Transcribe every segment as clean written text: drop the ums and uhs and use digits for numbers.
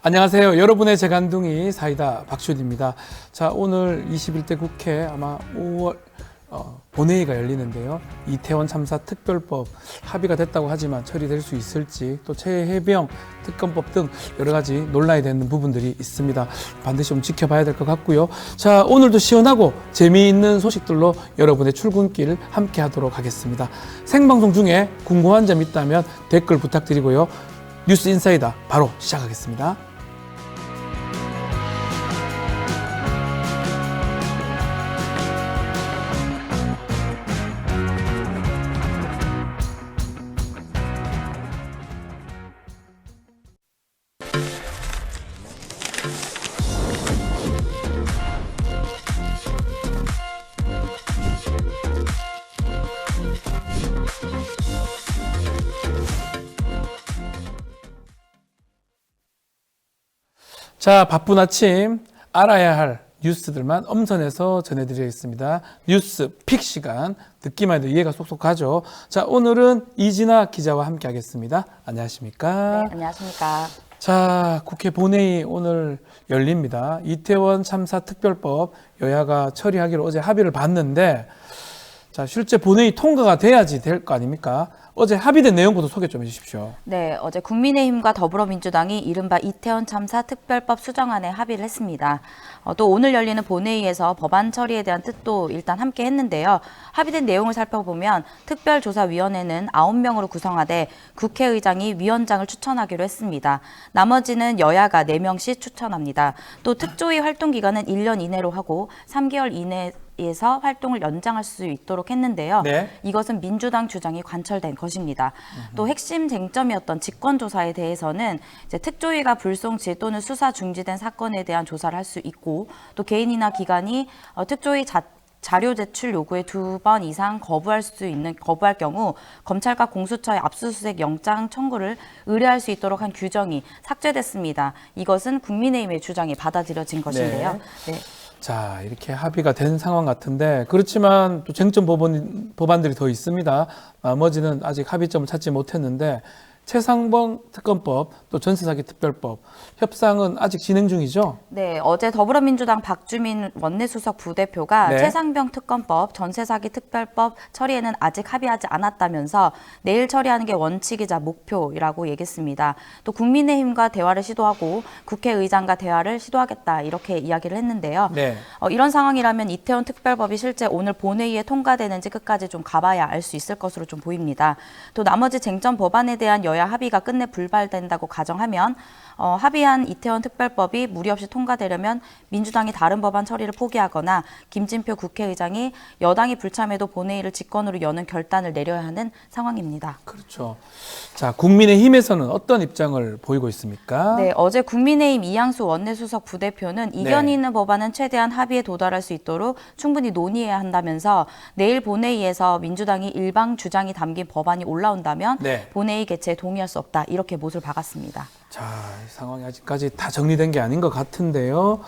안녕하세요. 여러분의 재간둥이 사이다 박슈디입니다. 자, 오늘 21대 국회 아마 5월 본회의가 열리는데요. 이태원 참사 특별법 합의가 됐다고 하지만 처리될 수 있을지, 또 최해병 특검법 등 여러 가지 논란이 되는 부분들이 있습니다. 반드시 좀 지켜봐야 될 것 같고요. 자, 오늘도 시원하고 재미있는 소식들로 여러분의 출근길 함께 하도록 하겠습니다. 생방송 중에 궁금한 점 있다면 댓글 부탁드리고요. 뉴스 인사이다 바로 시작하겠습니다. 자, 바쁜 아침 알아야 할 뉴스들만 엄선해서 전해드리겠습니다. 뉴스 픽 시간, 듣기만 해도 이해가 쏙쏙 가죠. 자, 오늘은 이진아 기자와 함께 하겠습니다. 안녕하십니까? 네, 안녕하십니까? 자, 국회 본회의 오늘 열립니다. 이태원 참사 특별법 여야가 처리하기로 어제 합의를 봤는데, 자, 실제 본회의 통과가 돼야지 될 거 아닙니까? 어제 합의된 내용부터 소개 좀 해주십시오. 네, 어제 국민의힘과 더불어민주당이 이른바 이태원 참사 특별법 수정안에 합의를 했습니다. 또 오늘 열리는 본회의에서 법안 처리에 대한 뜻도 일단 함께 했는데요. 합의된 내용을 살펴보면 특별조사위원회는 9명으로 구성하되 국회의장이 위원장을 추천하기로 했습니다. 나머지는 여야가 4명씩 추천합니다. 또 특조위 활동 기간은 1년 이내로 하고 3개월 이내에서 활동을 연장할 수 있도록 했는데요. 네. 이것은 민주당 주장이 관철된 것입니다. 또 핵심 쟁점이었던 직권조사에 대해서는 이제 특조위가 불송치 또는 수사 중지된 사건에 대한 조사를 할 수 있고, 또 개인이나 기관이 특조위 자료 제출 요구에 2번 이상 거부할 경우 검찰과 공수처의 압수수색 영장 청구를 의뢰할 수 있도록 한 규정이 삭제됐습니다. 이것은 국민의힘의 주장이 받아들여진 것인데요. 네. 자, 이렇게 합의가 된 상황 같은데, 그렇지만 또 쟁점 법안들이 더 있습니다. 나머지는 아직 합의점을 찾지 못했는데, 최상병 특검법, 또 전세사기 특별법 협상은 아직 진행 중이죠? 네, 어제 더불어민주당 박주민 원내수석 부대표가 네. 최상병 특검법, 전세사기 특별법 처리에는 아직 합의하지 않았다면서 내일 처리하는 게 원칙이자 목표라고 얘기했습니다. 또 국민의힘과 대화를 시도하고 국회의장과 대화를 시도하겠다, 이렇게 이야기를 했는데요. 네. 이런 상황이라면 이태원 특별법이 실제 오늘 본회의에 통과되는지 끝까지 좀 가봐야 알 수 있을 것으로 좀 보입니다. 또 나머지 쟁점 법안에 대한 여야 합의가 끝내 불발된다고 가정하면 합의한 이태원 특별법이 무리 없이 통과되려면 민주당이 다른 법안 처리를 포기하거나 김진표 국회의장이 여당이 불참해도 본회의를 직권으로 여는 결단을 내려야 하는 상황입니다. 그렇죠. 자, 국민의힘에서는 어떤 입장을 보이고 있습니까? 네, 어제 국민의힘 이양수 원내수석 부대표는 이견이 있는 법안은 최대한 합의에 도달할 수 있도록 충분히 논의해야 한다면서 내일 본회의에서 민주당이 일방 주장이 담긴 법안이 올라온다면 본회의 개최에 동의할 수 없다, 이렇게 못을 박았습니다. 자, 이 상황이 아직까지 다 정리된 게 아닌 것 같은데요.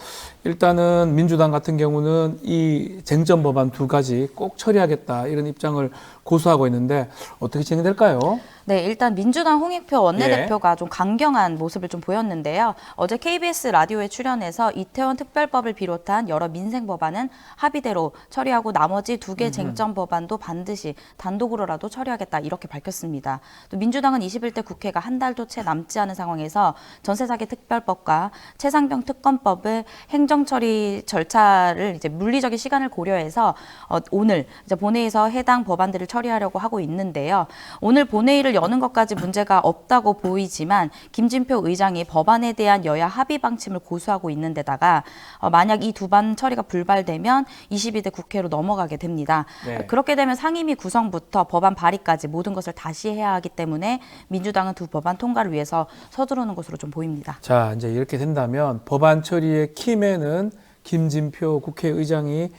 일단은 민주당 같은 경우는 이 쟁점 법안 2가지 꼭 처리하겠다, 이런 입장을 고수하고 있는데 어떻게 진행될까요? 네, 일단 민주당 홍익표 원내대표가 좀 강경한 모습을 좀 보였는데요. 어제 KBS 라디오에 출연해서 이태원 특별법을 비롯한 여러 민생 법안은 합의대로 처리하고 나머지 2개 쟁점 법안도 반드시 단독으로라도 처리하겠다, 이렇게 밝혔습니다. 또 민주당은 21대 국회가 한 달도 채 남지 않은 상황에서 전세사기 특별법과 최상병 특검법의 행정처리 절차를 이제 물리적인 시간을 고려해서 오늘 이제 본회의에서 해당 법안들을 처리하려고 하고 있는데요. 오늘 본회의를 여는 것까지 문제가 없다고 보이지만 김진표 의장이 법안에 대한 여야 합의 방침을 고수하고 있는 데다가 만약 이 2반 처리가 불발되면 22대 국회로 넘어가게 됩니다. 네. 그렇게 되면 상임위 구성부터 법안 발의까지 모든 것을 다시 해야 하기 때문에 민주당은 2 법안 통과를 위해서 서두르는 것으로 좀 보입니다. 자, 이제 이렇게 된다면 법안 처리의 키맨은 김진표 국회의장이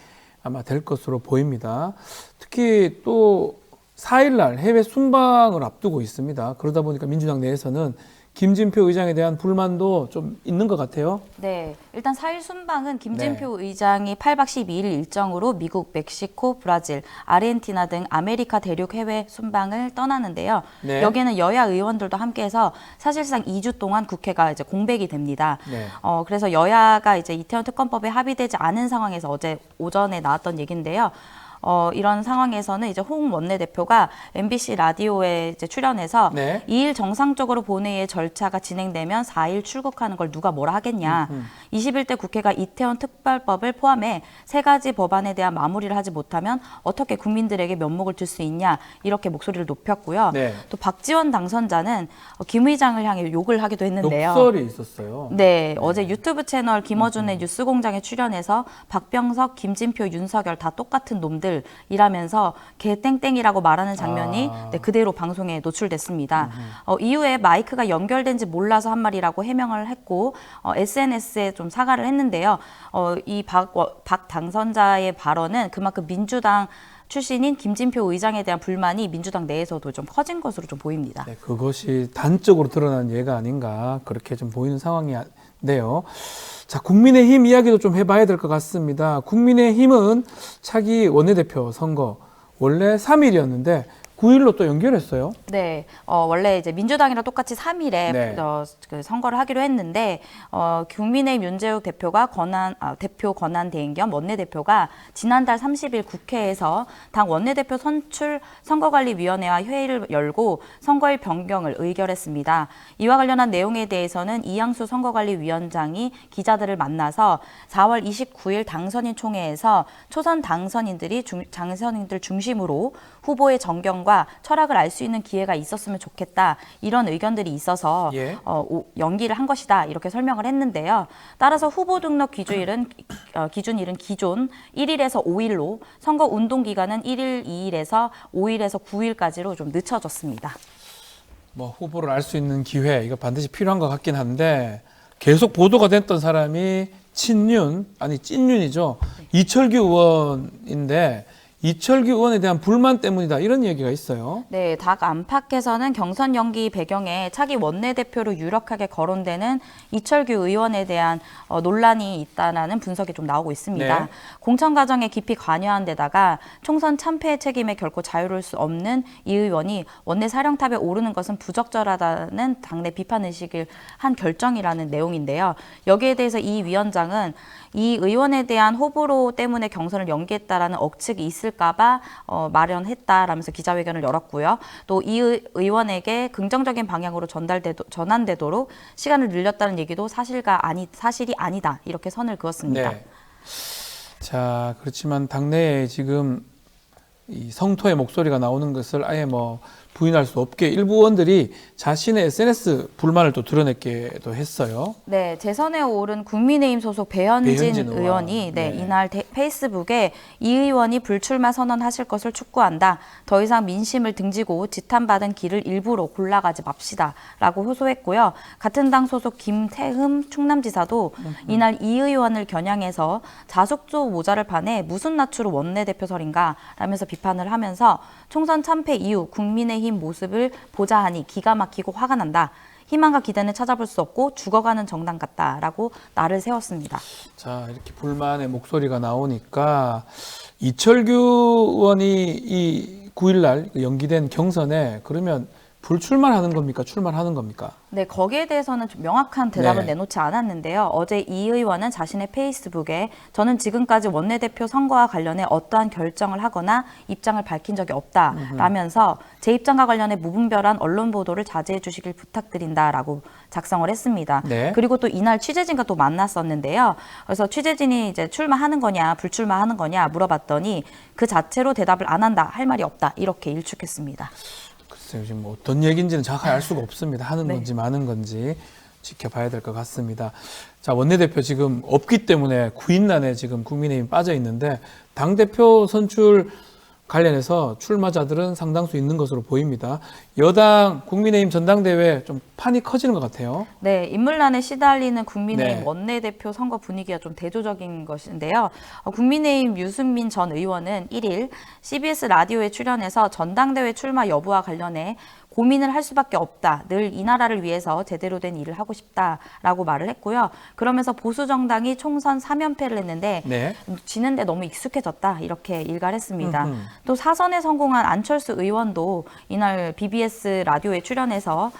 아마 될 것으로 보입니다. 특히 또 4일날 해외 순방을 앞두고 있습니다. 그러다 보니까 민주당 내에서는 김진표 의장에 대한 불만도 좀 있는 것 같아요. 네, 일단 4일 순방은 김진표 의장이 8박 12일 일정으로 미국, 멕시코, 브라질, 아르헨티나 등 아메리카 대륙 해외 순방을 떠나는데요. 네. 여기에는 여야 의원들도 함께해서 사실상 2주 동안 국회가 이제 공백이 됩니다. 네. 그래서 여야가 이제 이태원 특검법에 합의되지 않은 상황에서 어제 오전에 나왔던 얘기인데요. 이런 상황에서는 이제 홍 원내대표가 MBC 라디오에 이제 출연해서 네. 2일 정상적으로 본회의의 절차가 진행되면 4일 출국하는 걸 누가 뭐라 하겠냐. 21대 국회가 이태원 특별법을 포함해 3가지 법안에 대한 마무리를 하지 못하면 어떻게 국민들에게 면목을 줄 수 있냐. 이렇게 목소리를 높였고요. 네. 또 박지원 당선자는 김 의장을 향해 욕을 하기도 했는데요. 욕설이 있었어요. 네, 어제 유튜브 채널 김어준의 뉴스공장에 출연해서 박병석, 김진표, 윤석열 다 똑같은 놈들이라면서 개땡땡이라고 말하는 장면이 네, 그대로 방송에 노출됐습니다. 이후에 마이크가 연결된지 몰라서 한 말이라고 해명을 했고 SNS에 좀 사과를 했는데요. 이 박 당선자의 발언은 그만큼 민주당 출신인 김진표 의장에 대한 불만이 민주당 내에서도 좀 커진 것으로 좀 보입니다. 네, 그것이 단적으로 드러난 예가 아닌가 그렇게 좀 보이는 상황인데요. 자, 국민의힘 이야기도 좀 해봐야 될 것 같습니다. 국민의힘은 차기 원내대표 선거 원래 3일이었는데 9일로 또 연결했어요. 네, 원래 이제 민주당이랑 똑같이 3일에 네. 그 선거를 하기로 했는데 국민의힘 윤재욱 대표가 대표 권한 대행 겸 원내대표가 지난달 30일 국회에서 당 원내대표 선출 선거관리위원회와 회의를 열고 선거일 변경을 의결했습니다. 이와 관련한 내용에 대해서는 이양수 선거관리위원장이 기자들을 만나서 4월 29일 당선인 총회에서 초선 당선인들 중심으로 후보의 정경과 철학을 알 수 있는 기회가 있었으면 좋겠다. 이런 의견들이 있어서 예. 연기를 한 것이다. 이렇게 설명을 했는데요. 따라서 후보 등록 기준일은 기존 1일에서 5일로 선거 운동 기간은 1일, 2일에서 5일에서 9일까지로 좀 늦춰졌습니다. 뭐 후보를 알 수 있는 기회 이거 반드시 필요한 것 같긴 한데 계속 보도가 됐던 사람이 찐윤이죠. 이철규 의원인데 이철규 의원에 대한 불만 때문이다 이런 얘기가 있어요. 네, 닭 안팎에서는 경선 연기 배경에 차기 원내대표로 유력하게 거론되는 이철규 의원에 대한 논란이 있다는 분석이 좀 나오고 있습니다. 네. 공천 과정에 깊이 관여한 데다가 총선 참패의 책임에 결코 자유로울 수 없는 이 의원이 원내 사령탑에 오르는 것은 부적절하다는 당내 비판 의식을 한 결정이라는 내용인데요. 여기에 대해서 이 위원장은 이 의원에 대한 호불호 때문에 경선을 연기했다라는 억측이 있을까봐 마련했다라면서 기자회견을 열었고요. 또 이 의원에게 긍정적인 방향으로 전환되도록 시간을 늘렸다는 얘기도 사실이 아니다 이렇게 선을 그었습니다. 네. 자, 그렇지만 당내에 지금 이 성토의 목소리가 나오는 것을 아예 뭐 부인할 수 없게 일부 의원들이 자신의 SNS 불만을 또 드러냈기도 했어요. 네, 재선에 오른 국민의힘 소속 배현진 의원이 네. 이날 페이스북에 이 의원이 불출마 선언하실 것을 촉구한다. 더 이상 민심을 등지고 지탄받은 길을 일부러 골라가지 맙시다라고 호소했고요. 같은 당 소속 김태흠 충남지사도 이날 이 의원을 겨냥해서 자숙조 모자를 파내 무슨 낯으로 원내대표설인가 라면서 비판을 하면서 총선 참패 이후 국민의힘 모습을 보자 하니 기가 막히고 화가 난다. 희망과 기대는 찾아볼 수 없고 죽어가는 정당 같다라고 날을 세웠습니다. 자, 이렇게 불만의 목소리가 나오니까 이철규 의원이 이 9일날 연기된 경선에 그러면 불출마하는 겁니까? 출마하는 겁니까? 네, 거기에 대해서는 좀 명확한 대답은 네. 내놓지 않았는데요. 어제 이 의원은 자신의 페이스북에 저는 지금까지 원내대표 선거와 관련해 어떠한 결정을 하거나 입장을 밝힌 적이 없다라면서 제 입장과 관련해 무분별한 언론 보도를 자제해 주시길 부탁드린다라고 작성을 했습니다. 네. 그리고 또 이날 취재진과 또 만났었는데요. 그래서 취재진이 이제 출마하는 거냐 불출마하는 거냐 물어봤더니 그 자체로 대답을 안 한다, 할 말이 없다 이렇게 일축했습니다. 글쎄요, 지금 뭐 어떤 얘기인지는 정확하게 알 수가 없습니다. 하는 네. 건지 마는 건지 지켜봐야 될 것 같습니다. 자, 원내대표 지금 없기 때문에 구인난에 지금 국민의힘 빠져 있는데 당대표 선출 관련해서 출마자들은 상당수 있는 것으로 보입니다. 여당 국민의힘 전당대회 좀 판이 커지는 것 같아요. 네, 인물난에 시달리는 국민의힘 네. 원내대표 선거 분위기가 좀 대조적인 것인데요. 국민의힘 유승민 전 의원은 1일 CBS 라디오에 출연해서 전당대회 출마 여부와 관련해 고민을 할 수밖에 없다. 늘 이 나라를 위해서 제대로 된 일을 하고 싶다라고 말을 했고요. 그러면서 보수 정당이 총선 3연패를 했는데 네. 지는데 너무 익숙해졌다. 이렇게 일갈했습니다. 또 사선에 성공한 안철수 의원도 이날 BBS 라디오에 출연해서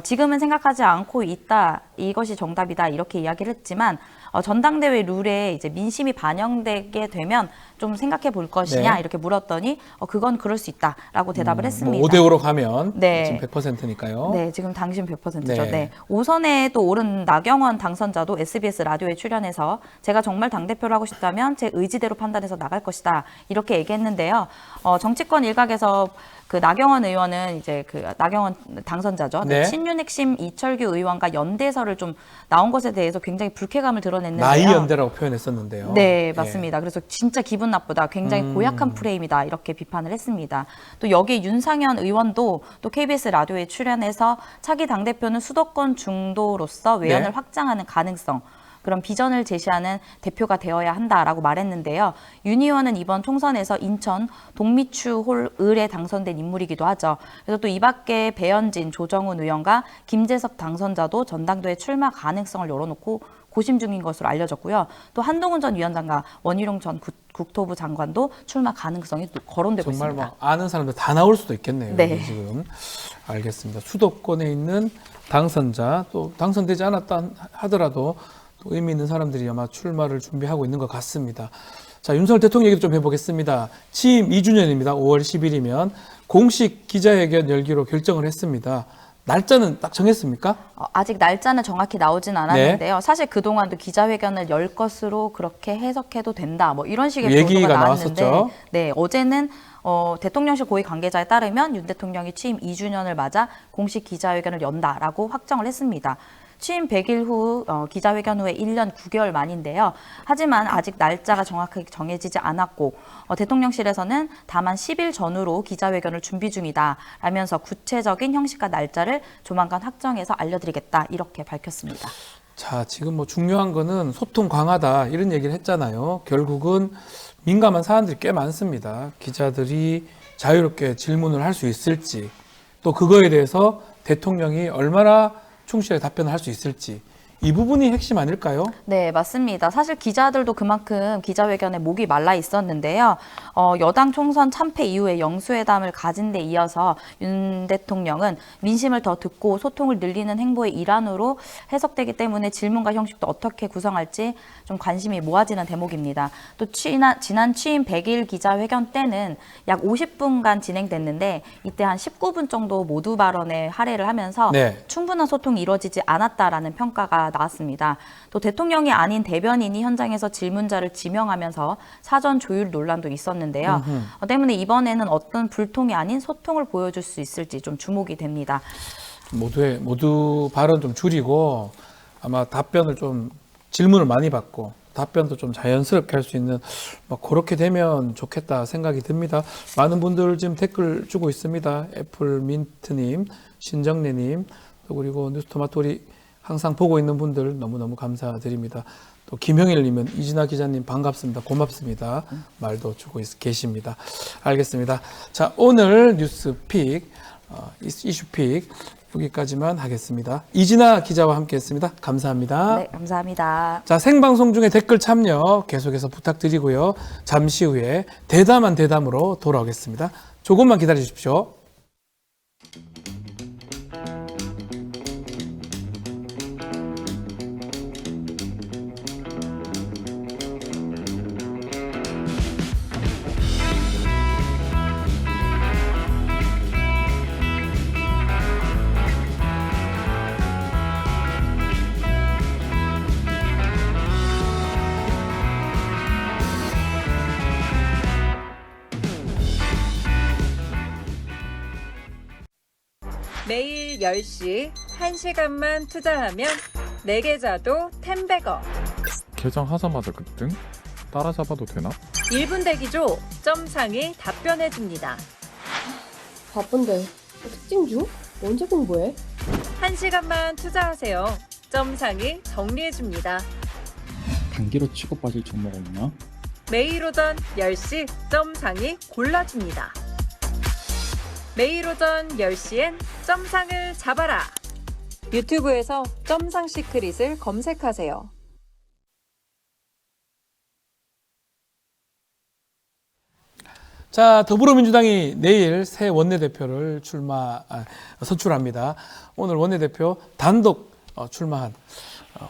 지금은 생각하지 않고 있다. 이것이 정답이다. 이렇게 이야기를 했지만 전당대회 룰에 이제 민심이 반영되게 되면 좀 생각해 볼 것이냐 네. 이렇게 물었더니 그건 그럴 수 있다라고 대답을 했습니다. 뭐 5대5로 가면 네. 지금 100%니까요. 네, 지금 당신 100%죠. 네. 네. 5선에 또 오른 나경원 당선자도 SBS 라디오에 출연해서 제가 정말 당대표를 하고 싶다면 제 의지대로 판단해서 나갈 것이다. 이렇게 얘기했는데요. 정치권 일각에서 그 나경원 의원은 이제 그 나경원 당선자죠. 네. 친윤 핵심 이철규 의원과 연대설을 좀 나온 것에 대해서 굉장히 불쾌감을 드러냈는데요. 나이 연대라고 표현했었는데요. 네, 맞습니다. 그래서 진짜 기분 나쁘다. 굉장히 고약한 프레임이다. 이렇게 비판을 했습니다. 또 여기 윤상현 의원도 또 KBS 라디오에 출연해서 차기 당대표는 수도권 중도로서 외연을 네. 확장하는 가능성, 그런 비전을 제시하는 대표가 되어야 한다라고 말했는데요. 윤 의원은 이번 총선에서 인천 동미추홀 을에 당선된 인물이기도 하죠. 그래서 또 이 밖에 배현진, 조정훈 의원과 김재석 당선자도 전당대회 출마 가능성을 열어놓고 고심 중인 것으로 알려졌고요. 또 한동훈 전 위원장과 원희룡 전 국토부 장관도 출마 가능성이 또 거론되고 정말 있습니다. 막 아는 사람들 다 나올 수도 있겠네요. 네. 지금 알겠습니다. 수도권에 있는 당선자 또 당선되지 않았다 하더라도 또 의미 있는 사람들이 아마 출마를 준비하고 있는 것 같습니다. 자, 윤석열 대통령 얘기도 좀 해보겠습니다. 취임 2주년입니다. 5월 10일이면 공식 기자회견 열기로 결정을 했습니다. 날짜는 딱 정했습니까? 아직 날짜는 정확히 나오진 않았는데요. 사실 그동안도 기자회견을 열 것으로 그렇게 해석해도 된다. 뭐 이런 식의 얘기가 보도가 나왔는데 나왔었죠. 네, 어제는 대통령실 고위 관계자에 따르면 윤 대통령이 취임 2주년을 맞아 공식 기자회견을 연다라고 확정을 했습니다. 취임 100일 후 기자회견 후에 1년 9개월 만인데요. 하지만 아직 날짜가 정확하게 정해지지 않았고 대통령실에서는 다만 10일 전후로 기자회견을 준비 중이다 라면서 구체적인 형식과 날짜를 조만간 확정해서 알려드리겠다 이렇게 밝혔습니다. 자, 지금 뭐 중요한 거는 소통 강화다 이런 얘기를 했잖아요. 결국은 민감한 사안들이 꽤 많습니다. 기자들이 자유롭게 질문을 할 수 있을지 또 그거에 대해서 대통령이 얼마나 충실하게 답변을 할 수 있을지 이 부분이 핵심 아닐까요? 네, 맞습니다. 사실 기자들도 그만큼 기자회견에 목이 말라 있었는데요. 여당 총선 참패 이후에 영수회담을 가진 데 이어서 윤 대통령은 민심을 더 듣고 소통을 늘리는 행보의 일환으로 해석되기 때문에 질문과 형식도 어떻게 구성할지 좀 관심이 모아지는 대목입니다. 또 지난 취임 100일 기자회견 때는 약 50분간 진행됐는데 이때 한 19분 정도 모두 발언에 할애를 하면서 네. 충분한 소통이 이루어지지 않았다라는 평가가 나왔습니다. 또 대통령이 아닌 대변인이 현장에서 질문자를 지명하면서 사전 조율 논란도 있었는데요. 때문에 이번에는 어떤 불통이 아닌 소통을 보여줄 수 있을지 좀 주목이 됩니다. 모두 발언 좀 줄이고 아마 답변을 좀 질문을 많이 받고 답변도 좀 자연스럽게 할 수 있는 뭐 그렇게 되면 좋겠다 생각이 듭니다. 많은 분들 지금 댓글 주고 있습니다. 애플민트님, 신정래님, 또 그리고 뉴스토마토리 항상 보고 있는 분들 너무너무 감사드립니다. 또 김형일님은 이진아 기자님 반갑습니다. 고맙습니다. 말도 주고 계십니다. 알겠습니다. 자, 오늘 뉴스픽, 이슈픽 여기까지만 하겠습니다. 이진아 기자와 함께했습니다. 감사합니다. 네, 감사합니다. 자, 생방송 중에 댓글 참여 계속해서 부탁드리고요. 잠시 후에 대담한 대담으로 돌아오겠습니다. 조금만 기다려 주십시오. 매일 10시 1시간만 투자하면 내 계좌도 10배거. 개장하자마자 급등? 따라잡아도 되나? 1분 대기조 점상이 답변해줍니다. 바쁜데 특징 중? 언제 공부해? 1시간만 투자하세요. 점상이 정리해줍니다. 단기로 치고 빠질 종목 없나? 매일 오전 10시 점상이 골라줍니다. 매일 오전 10시엔 점상을 잡아라. 유튜브에서 점상 시크릿을 검색하세요. 자, 더불어민주당이 내일 새 원내대표를 선출합니다. 오늘 원내대표 단독 출마한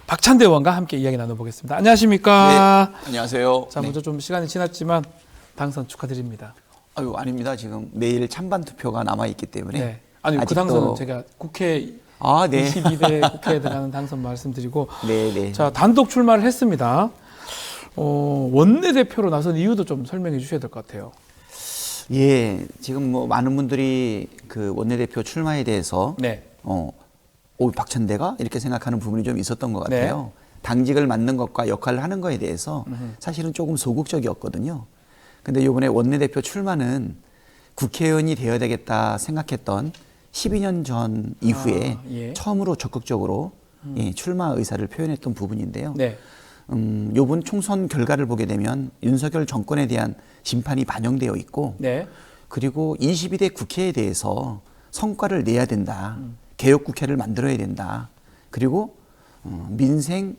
박찬대 의원과 함께 이야기 나눠보겠습니다. 안녕하십니까? 네, 안녕하세요. 자, 먼저 좀 시간이 지났지만 당선 축하드립니다. 아유, 아닙니다. 지금 내일 찬반 투표가 남아 있기 때문에. 네. 아니, 그 아직도- 당선은 제가 국회 아, 네. 22대 국회에 들어가는 당선 말씀드리고 네, 네. 자, 단독 출마를 했습니다. 원내대표로 나선 이유도 좀 설명해 주셔야 될 것 같아요. 예, 지금 뭐 많은 분들이 그 원내대표 출마에 대해서 네. 박찬대가 이렇게 생각하는 부분이 좀 있었던 것 같아요. 당직을 맡는 것과 역할을 하는 거에 대해서 사실은 조금 소극적이었거든요. 근데 이번에 원내대표 출마는 국회의원이 되어야 되겠다 생각했던 12년 전 이후에 예. 처음으로 적극적으로 출마 의사를 표현했던 부분인데요. 네. 요번 총선 결과를 보게 되면 윤석열 정권에 대한 심판이 반영되어 있고 네. 그리고 22대 국회에 대해서 성과를 내야 된다. 개혁국회를 만들어야 된다. 그리고 민생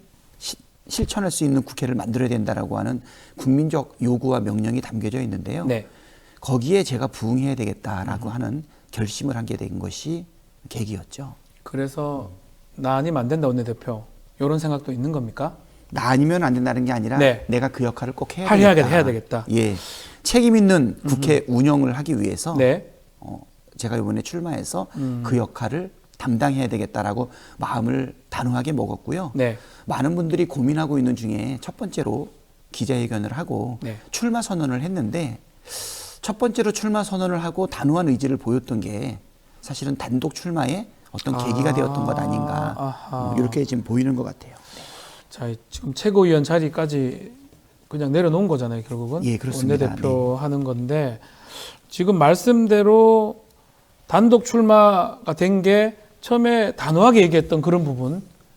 실천할 수 있는 국회를 만들어야 된다라고 하는 국민적 요구와 명령이 담겨져 있는데요. 네. 거기에 제가 부응해야 되겠다라고 하는 결심을 하게 된 것이 계기였죠. 그래서 나 아니면 안 된다 원내대표 이런 생각도 있는 겁니까? 나 아니면 안 된다는 게 아니라 네. 내가 그 역할을 꼭 해야 해야 되겠다. 해야 되겠다. 예, 책임 있는 국회 운영을 하기 위해서 네. 제가 이번에 출마해서 그 역할을 담당해야 되겠다라고 마음을 단호하게 먹었고요. 네. 많은 분들이 고민하고 있는 중에 첫 번째로 기자회견을 하고 네. 출마 선언을 했는데 첫 번째로 출마 선언을 하고 단호한 의지를 보였던 게 사실은 단독 출마의 어떤 계기가 되었던 것 아닌가 아하. 이렇게 지금 보이는 것 같아요. 자, 지금 최고위원 자리까지 그냥 내려놓은 거잖아요, 결국은. 예, 그렇습니다. 원내대표 하는 건데 지금 말씀대로 단독 출마가 된 게 처음에 단호하게 얘기했던 그런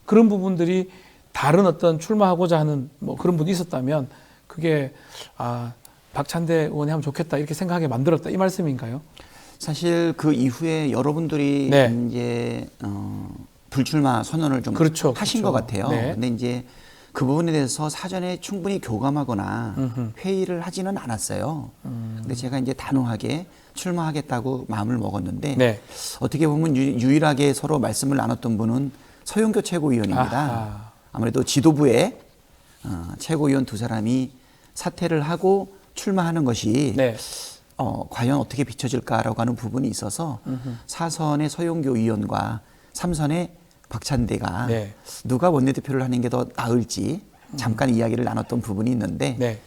부분들이 다른 어떤 출마하고자 하는 뭐 그런 분이 있었다면 그게 박찬대 의원이 하면 좋겠다 이렇게 생각하게 만들었다 이 말씀인가요? 사실 그 이후에 여러분들이 네. 이제 불출마 선언을 좀 그렇죠, 하신 그렇죠. 것 같아요. 네. 근데 이제 그 부분에 대해서 사전에 충분히 교감하거나 회의를 하지는 않았어요. 근데 제가 이제 단호하게 출마하겠다고 마음을 먹었는데 네. 어떻게 보면 유일하게 서로 말씀을 나눴던 분은 서영교 최고위원입니다. 아하. 아무래도 지도부에 최고위원 두 사람이 사퇴를 하고 출마하는 것이 네. 과연 어떻게 비춰질까라고 하는 부분이 있어서 사선의 서영교 의원과 삼선의 박찬대가 네. 누가 원내대표를 하는 게 더 나을지 잠깐 이야기를 나눴던 부분이 있는데 네.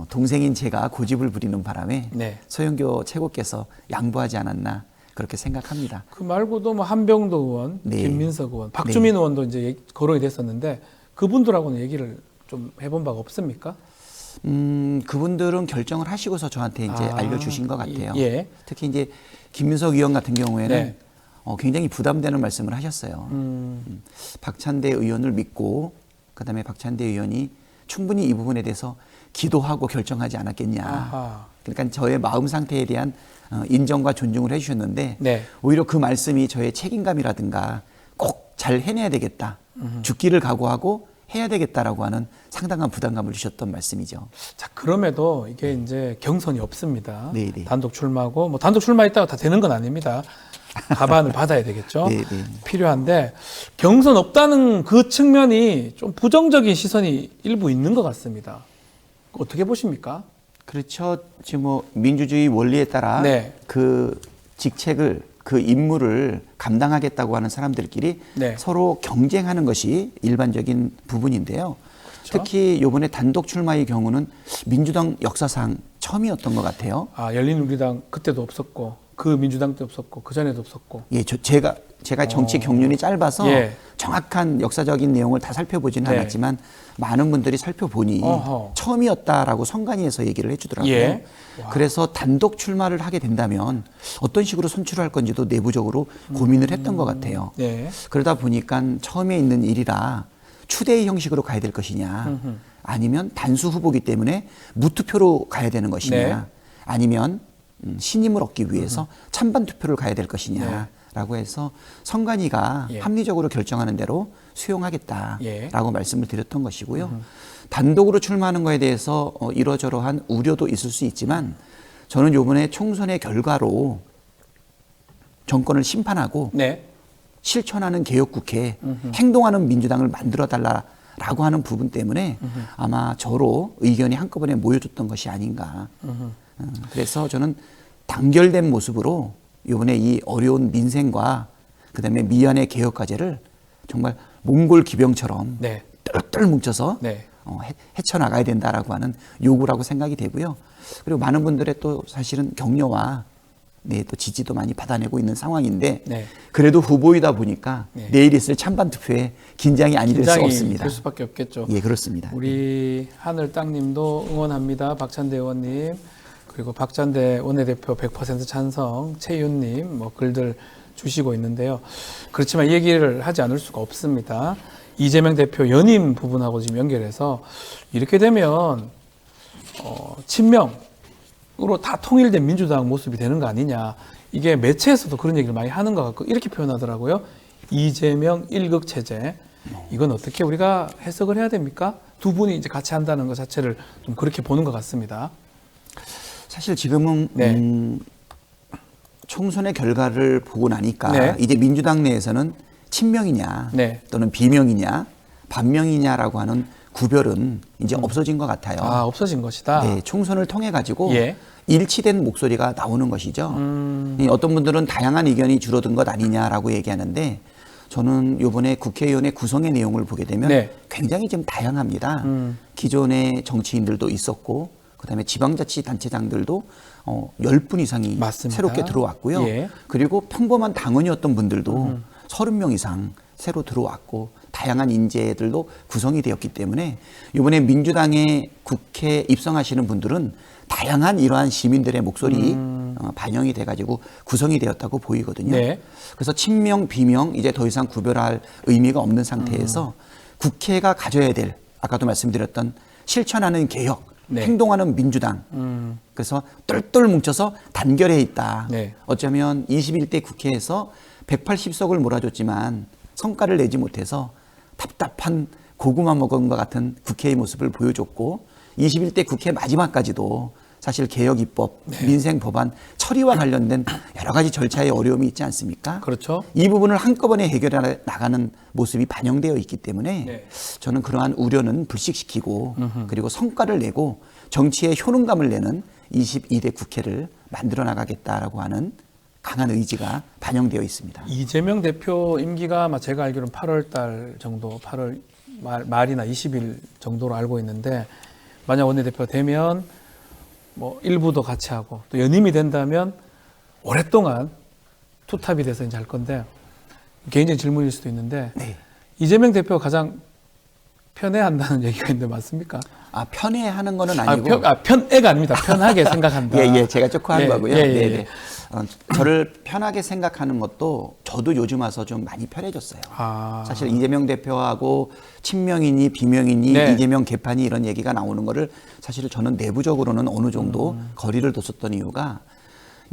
동생인 제가 고집을 부리는 바람에 네. 서영교 최고께서 양보하지 않았나 그렇게 생각합니다. 그 말고도 뭐 한병도 의원, 네. 김민석 의원, 박주민 의원도 이제 거론이 됐었는데 그분들하고는 얘기를 좀 해본 바가 없습니까? 그분들은 결정을 하시고서 저한테 이제 알려주신 것 같아요. 예. 특히 이제 김민석 의원 같은 경우에는 네. 굉장히 부담되는 말씀을 하셨어요. 박찬대 의원을 믿고 그다음에 박찬대 의원이 충분히 이 부분에 대해서 기도하고 결정하지 않았겠냐. 아하. 그러니까 저의 마음 상태에 대한 인정과 존중을 해주셨는데 네. 오히려 그 말씀이 저의 책임감이라든가 꼭 잘 해내야 되겠다. 죽기를 각오하고 해야 되겠다라고 하는 상당한 부담감을 주셨던 말씀이죠. 자, 그럼에도 이게 이제 경선이 없습니다. 네, 네. 단독 출마하고 뭐 단독 출마했다고 다 되는 건 아닙니다. 가반을 받아야 되겠죠. 네, 네. 필요한데 경선 없다는 그 측면이 좀 부정적인 시선이 일부 있는 것 같습니다. 어떻게 보십니까? 그렇죠. 지금 뭐 민주주의 원리에 따라 네. 그 직책을 그 임무를 감당하겠다고 하는 사람들끼리 네. 서로 경쟁하는 것이 일반적인 부분인데요. 그렇죠. 특히 이번에 단독 출마의 경우는 민주당 역사상 처음이었던 것 같아요. 열린우리당 그때도 없었고 그 민주당 때 없었고 그 전에도 없었고. 예, 제가 정치 경륜이 짧아서 예. 정확한 역사적인 내용을 다 살펴보지는 네. 않았지만 많은 분들이 살펴보니 어허. 처음이었다라고 선관위에서 얘기를 해주더라고요. 예. 그래서 단독 출마를 하게 된다면 어떤 식으로 선출할 건지도 내부적으로 고민을 했던 것 같아요. 네. 그러다 보니까 처음에 있는 일이라 추대의 형식으로 가야 될 것이냐, 아니면 단수 후보기 때문에 무투표로 가야 되는 것이냐, 네. 아니면 신임을 얻기 위해서 찬반 투표를 가야 될 것이냐라고 해서 선관위가 예. 합리적으로 결정하는 대로 수용하겠다라고 예. 말씀을 드렸던 것이고요. 단독으로 출마하는 것에 대해서 이러저러한 우려도 있을 수 있지만 저는 이번에 총선의 결과로 정권을 심판하고 네. 실천하는 개혁국회, 행동하는 민주당을 만들어달라라고 하는 부분 때문에 아마 저로 의견이 한꺼번에 모여졌던 것이 아닌가. 그래서 저는 단결된 모습으로 이번에 이 어려운 민생과 그다음에 미연의 개혁 과제를 정말 몽골 기병처럼 네. 똘똘 뭉쳐서 네. 헤쳐나가야 된다라고 하는 요구라고 생각이 되고요. 그리고 많은 분들의 또 사실은 격려와 네, 또 지지도 많이 받아내고 있는 상황인데 네. 그래도 후보이다 보니까 네. 내일 있을 찬반 투표에 긴장이 아니 될 수 긴장이 없습니다. 될 수밖에 없겠죠. 예, 그렇습니다. 우리 하늘 땅님도 응원합니다. 박찬대 의원님, 그리고 박찬대 원내대표 100% 찬성, 최윤님 뭐 글들 주시고 있는데요. 그렇지만 이 얘기를 하지 않을 수가 없습니다. 이재명 대표 연임 부분하고 지금 연결해서 이렇게 되면 친명으로 다 통일된 민주당 모습이 되는 거 아니냐. 이게 매체에서도 그런 얘기를 많이 하는 것 같고 이렇게 표현하더라고요. 이재명 1극 체제. 이건 어떻게 우리가 해석을 해야 됩니까? 두 분이 이제 같이 한다는 것 자체를 좀 그렇게 보는 것 같습니다. 사실 지금은 네. 총선의 결과를 보고 나니까 네. 이제 민주당 내에서는 친명이냐 네. 또는 비명이냐 반명이냐라고 하는 구별은 이제 없어진 것 같아요. 아, 없어진 것이다. 네, 총선을 통해 가지고 예. 일치된 목소리가 나오는 것이죠. 이 어떤 분들은 다양한 의견이 줄어든 것 아니냐라고 얘기하는데 저는 이번에 국회의원의 구성의 내용을 보게 되면 네. 굉장히 좀 다양합니다. 기존의 정치인들도 있었고 그다음에 지방자치단체장들도 10분 이상이 맞습니다. 새롭게 들어왔고요. 예. 그리고 평범한 당원이었던 분들도 30명 이상 새로 들어왔고 다양한 인재들도 구성이 되었기 때문에 이번에 민주당의 국회 입성하시는 분들은 다양한 이러한 시민들의 목소리 반영이 돼가지고 구성이 되었다고 보이거든요. 네. 그래서 친명, 비명 이제 더 이상 구별할 의미가 없는 상태에서 국회가 가져야 될 아까도 말씀드렸던 실천하는 개혁, 네. 행동하는 민주당. 그래서 똘똘 뭉쳐서 단결해 있다. 네. 어쩌면 21대 국회에서 180석을 몰아줬지만 성과를 내지 못해서 답답한 고구마 먹은 것 같은 국회의 모습을 보여줬고 21대 국회 마지막까지도 사실 개혁 입법, 민생 법안 처리와 관련된 여러 가지 절차의 어려움이 있지 않습니까? 그렇죠. 이 부분을 한꺼번에 해결해 나가는 모습이 반영되어 있기 때문에 네. 저는 그러한 우려는 불식시키고 그리고 성과를 내고 정치의 효능감을 내는 22대 국회를 만들어 나가겠다라고 하는 강한 의지가 반영되어 있습니다. 이재명 대표 임기가 아마 제가 알기로는 8월 달 정도, 8월 말이나 20일 정도로 알고 있는데 만약 원내대표 되면 뭐 일부도 같이 하고 또 연임이 된다면 오랫동안 투탑이 돼서 이제 할 건데 개인적인 질문일 수도 있는데 네. 이재명 대표가 가장 편애한다는 얘기가 있는데 맞습니까? 아, 편애하는 거는 아니고. 편애가 아닙니다. 편하게 생각한다. 예, 제가 조금 한 예, 거고요. 예, 예, 네, 예. 네. 저를 편하게 생각하는 것도 저도 요즘 와서 좀 많이 편해졌어요. 아. 사실 이재명 대표하고 친명이니 비명이니 네. 이재명 개판이 이런 얘기가 나오는 거를 사실 저는 내부적으로는 어느 정도 거리를 뒀었던 이유가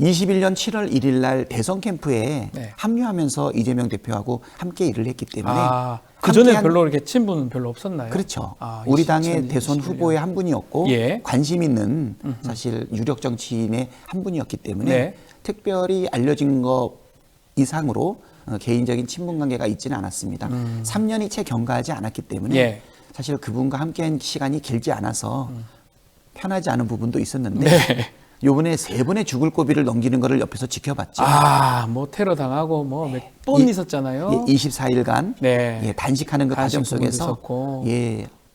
21년 7월 1일 날 대선 캠프에 네. 합류하면서 이재명 대표하고 함께 일을 했기 때문에 그 전에 함께한- 별로 이렇게 친분은 별로 없었나요? 그렇죠. 아, 우리 당의 2021 대선 후보의 한 분이었고 예. 관심 있는 사실 유력 정치인의 한 분이었기 때문에 네. 특별히 알려진 것 이상으로 개인적인 친분 관계가 있지는 않았습니다. 3년이 채 경과하지 않았기 때문에 예. 사실 그분과 함께한 시간이 길지 않아서 편하지 않은 부분도 있었는데 네. 요번에 3번의 죽을 고비를 넘기는 거를 옆에서 지켜봤죠. 뭐 테러 당하고 뭐 몇 번 예, 있었잖아요. 24일간 네. 단식하는 그 과정 단식 부분도 속에서 있었고.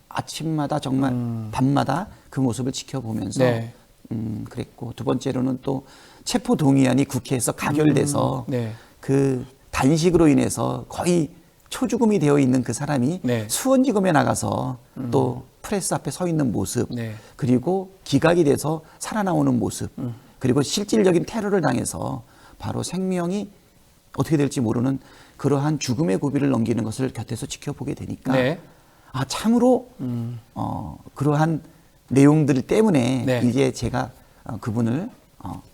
아침마다 정말 밤마다 그 모습을 지켜보면서 네. 그랬고 두 번째로는 또 체포 동의안이 국회에서 가결돼서 네. 그 단식으로 인해서 거의 초죽음이 되어 있는 그 사람이 네. 수원지검에 나가서 또 프레스 앞에 서 있는 모습, 네. 그리고 기각이 돼서 살아나오는 모습, 그리고 실질적인 테러를 당해서 바로 생명이 어떻게 될지 모르는 그러한 죽음의 고비를 넘기는 것을 곁에서 지켜보게 되니까 네. 아 참으로 그러한 내용들 때문에 네. 이제 제가 그분을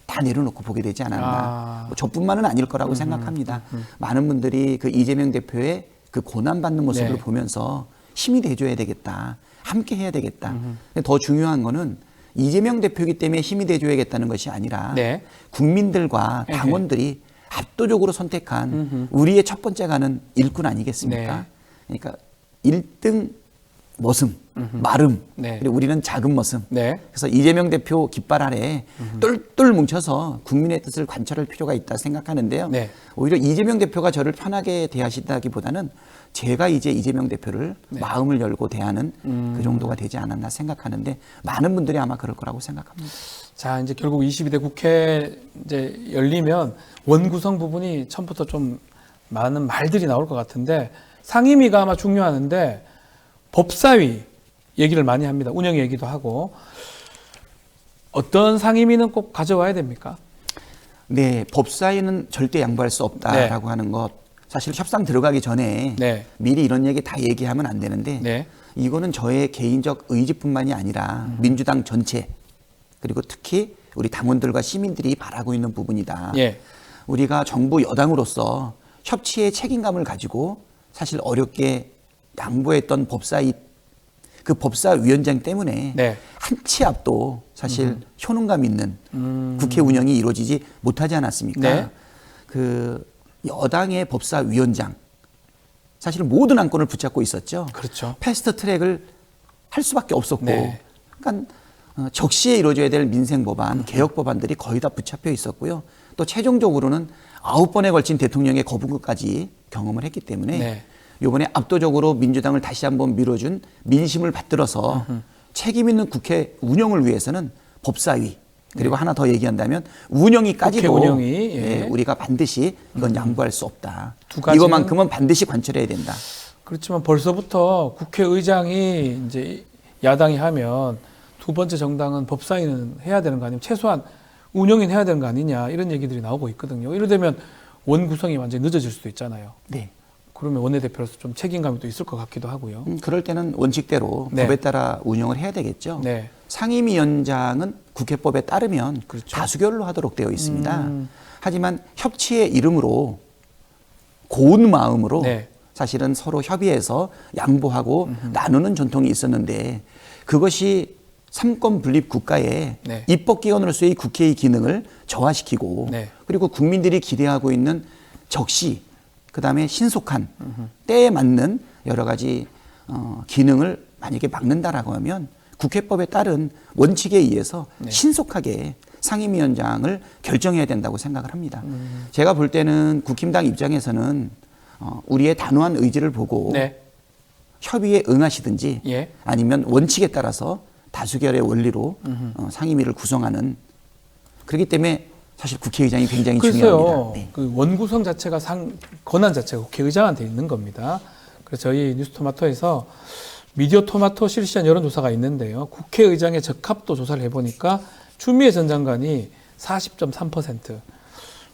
다 내려놓고 보게 되지 않았나. 뭐 저뿐만은 아닐 거라고 생각합니다. 많은 분들이 그 이재명 대표의 그 고난받는 모습을 네. 보면서 힘이 돼줘야 되겠다. 함께 해야 되겠다. 근데 더 중요한 거는 이재명 대표이기 때문에 힘이 돼줘야겠다는 것이 아니라 네. 국민들과 당원들이 압도적으로 선택한 우리의 첫 번째 가는 일꾼 아니겠습니까? 네. 그러니까 1등 머슴, 마름, 네. 그리고 우리는 작은 머슴. 네. 그래서 이재명 대표 깃발 아래 똘똘 뭉쳐서 국민의 뜻을 관철할 필요가 있다 생각하는데요. 네. 오히려 이재명 대표가 저를 편하게 대하신다기보다는 제가 이제 이재명 대표를 마음을 열고 대하는 그 정도가 되지 않았나 생각하는데 많은 분들이 아마 그럴 거라고 생각합니다. 자, 이제 결국 22대 국회 이제 열리면 원구성 부분이 처음부터 좀 많은 말들이 나올 것 같은데 상임위가 아마 중요하는데 법사위 얘기를 많이 합니다. 운영 얘기도 하고 어떤 상임위는 꼭 가져와야 됩니까? 네, 법사위는 절대 양보할 수 없다라고 하는 것. 사실 협상 들어가기 전에 네. 미리 이런 얘기 다 얘기하면 안 되는데 네. 이거는 저의 개인적 의지뿐만이 아니라 민주당 전체 그리고 특히 우리 당원들과 시민들이 바라고 있는 부분이다. 예. 우리가 정부 여당으로서 협치의 책임감을 가지고 사실 어렵게 양보했던 법사위 그 법사위원장 때문에 네. 한 치 앞도 사실 효능감 있는 국회 운영이 이루어지지 못하지 않았습니까? 네. 그 여당의 법사위원장 사실 모든 안건을 붙잡고 있었죠. 그렇죠. 패스트 트랙을 할 수밖에 없었고, 네. 그러니까 적시에 이루어져야 될 민생 법안, 개혁 법안들이 거의 다 붙잡혀 있었고요. 또 최종적으로는 9번에 걸친 대통령의 거부까지 경험을 했기 때문에 네. 이번에 압도적으로 민주당을 다시 한번 밀어준 민심을 받들어서 책임 있는 국회 운영을 위해서는 법사위 그리고 하나 더 얘기한다면 운영위까지도 국회 운영위, 예. 우리가 반드시 이건 양보할 수 없다. 두 가지는- 이것만큼은 반드시 관철해야 된다. 그렇지만 벌써부터 국회의장이 이제 야당이 하면 두 번째 정당은 법사위는 해야 되는 거 아니면 최소한 운영위는 해야 되는 거 아니냐 이런 얘기들이 나오고 있거든요. 이러되면 원 구성이 완전히 늦어질 수도 있잖아요. 네. 그러면 원내대표로서 좀 책임감이 또 있을 것 같기도 하고요. 그럴 때는 원칙대로 네. 법에 따라 운영을 해야 되겠죠. 네. 상임위원장은 국회법에 따르면 그렇죠. 다수결로 하도록 되어 있습니다. 하지만 협치의 이름으로 고운 마음으로 네. 사실은 서로 협의해서 양보하고 나누는 전통이 있었는데 그것이 삼권 분립 국가의 네. 입법기관으로서의 국회의 기능을 저하시키고 네. 그리고 국민들이 기대하고 있는 적시 그다음에 신속한 때에 맞는 여러 가지 기능을 만약에 막는다라고 하면 국회법에 따른 원칙에 의해서 네. 신속하게 상임위원장을 결정해야 된다고 생각을 합니다. 제가 볼 때는 국힘당 입장에서는 우리의 단호한 의지를 보고 네. 협의에 응하시든지 예. 아니면 원칙에 따라서 다수결의 원리로 상임위를 구성하는 그렇기 때문에 사실 국회의장이 굉장히 글쎄요. 중요합니다. 네. 그 원구성 자체가 권한 자체가 국회의장한테 있는 겁니다. 그래서 저희 뉴스토마토에서 미디어 토마토 실시한 여론조사가 있는데요. 국회의장의 적합도 조사를 해보니까 추미애 전 장관이 40.3%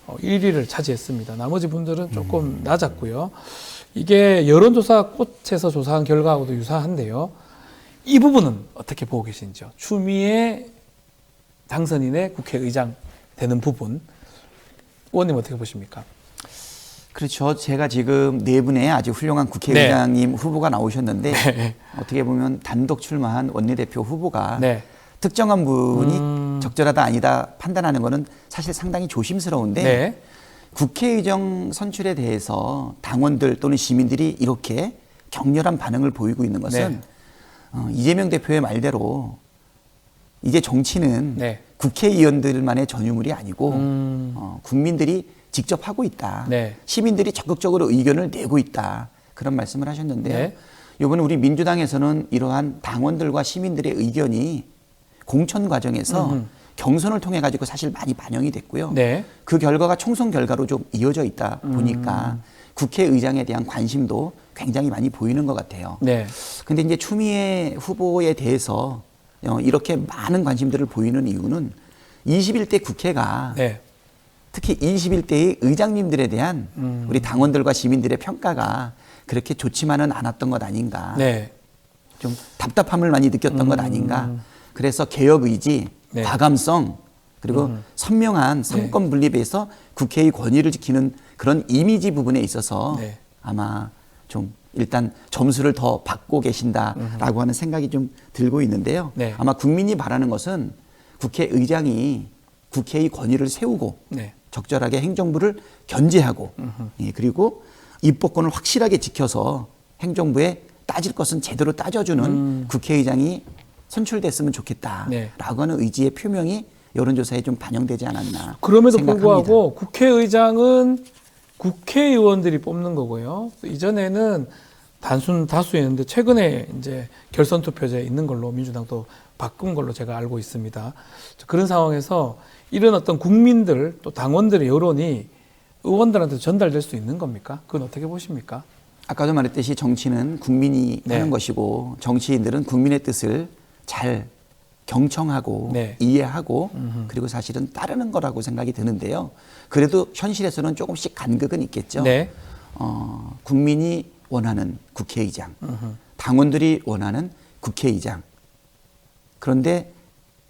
1위를 차지했습니다. 나머지 분들은 조금 낮았고요. 이게 여론조사 꽃에서 조사한 결과하고도 유사한데요. 이 부분은 어떻게 보고 계신지요? 추미애 당선인의 국회의장 되는 부분. 의원님 어떻게 보십니까? 그렇죠. 제가 지금 네 분의 아주 훌륭한 국회의장님 후보가 나오셨는데 네. 어떻게 보면 단독 출마한 원내대표 후보가 네. 특정한 분이 적절하다 아니다 판단하는 것은 사실 상당히 조심스러운데 네. 국회의장 선출에 대해서 당원들 또는 시민들이 이렇게 격렬한 반응을 보이고 있는 것은 이재명 대표의 말대로 이제 정치는 네. 국회의원들만의 전유물이 아니고 국민들이 직접 하고 있다. 네. 시민들이 적극적으로 의견을 내고 있다. 그런 말씀을 하셨는데요. 네. 이번에 우리 민주당에서는 이러한 당원들과 시민들의 의견이 공천 과정에서 경선을 통해 가지고 사실 많이 반영이 됐고요. 네. 그 결과가 총선 결과로 좀 이어져 있다 보니까 국회의장에 대한 관심도 굉장히 많이 보이는 것 같아요. 네. 근데 이제 추미애 후보에 대해서 이렇게 많은 관심들을 보이는 이유는 21대 국회가 네. 특히 21대의 의장님들에 대한 우리 당원들과 시민들의 평가가 그렇게 좋지만은 않았던 것 아닌가. 네. 좀 답답함을 많이 느꼈던 것 아닌가. 그래서 개혁 의지, 네. 과감성, 그리고 선명한 삼권 분립에서 국회의 권위를 지키는 그런 이미지 부분에 있어서 네. 아마 좀 일단 점수를 더 받고 계신다라고 하는 생각이 좀 들고 있는데요. 네. 아마 국민이 바라는 것은 국회의장이 국회의 권위를 세우고 네. 적절하게 행정부를 견제하고 예, 그리고 입법권을 확실하게 지켜서 행정부에 따질 것은 제대로 따져주는 국회의장이 선출됐으면 좋겠다라고 네. 하는 의지의 표명이 여론조사에 좀 반영되지 않았나 그럼에도 생각합니다. 불구하고 국회의장은 국회의원들이 뽑는 거고요. 이전에는 단순 다수였는데 최근에 이제 결선 투표제에 있는 걸로 민주당도 바꾼 걸로 제가 알고 있습니다. 그런 상황에서 이런 어떤 국민들 또 당원들의 여론이 의원들한테 전달될 수 있는 겁니까? 그건 어떻게 보십니까? 아까도 말했듯이 정치는 국민이 네. 하는 것이고 정치인들은 국민의 뜻을 잘 경청하고 네. 이해하고 그리고 사실은 따르는 거라고 생각이 드는데요. 그래도 현실에서는 조금씩 간극은 있겠죠. 네. 국민이 원하는 국회의장, 당원들이 원하는 국회의장. 그런데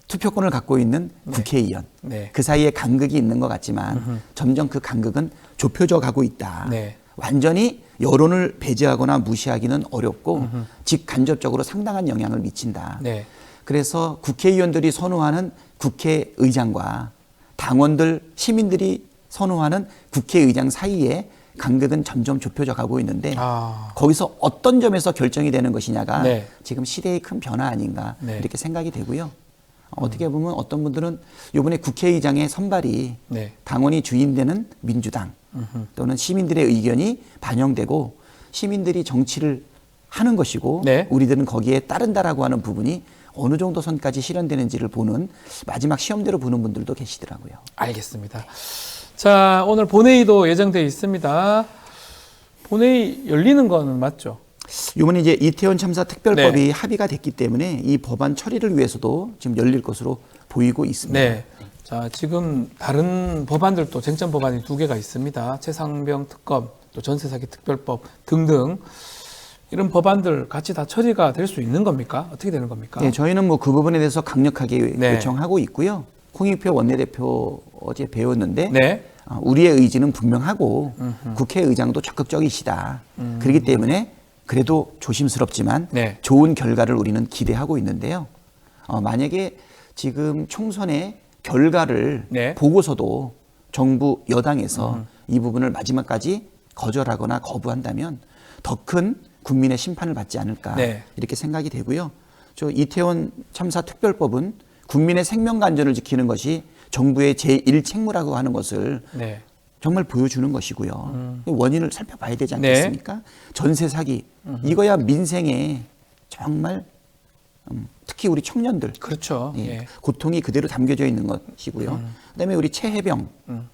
투표권을 갖고 있는 국회의원. 네. 그 사이에 간극이 있는 것 같지만 점점 그 간극은 좁혀져 가고 있다. 네. 완전히 여론을 배제하거나 무시하기는 어렵고 직간접적으로 상당한 영향을 미친다. 네. 그래서 국회의원들이 선호하는 국회의장과 당원들, 시민들이 선호하는 국회의장 사이에 간극은 점점 좁혀져 가고 있는데 거기서 어떤 점에서 결정이 되는 것이냐가 네. 지금 시대의 큰 변화 아닌가 네. 이렇게 생각이 되고요. 어떻게 보면 어떤 분들은 이번에 국회의장의 선발이 네. 당원이 주인되는 민주당 또는 시민들의 의견이 반영되고 시민들이 정치를 하는 것이고 네. 우리들은 거기에 따른다라고 하는 부분이 어느 정도 선까지 실현되는지를 보는 마지막 시험대로 보는 분들도 계시더라고요. 알겠습니다. 자, 오늘 본회의도 예정되어 있습니다. 본회의 열리는 거는 맞죠? 이번에 이제 이태원 참사 특별법이 네. 합의가 됐기 때문에 이 법안 처리를 위해서도 지금 열릴 것으로 보이고 있습니다. 네. 자, 지금 다른 법안들도 쟁점 법안이 2개가 있습니다. 최상병 특검, 또 전세 사기 특별법 등등 이런 법안들 같이 다 처리가 될 수 있는 겁니까? 어떻게 되는 겁니까? 네, 저희는 뭐 그 부분에 대해서 강력하게 네. 요청하고 있고요. 홍익표 원내대표 어제 배웠는데 네. 우리의 의지는 분명하고 국회의장도 적극적이시다. 그렇기 때문에 그래도 조심스럽지만 네. 좋은 결과를 우리는 기대하고 있는데요. 만약에 지금 총선의 결과를 네. 보고서도 정부 여당에서 이 부분을 마지막까지 거절하거나 거부한다면 더 큰 국민의 심판을 받지 않을까 네. 이렇게 생각이 되고요. 저 이태원 참사 특별법은 국민의 생명과 안전을 지키는 것이 정부의 제1책무라고 하는 것을 네. 정말 보여주는 것이고요. 원인을 살펴봐야 되지 네. 않겠습니까? 전세 사기 이거야 민생에 정말 특히 우리 청년들 그렇죠. 예, 예. 고통이 그대로 담겨져 있는 것이고요. 그다음에 우리 최혜병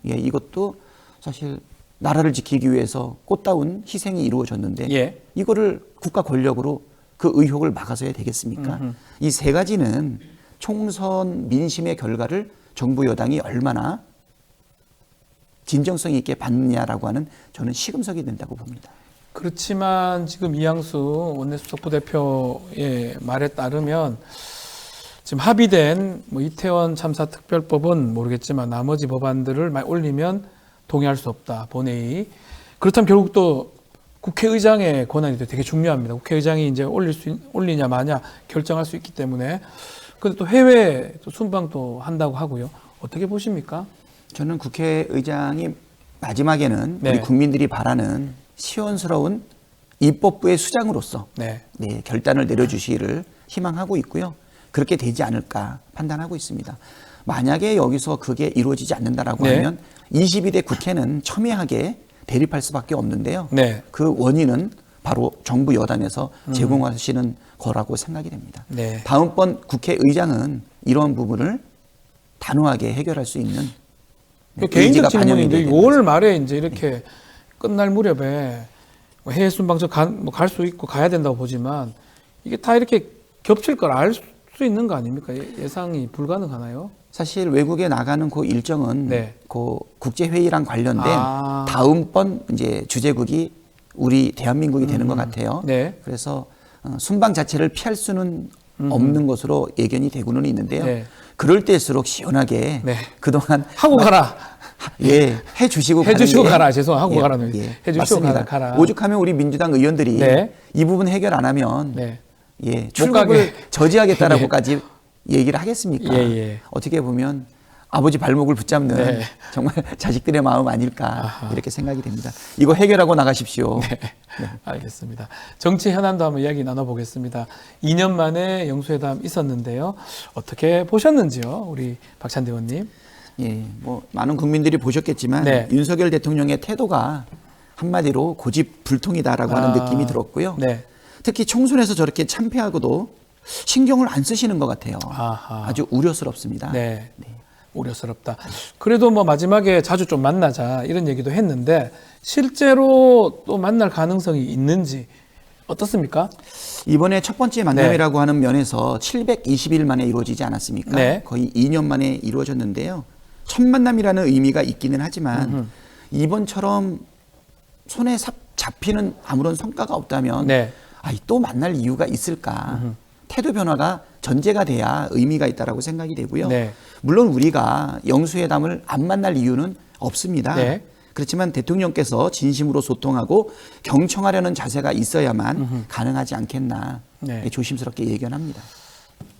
예, 이것도 사실 나라를 지키기 위해서 꽃다운 희생이 이루어졌는데 예. 이거를 국가 권력으로 그 의혹을 막아서야 되겠습니까? 이 세 가지는 총선 민심의 결과를 정부 여당이 얼마나 진정성 있게 받느냐라고 하는 저는 시금석이 된다고 봅니다. 그렇지만 지금 이양수 원내수석 부대표의 말에 따르면 지금 합의된 뭐 이태원 참사 특별법은 모르겠지만 나머지 법안들을 올리면 동의할 수 없다. 본회의. 그렇다면 결국 또 국회의장의 권한이 되게 중요합니다. 국회의장이 이제 올리냐 마냐 결정할 수 있기 때문에. 근데 또 해외 또 순방도 한다고 하고요. 어떻게 보십니까? 저는 국회의장이 마지막에는 네. 우리 국민들이 바라는 시원스러운 입법부의 수장으로서 네. 네, 결단을 내려주시기를 희망하고 있고요. 그렇게 되지 않을까 판단하고 있습니다. 만약에 여기서 그게 이루어지지 않는다라고 네. 하면 22대 국회는 첨예하게 대립할 수밖에 없는데요. 네. 그 원인은 바로 정부 여당에서 제공하시는 거라고 생각이 됩니다. 네. 다음번 국회의장은 이러한 부분을 단호하게 해결할 수 있는 개인적 의지가 반영이 질문인데 되는 5월 말에 이제 이렇게 끝날 무렵에 해외 순방서 갈 수 있고 가야 된다고 보지만 이게 다 이렇게 겹칠 걸 알 수 있는 거 아닙니까? 예상이 불가능하나요? 사실 외국에 나가는 그 일정은 네. 그 국제 회의랑 관련된 아. 다음번 이제 주재국이 우리 대한민국이 되는 것 같아요. 네. 그래서 순방 자체를 피할 수는 없는 것으로 예견이 되고는 있는데요. 네. 그럴 때일수록 시원하게 네. 그동안 하고 가라. 예, 해주시고 해주시고 가는 게 가라. 죄송 하고 가라는 해주시고 맞습니다. 가라. 오죽하면 우리 민주당 의원들이 네. 이 부분 해결 안 하면 네. 예, 출국을 가게. 저지하겠다라고까지 얘기를 하겠습니까? 예, 예. 어떻게 보면 아버지 발목을 붙잡는 네. 정말 자식들의 마음 아닐까 아하. 이렇게 생각이 됩니다. 이거 해결하고 나가십시오. 네. 알겠습니다. 정치 현안도 한번 이야기 나눠보겠습니다. 2년 만에 영수회담 있었는데요. 어떻게 보셨는지요, 우리 박찬대 의원님? 예, 뭐 많은 국민들이 보셨겠지만 네. 윤석열 대통령의 태도가 한마디로 고집불통이다라고 하는 느낌이 들었고요. 네. 특히 총선에서 저렇게 참패하고도 신경을 안 쓰시는 것 같아요. 아하. 아주 우려스럽습니다. 네. 우려스럽다. 그래도 뭐 마지막에 자주 좀 만나자 이런 얘기도 했는데 실제로 또 만날 가능성이 있는지 어떻습니까? 이번에 첫 번째 만남이라고 하는 면에서 720일 만에 이루어지지 않았습니까? 네. 거의 2년 만에 이루어졌는데요. 첫 만남이라는 의미가 있기는 하지만 이번처럼 손에 잡히는 아무런 성과가 없다면 네. 또 만날 이유가 있을까? 태도 변화가 전제가 돼야 의미가 있다라고 생각이 되고요. 네. 물론 우리가 영수회담을 안 만날 이유는 없습니다. 네. 그렇지만 대통령께서 진심으로 소통하고 경청하려는 자세가 있어야만 가능하지 않겠나 네. 조심스럽게 예견합니다.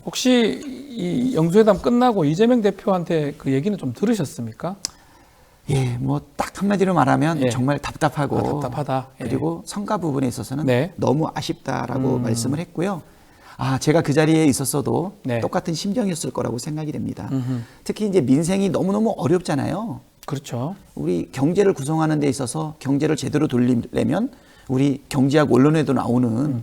혹시 이 영수회담 끝나고 이재명 대표한테 그 얘기는 좀 들으셨습니까? 예, 뭐 딱 한마디로 말하면 예. 정말 답답하고 답답하다. 예. 그리고 성과 부분에 있어서는 네. 너무 아쉽다라고 말씀을 했고요. 제가 그 자리에 있었어도 네. 똑같은 심정이었을 거라고 생각이 됩니다. 특히 이제 민생이 너무너무 어렵잖아요. 그렇죠. 우리 경제를 구성하는 데 있어서 경제를 제대로 돌리려면 우리 경제학 원론에도 나오는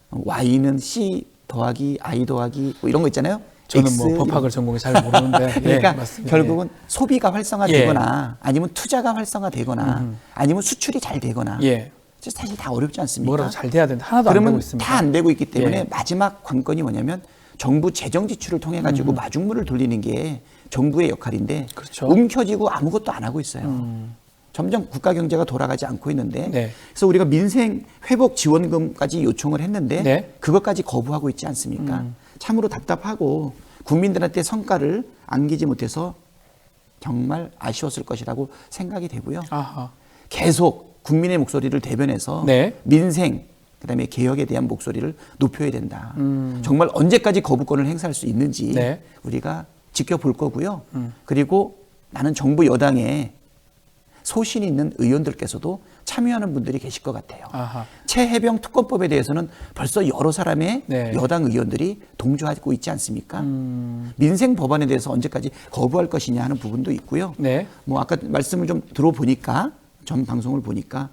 Y는 C 더하기 I 더하기 뭐 이런 거 있잖아요. 저는 X 뭐 법학을 전공해 잘 모르는데 그러니까 예, 맞습니다. 결국은 소비가 활성화되거나 아니면 투자가 활성화되거나 아니면 수출이 잘 되거나 예. 사실 다 어렵지 않습니까? 뭐라고 잘 돼야 되는데 하나도 안 되고 그러면 있습니다. 다 안 되고 있기 때문에 예. 마지막 관건이 뭐냐면 정부 재정 지출을 통해 가지고 마중물을 돌리는 게 정부의 역할인데 그렇죠. 움켜쥐고 아무것도 안 하고 있어요. 점점 국가 경제가 돌아가지 않고 있는데 네. 그래서 우리가 민생 회복 지원금까지 요청을 했는데 네. 그것까지 거부하고 있지 않습니까? 참으로 답답하고 국민들한테 성과를 안기지 못해서 정말 아쉬웠을 것이라고 생각이 되고요. 아하. 계속 국민의 목소리를 대변해서 네. 민생 그다음에 개혁에 대한 목소리를 높여야 된다. 정말 언제까지 거부권을 행사할 수 있는지 네. 우리가 지켜볼 거고요. 그리고 나는 정부 여당에 소신 있는 의원들께서도 참여하는 분들이 계실 것 같아요. 아하. 최해병 특검법에 대해서는 벌써 여러 사람의 네. 여당 의원들이 동조하고 있지 않습니까? 민생 법안에 대해서 언제까지 거부할 것이냐 하는 부분도 있고요. 네. 뭐 아까 말씀을 좀 들어보니까 전 방송을 보니까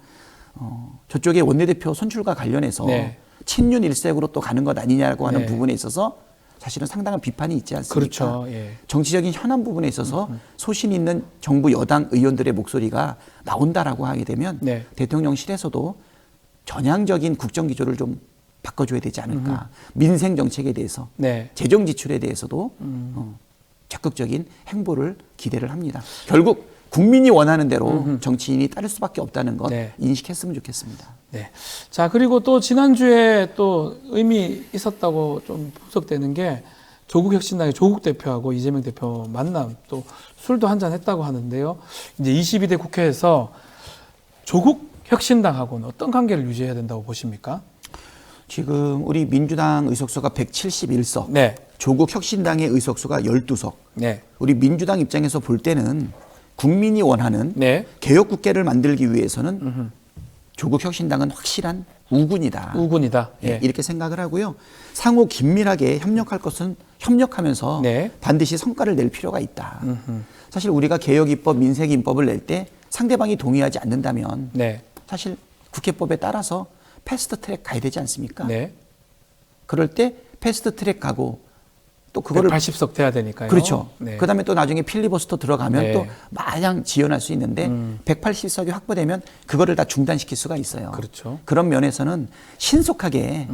저쪽에 원내대표 선출과 관련해서 네. 친윤 일색으로 또 가는 것 아니냐고 하는 네. 부분에 있어서 사실은 상당한 비판이 있지 않습니까? 그렇죠. 예. 정치적인 현안 부분에 있어서 소신 있는 정부 여당 의원들의 목소리가 나온다라고 하게 되면 네. 대통령실에서도 전향적인 국정 기조를 좀 바꿔줘야 되지 않을까. 민생 정책에 대해서, 네. 재정 지출에 대해서도 적극적인 행보를 기대를 합니다. 결국 국민이 원하는 대로 정치인이 따를 수밖에 없다는 것 네. 인식했으면 좋겠습니다. 네. 자, 그리고 또 지난주에 또 의미 있었다고 좀 분석되는 게 조국 혁신당의 조국 대표하고 이재명 대표 만남 또 술도 한잔 했다고 하는데요. 이제 22대 국회에서 조국 혁신당하고는 어떤 관계를 유지해야 된다고 보십니까? 지금 우리 민주당 의석수가 171석, 네. 조국 혁신당의 의석수가 12석. 네. 우리 민주당 입장에서 볼 때는 국민이 원하는 네. 개혁 국회를 만들기 위해서는 조국 혁신당은 확실한 우군이다. 우군이다. 예. 이렇게 생각을 하고요. 상호 긴밀하게 협력할 것은 협력하면서 네. 반드시 성과를 낼 필요가 있다. 사실 우리가 개혁 입법, 민생 입법을 낼 때 상대방이 동의하지 않는다면 네. 사실 국회법에 따라서 패스트 트랙 가야 되지 않습니까? 네. 그럴 때 패스트 트랙 가고 또 그거를 180석 돼야 되니까요. 그렇죠. 네. 그다음에 또 나중에 필리버스터 들어가면 네. 또 마냥 지연할 수 있는데 180석이 확보되면 그거를 다 중단시킬 수가 있어요. 그렇죠. 그런 면에서는 신속하게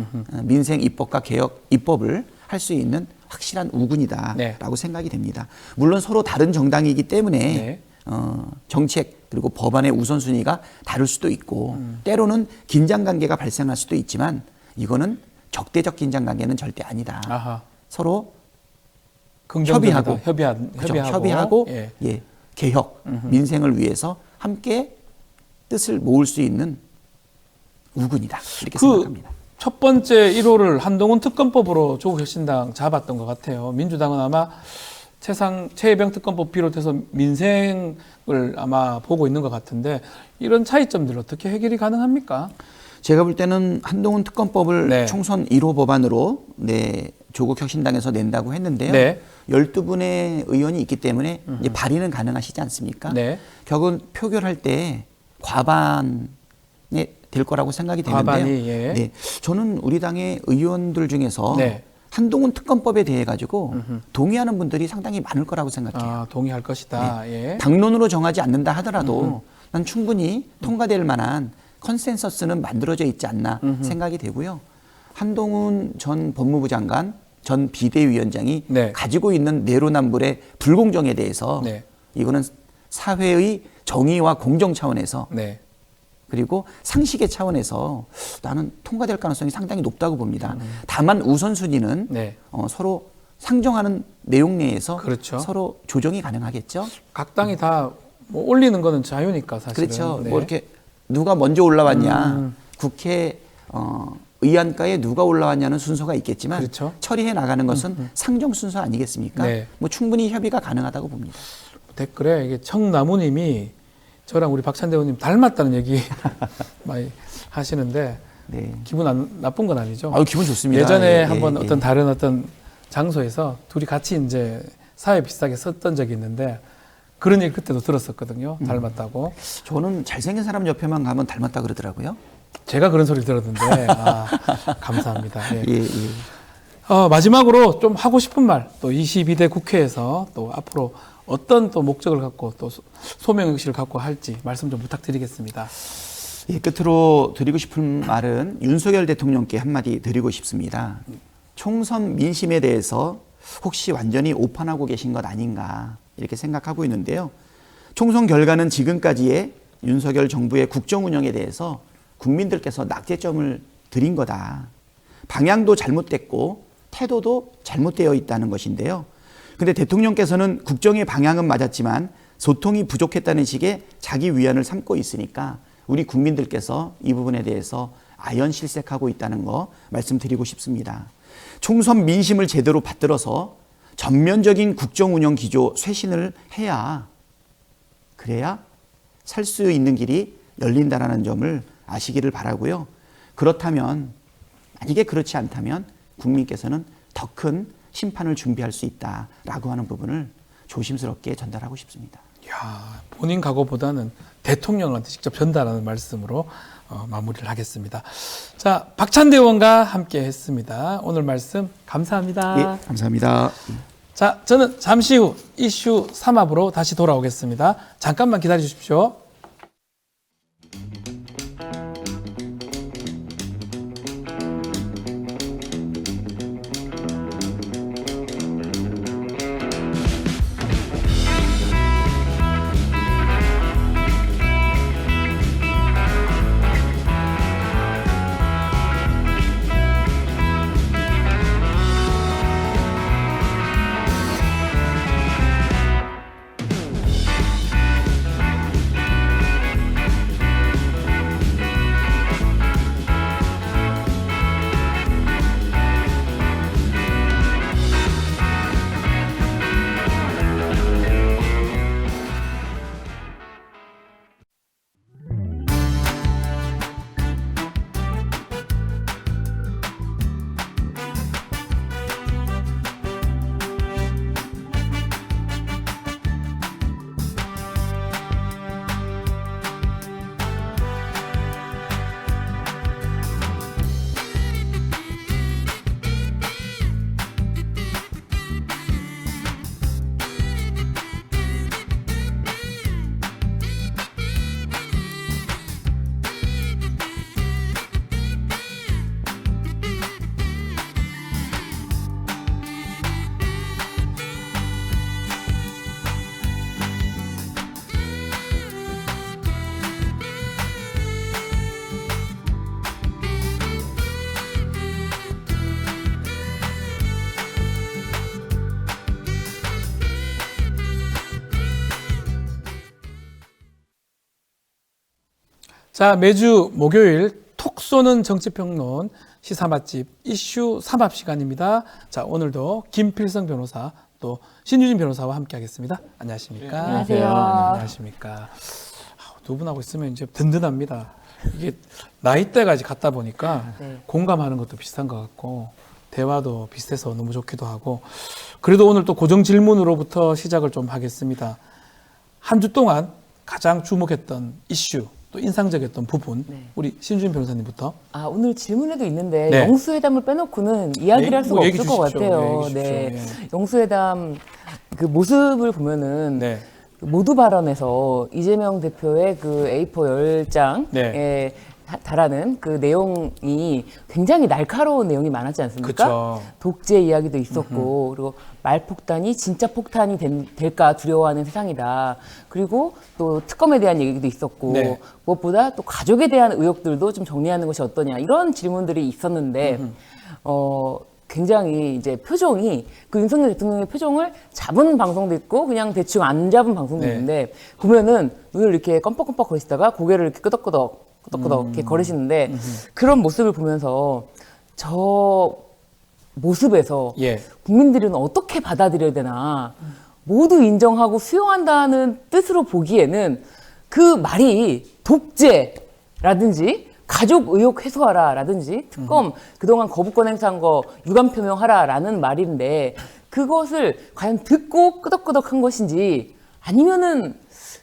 민생 입법과 개혁 입법을 할 수 있는 확실한 우군이다라고 네. 생각이 됩니다. 물론 서로 다른 정당이기 때문에 네. 정책 그리고 법안의 우선순위가 다를 수도 있고 때로는 긴장 관계가 발생할 수도 있지만 이거는 적대적 긴장 관계는 절대 아니다. 아하. 서로 긍정적이다. 그렇죠. 협의하고 예. 예, 개혁, 민생을 위해서 함께 뜻을 모을 수 있는 우군이다. 이렇게 생각합니다. 첫 번째 1호를 한동훈 특검법으로 조국 혁신당 잡았던 것 같아요. 민주당은 아마 최혜병 특검법 비롯해서 민생을 아마 보고 있는 것 같은데 이런 차이점들 어떻게 해결이 가능합니까? 제가 볼 때는 한동훈 특검법을 네. 총선 1호 법안으로 조국 혁신당에서 낸다고 했는데요. 네. 12분의 의원이 있기 때문에 이제 발의는 가능하시지 않습니까? 네. 결국은 표결할 때 과반에 될 거라고 생각이 되는데요. 과반이, 예. 네. 저는 우리 당의 의원들 중에서 네. 한동훈 특검법에 대해 가지고 동의하는 분들이 상당히 많을 거라고 생각해요. 아, 동의할 것이다. 예. 당론으로 정하지 않는다 하더라도 난 충분히 통과될 만한 컨센서스는 만들어져 있지 않나 생각이 되고요. 한동훈 전 법무부 장관, 전 비대위원장이 네. 가지고 있는 내로남불의 불공정에 대해서 네. 이거는 사회의 정의와 공정 차원에서 네. 그리고 상식의 차원에서 나는 통과될 가능성이 상당히 높다고 봅니다. 다만 우선순위는 네. 서로 상정하는 내용 내에서 그렇죠. 서로 조정이 가능하겠죠. 각 당이 다 뭐 올리는 거는 자유니까 사실은. 그렇죠. 네. 뭐 이렇게 누가 먼저 올라왔냐, 국회 의안가에 누가 올라왔냐는 순서가 있겠지만 그렇죠. 처리해 나가는 것은 상정 순서 아니겠습니까? 네. 뭐 충분히 협의가 가능하다고 봅니다. 댓글에 이게 청나무님이 저랑 우리 박찬대 의원님 닮았다는 얘기 많이 하시는데 네. 기분 나쁜 건 아니죠. 아유, 기분 좋습니다. 예전에 예, 한번 예, 어떤 예. 다른 어떤 장소에서 둘이 같이 이제 사회 비슷하게 썼던 적이 있는데 그런 얘기 그때도 들었었거든요. 닮았다고. 저는 잘생긴 사람 옆에만 가면 닮았다 그러더라고요. 제가 그런 소리를 들었는데 감사합니다. 예. 예, 예. 마지막으로 좀 하고 싶은 말, 또 22대 국회에서 또 앞으로 어떤 또 목적을 갖고 또 소명 의식을 갖고 할지 말씀 좀 부탁드리겠습니다. 예, 끝으로 드리고 싶은 말은 윤석열 대통령께 한마디 드리고 싶습니다. 총선 민심에 대해서 혹시 완전히 오판하고 계신 것 아닌가 이렇게 생각하고 있는데요. 총선 결과는 지금까지의 윤석열 정부의 국정 운영에 대해서 국민들께서 낙제점을 드린 거다. 방향도 잘못됐고 태도도 잘못되어 있다는 것인데요. 근데 대통령께서는 국정의 방향은 맞았지만 소통이 부족했다는 식의 자기 위안을 삼고 있으니까 우리 국민들께서 이 부분에 대해서 아연실색하고 있다는 거 말씀드리고 싶습니다. 총선 민심을 제대로 받들어서 전면적인 국정 운영 기조 쇄신을 해야 그래야 살 수 있는 길이 열린다라는 점을 아시기를 바라고요. 그렇다면 만약에 그렇지 않다면 국민께서는 더 큰 심판을 준비할 수 있다라고 하는 부분을 조심스럽게 전달하고 싶습니다. 야, 본인 각오보다는 대통령한테 직접 전달하는 말씀으로 마무리를 하겠습니다. 자, 박찬대 의원과 함께 했습니다. 오늘 말씀 감사합니다. 예, 감사합니다. 자, 저는 잠시 후 이슈 3합으로 다시 돌아오겠습니다. 잠깐만 기다려 주십시오. 자, 매주 목요일 톡 쏘는 정치평론 시사 맛집 이슈 삼합 시간입니다. 자, 오늘도 김필성 변호사 또 신유진 변호사와 함께 하겠습니다. 안녕하십니까? 안녕하세요. 안녕하십니까? 두 분하고 있으면 이제 든든합니다. 이게 나이대가 이제 같다 보니까 공감하는 것도 비슷한 것 같고 대화도 비슷해서 너무 좋기도 하고 그래도 오늘 또 고정 질문으로부터 시작을 좀 하겠습니다. 한 주 동안 가장 주목했던 이슈 또 인상적이었던 부분 우리 신주인 변호사님부터. 오늘 질문에도 있는데 네. 영수회담을 빼놓고는 이야기를 할 수가 없을 것 같아요. 네. 영수회담 그 모습을 보면은 네. 모두 발언에서 이재명 대표의 그 A4 10장에 네. 달하는 그 내용이 굉장히 날카로운 내용이 많았지 않습니까? 그쵸. 독재 이야기도 있었고 그리고 말폭탄이 진짜 폭탄이 될까 두려워하는 세상이다. 그리고 또 특검에 대한 얘기도 있었고 네. 무엇보다 또 가족에 대한 의혹들도 좀 정리하는 것이 어떠냐 이런 질문들이 있었는데 굉장히 이제 표정이 그 윤석열 대통령의 표정을 잡은 방송도 있고 그냥 대충 안 잡은 방송도 네. 있는데 보면은 눈을 이렇게 껌뻑껌뻑 거리시다가 고개를 이렇게 끄덕끄덕 이렇게 거리시는데 그런 모습을 보면서 저 모습에서 예. 국민들은 어떻게 받아들여야 되나 모두 인정하고 수용한다는 뜻으로 보기에는 그 말이 독재라든지 가족 의혹 해소하라라든지 특검 그동안 거부권 행사한 거 유감 표명하라라는 말인데 그것을 과연 듣고 끄덕끄덕한 것인지 아니면은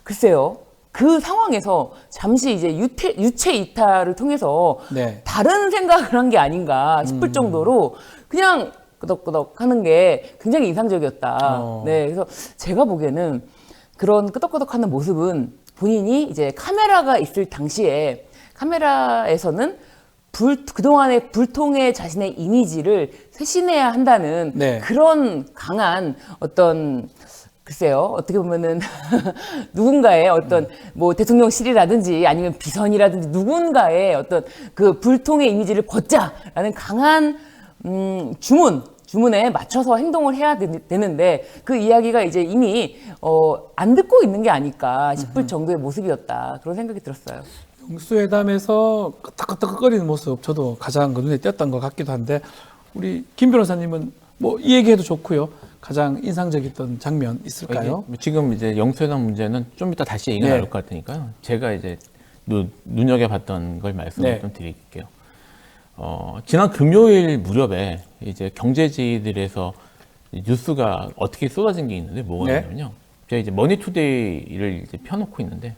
글쎄요. 그 상황에서 잠시 이제 유체 이탈을 통해서 네. 다른 생각을 한 게 아닌가 싶을 정도로 그냥 끄덕끄덕 하는 게 굉장히 인상적이었다. 네, 그래서 제가 보기에는 그런 끄덕끄덕 하는 모습은 본인이 이제 카메라가 있을 당시에 카메라에서는 그동안의 불통의 자신의 이미지를 쇄신해야 한다는 네. 그런 강한 어떤 글쎄요, 어떻게 보면은 누군가의 어떤 뭐 대통령실이라든지 아니면 비선이라든지 누군가의 어떤 그 불통의 이미지를 벗자라는 강한 주문에 맞춰서 행동을 해야 되는데 그 이야기가 이제 이미 안 듣고 있는 게 아닐까 싶을 정도의 모습이었다. 그런 생각이 들었어요. 영수회담에서 끄덕끄덕거리는 모습 저도 가장 그 눈에 띄었던 것 같기도 한데 우리 김 변호사님은 뭐 이 얘기해도 좋고요. 가장 인상적이었던 장면 있을까요? 지금 이제 영수회담 문제는 좀 이따 다시 얘기가 나올 것 같으니까요. 제가 이제 눈여겨봤던 걸 말씀을 좀 드릴게요. 지난 금요일 무렵에 이제 경제지들에서 뉴스가 어떻게 쏟아진 게 있는데 뭐가 있냐면요. 제가 이제 머니투데이를 이제 펴놓고 있는데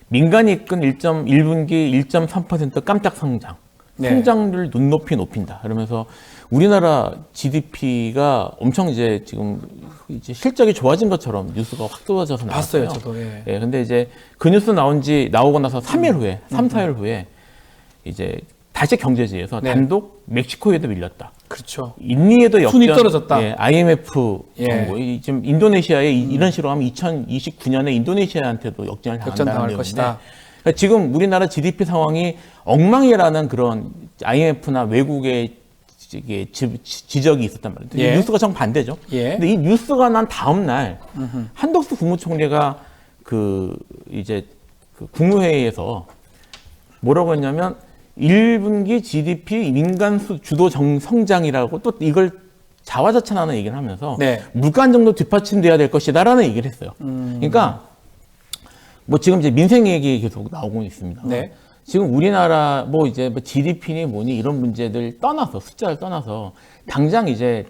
민간이 이끈 1분기 1.3% 깜짝 성장. 성장률 눈높이 높인다. 그러면서 우리나라 GDP가 엄청 이제 지금 이제 실적이 좋아진 것처럼 뉴스가 확 쏟아져서 나왔어요. 봤어요, 저도. 예. 예, 근데 이제 그 뉴스 나오고 나서 3일 후에, 3, 4일 후에 이제 다시 경제지에서 단독 멕시코에도 밀렸다. 그렇죠. 인니에도 역전. 순위 떨어졌다. 예, IMF 정부. 지금 인도네시아에 이런 식으로 하면 2029년에 인도네시아한테도 역전을 당할 것이다. 그러니까 지금 우리나라 GDP 상황이 엉망이라는 그런 IMF나 외국의 지적이 있었단 말이에요. 뉴스가 정반대죠. 근데 이 뉴스가 난 다음 날 한덕수 국무총리가 이제 국무회의에서 뭐라고 했냐면 1분기 GDP 민간 주도 성장이라고 또 이걸 자화자찬하는 얘기를 하면서 물가 안정도 뒷받침돼야 될 것이다라는 얘기를 했어요. 그러니까 뭐 지금 이제 민생 얘기 계속 나오고 있습니다. 지금 우리나라 뭐 이제 뭐 GDP니 뭐니 이런 문제들 떠나서 숫자를 떠나서 당장 이제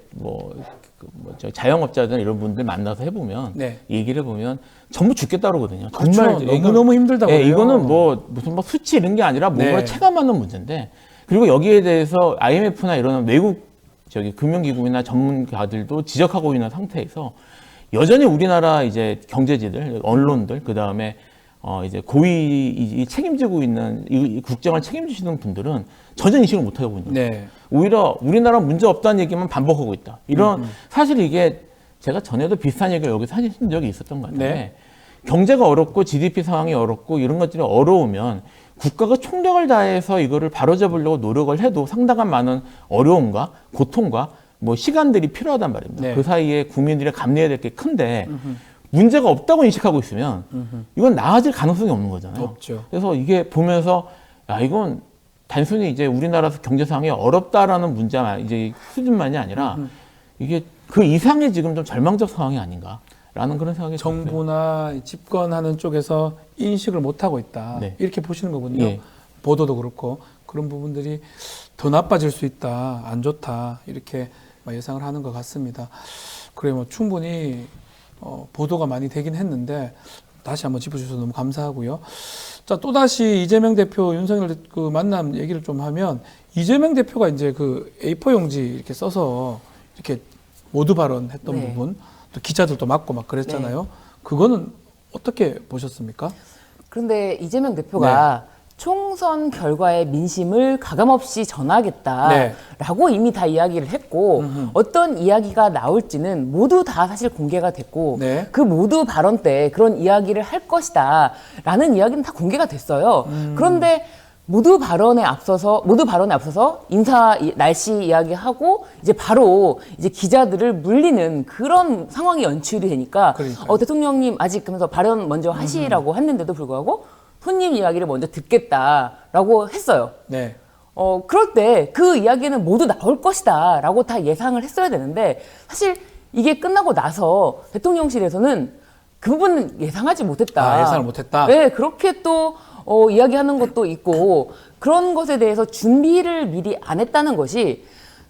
저 자영업자들 이런 분들 만나서 해보면 얘기를 해보면 전부 죽겠다 그러거든요. 그렇죠. 정말 이거 너무 힘들다고 해요. 이거는 무슨 수치 이런 게 아니라 뭔가 체감하는 문제인데 그리고 여기에 대해서 IMF나 이런 외국 금융기구나 전문가들도 지적하고 있는 상태에서 여전히 우리나라 이제 경제지들, 언론들, 그 다음에 이제 고위 책임지고 있는 이 국정을 책임지시는 분들은 전혀 인식을 못 하고 있는 거예요. 오히려 우리나라 문제 없다는 얘기만 반복하고 있다. 이런 사실 이게 제가 전에도 비슷한 얘기를 여기서 하신 적이 있었던 것 같은데 경제가 어렵고 GDP 상황이 어렵고 이런 것들이 어려우면 국가가 총력을 다해서 이거를 바로잡으려고 노력을 해도 상당한 많은 어려움과 고통과 뭐 시간들이 필요하단 말입니다. 그 사이에 국민들이 감내해야 될 게 큰데 문제가 없다고 인식하고 있으면 이건 나아질 가능성이 없는 거잖아요. 없죠. 그래서 이게 보면서 야 이건 단순히 이제 우리나라 경제 상황이 어렵다라는 문제만 이제 수준만이 아니라 이게 그 이상의 지금 좀 절망적 상황이 아닌가라는 그런 생각이 들어요. 정부나 집권하는 쪽에서 인식을 못 하고 있다. 네. 이렇게 보시는 거군요. 예. 보도도 그렇고 그런 부분들이 더 나빠질 수 있다, 안 좋다 이렇게 예상을 하는 것 같습니다. 그래 뭐 충분히 보도가 많이 되긴 했는데 다시 한번 짚어주셔서 너무 감사하고요. 자, 또다시 이재명 대표, 윤석열 그 만남 얘기를 좀 하면 이재명 대표가 이제 그 A4 용지 이렇게 써서 이렇게 모두 발언했던 네. 부분 또 기자들도 맞고 막 그랬잖아요. 네. 그거는 어떻게 보셨습니까? 그런데 이재명 대표가 총선 결과의 민심을 가감없이 전하겠다라고 이미 다 이야기를 했고 어떤 이야기가 나올지는 모두 다 사실 공개가 됐고 네. 그 모두 발언 때 그런 이야기를 할 것이다 라는 이야기는 다 공개가 됐어요. 그런데 모두 발언에 앞서서 인사 날씨 이야기하고 이제 바로 이제 기자들을 물리는 그런 상황이 연출이 되니까 대통령님 아직 그러면서 발언 먼저 하시라고 했는데도 불구하고 손님 이야기를 먼저 듣겠다라고 했어요. 네. 그럴 때 그 이야기는 모두 나올 것이다라고 다 예상을 했어야 되는데 사실 이게 끝나고 나서 대통령실에서는 그 부분은 예상하지 못했다. 아, 예상을 못했다. 네, 그렇게 또 이야기하는 것도 있고 그런 것에 대해서 준비를 미리 안 했다는 것이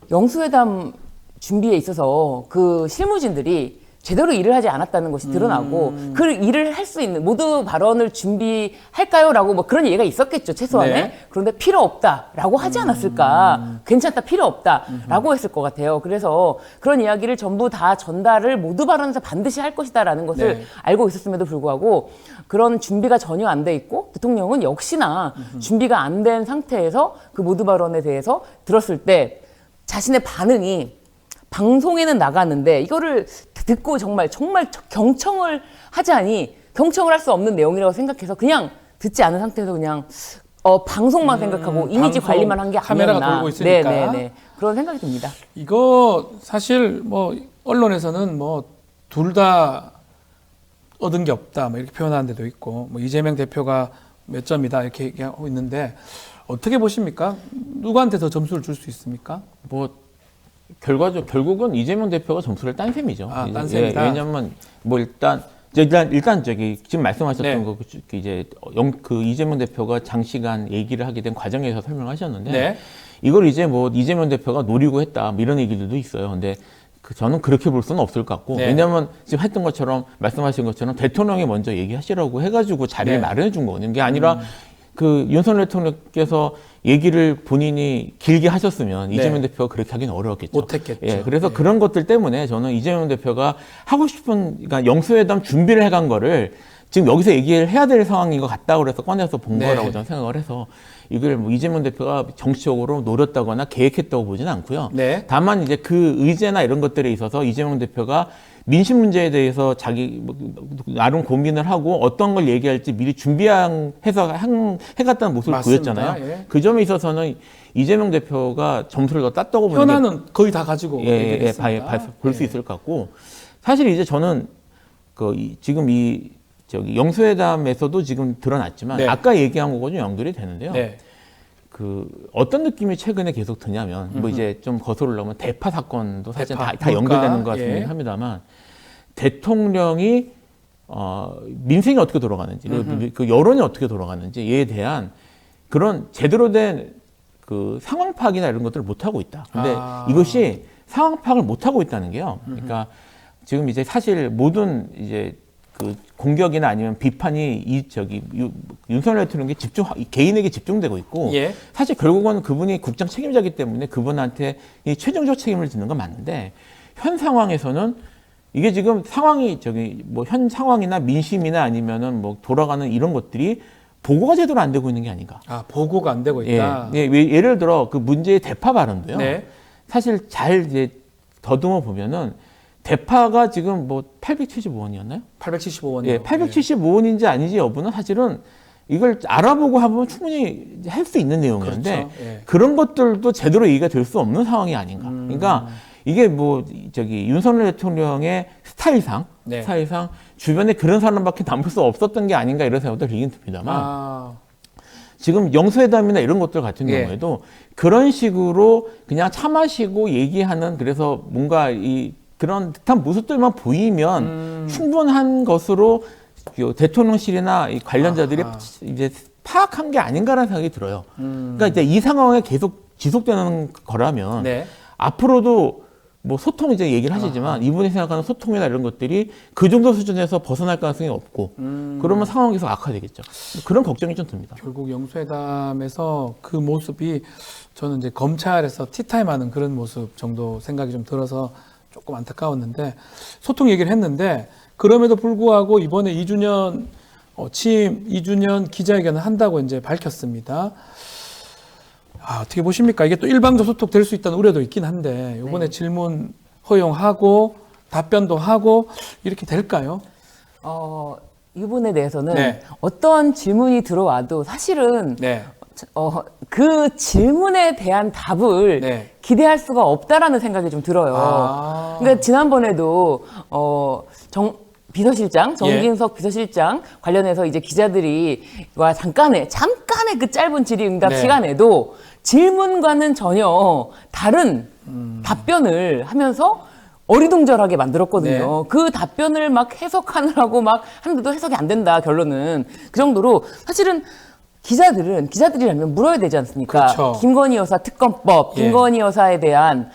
영수회담 준비에 있어서 그 실무진들이 제대로 일을 하지 않았다는 것이 드러나고 그 일을 할 수 있는 모두 발언을 준비할까요? 라고 뭐 그런 얘기가 있었겠죠, 최소한에. 네. 그런데 필요 없다라고 하지 않았을까. 괜찮다, 필요 없다라고 했을 것 같아요. 그래서 그런 이야기를 전부 다 전달을 모두 발언에서 반드시 할 것이다라는 것을 네. 알고 있었음에도 불구하고 그런 준비가 전혀 안 돼 있고 대통령은 역시나 준비가 안 된 상태에서 그 모두 발언에 대해서 들었을 때 자신의 반응이 방송에는 나갔는데 이거를 듣고 정말 경청을 하자니 경청을 할 수 없는 내용이라고 생각해서 그냥 듣지 않은 상태에서 그냥 방송만 생각하고 이미지 방송, 관리만 한 게 아니었나. 카메라가 돌고 있으니까. 네네네. 그런 생각이 듭니다. 이거 사실 뭐 언론에서는 뭐 둘 다 얻은 게 없다 뭐 이렇게 표현하는 데도 있고 뭐 이재명 대표가 몇 점이다 이렇게 얘기하고 있는데 어떻게 보십니까? 누구한테 더 점수를 줄 수 있습니까? 뭐 결국은 이재명 대표가 점수를 딴 셈이죠. 아, 딴 셈이다. 왜냐면 뭐 일단 저기 지금 말씀하셨던 네. 거 이제 그 이재명 대표가 장시간 얘기를 하게 된 과정에서 설명하셨는데 네. 이걸 이제 뭐 이재명 대표가 노리고 했다 뭐 이런 얘기들도 있어요. 근데 저는 그렇게 볼 수는 없을 것 같고 네. 왜냐하면 지금 했던 것처럼 말씀하신 것처럼 대통령이 먼저 얘기하시라고 해가지고 자리를 네. 마련해 준 거거든요. 게 아니라 그 윤석열 대통령께서 얘기를 본인이 길게 하셨으면 이재명 대표가 그렇게 하기는 어려웠겠죠. 못했겠죠. 예, 그래서 예. 그런 것들 때문에 저는 이재명 대표가 하고 싶은, 그러니까 영수회담 준비를 해간 거를 지금 여기서 얘기를 해야 될 상황인 것 같다고 그래서 꺼내서 본 네. 거라고 저는 생각을 해서 이걸 뭐 이재명 대표가 정치적으로 노렸다거나 계획했다고 보지는 않고요. 네. 다만 이제 그 의제나 이런 것들에 있어서 이재명 대표가 민심 문제에 대해서 자기 나름 고민을 하고 어떤 걸 얘기할지 미리 준비해서 해갔다는 모습을 맞습니다. 보였잖아요. 예. 그 점에 있어서는 이재명 대표가 점수를 더 땄다고 보는 게 현안은 거의 다 가지고 볼 수 있을 것 같고 사실 이제 저는 지금 저기 영수회담에서도 지금 드러났지만 네. 아까 얘기한 거가 좀 연결이 되는데요. 네. 그 어떤 느낌이 최근에 계속 드냐면 뭐 이제 좀 거슬러면 대파 사건도 사실 다 연결되는 것 같긴 합니다만 대통령이 민생이 어떻게 돌아가는지 그 여론이 어떻게 돌아가는지에 대한 그런 제대로 된 그 상황 파악이나 이런 것들을 못 하고 있다. 근데 이것이 상황 파악을 못 하고 있다는 게요. 그러니까 지금 이제 사실 모든 이제 그 공격이나 아니면 비판이 윤석열 대통령에게 개인에게 집중되고 있고 예. 사실 결국은 그분이 국정 책임자이기 때문에 그분한테 이 최종적 책임을 지는 건 맞는데 현 상황에서는 이게 지금 상황이 뭐 현 상황이나 민심이나 아니면은 뭐 돌아가는 이런 것들이 보고가 제대로 안 되고 있는 게 아닌가. 보고가 안 되고 있다. 예를 들어 그 문제의 대파 발언도요. 네. 사실 잘 이제 더듬어 보면은 대파가 지금 뭐 875원이었나요? 875원이요. 예, 875원인지 아닌지 여부는 사실은 이걸 알아보고 하면 충분히 할 수 있는 내용이었는데 그렇죠. 예. 그런 것들도 제대로 얘기가 될 수 없는 상황이 아닌가. 그러니까 이게 뭐 윤석열 대통령의 스타일상 네. 사실상 주변에 그런 사람밖에 남을 수 없었던 게 아닌가 이런 생각도 들긴 듭니다만 지금 영수회담이나 이런 것들 같은 예. 경우에도 그런 식으로 그냥 차 마시고 얘기하는 그래서 뭔가 그런 듯한 모습들만 보이면 충분한 것으로 대통령실이나 이 관련자들이 이제 파악한 게 아닌가라는 생각이 들어요. 그러니까 이제 이 상황에 계속 지속되는 거라면 네. 앞으로도 뭐 소통 이제 얘기를 하시지만 이분이 생각하는 소통이나 이런 것들이 그 정도 수준에서 벗어날 가능성이 없고 그러면 상황이 계속 악화되겠죠. 그런 걱정이 좀 듭니다. 결국 영수회담에서 그 모습이 저는 이제 검찰에서 티타임하는 그런 모습 정도 생각이 좀 들어서 조금 안타까웠는데 소통 얘기를 했는데 그럼에도 불구하고 이번에 2주년 취임 2주년 기자회견을 한다고 이제 밝혔습니다. 어떻게 보십니까? 이게 또 일방적 소통될 수 있다는 우려도 있긴 한데 이번에 질문 허용하고 답변도 하고 이렇게 될까요? 이 부분에 대해서는 네. 어떤 질문이 들어와도 사실은 네. 그 질문에 대한 답을 네. 기대할 수가 없다라는 생각이 좀 들어요. 그러니까 지난번에도 비서실장, 정진석 비서실장 관련해서 이제 기자들이와 잠깐의 그 짧은 질의응답 네. 시간에도 질문과는 전혀 다른 답변을 하면서 어리둥절하게 만들었거든요. 네. 그 답변을 막 해석하느라고 막 하는데도 해석이 안 된다, 결론은. 그 정도로 사실은 기자들이라면 물어야 되지 않습니까? 그렇죠. 김건희 여사 특검법, 예. 김건희 여사에 대한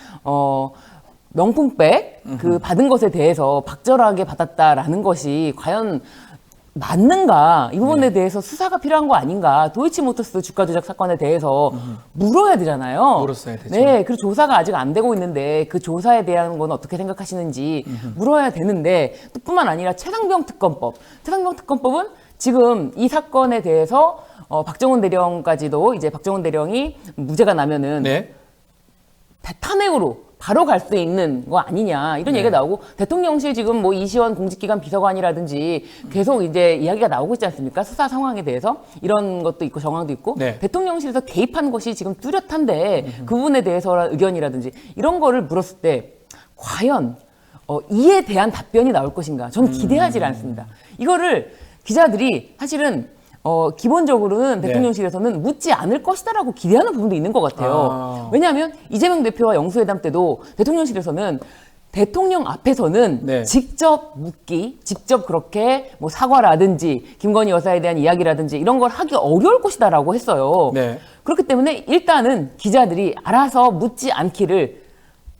명품백 그 받은 것에 대해서 박절하게 받았다라는 것이 과연 맞는가? 이 부분에 대해서 수사가 필요한 거 아닌가? 도이치모터스 주가 조작 사건에 대해서 물어야 되잖아요. 물었어야 되죠. 네, 그리고 조사가 아직 안 되고 있는데 그 조사에 대한 건 어떻게 생각하시는지 물어야 되는데 또 뿐만 아니라 최상병 특검법은 지금 이 사건에 대해서 박정훈 대령까지도 이제 박정훈 대령이 무죄가 나면은 네. 탄핵으로 바로 갈 수 있는 거 아니냐 이런 얘기가 나오고 대통령실 지금 뭐 이시원 공직기관 비서관이라든지 계속 이제 이야기가 나오고 있지 않습니까? 수사 상황에 대해서 이런 것도 있고 정황도 있고 네. 대통령실에서 개입한 것이 지금 뚜렷한데 그 부분에 대해서 의견이라든지 이런 거를 물었을 때 과연 이에 대한 답변이 나올 것인가? 저는 기대하지 않습니다. 이거를 기자들이 사실은 기본적으로는 대통령실에서는 묻지 않을 것이다라고 기대하는 부분도 있는 것 같아요. 왜냐하면 이재명 대표와 영수회담 때도 대통령실에서는 대통령 앞에서는 직접 묻기, 직접 그렇게 뭐 사과라든지 김건희 여사에 대한 이야기라든지 이런 걸 하기 어려울 것이다라고 했어요. 그렇기 때문에 일단은 기자들이 알아서 묻지 않기를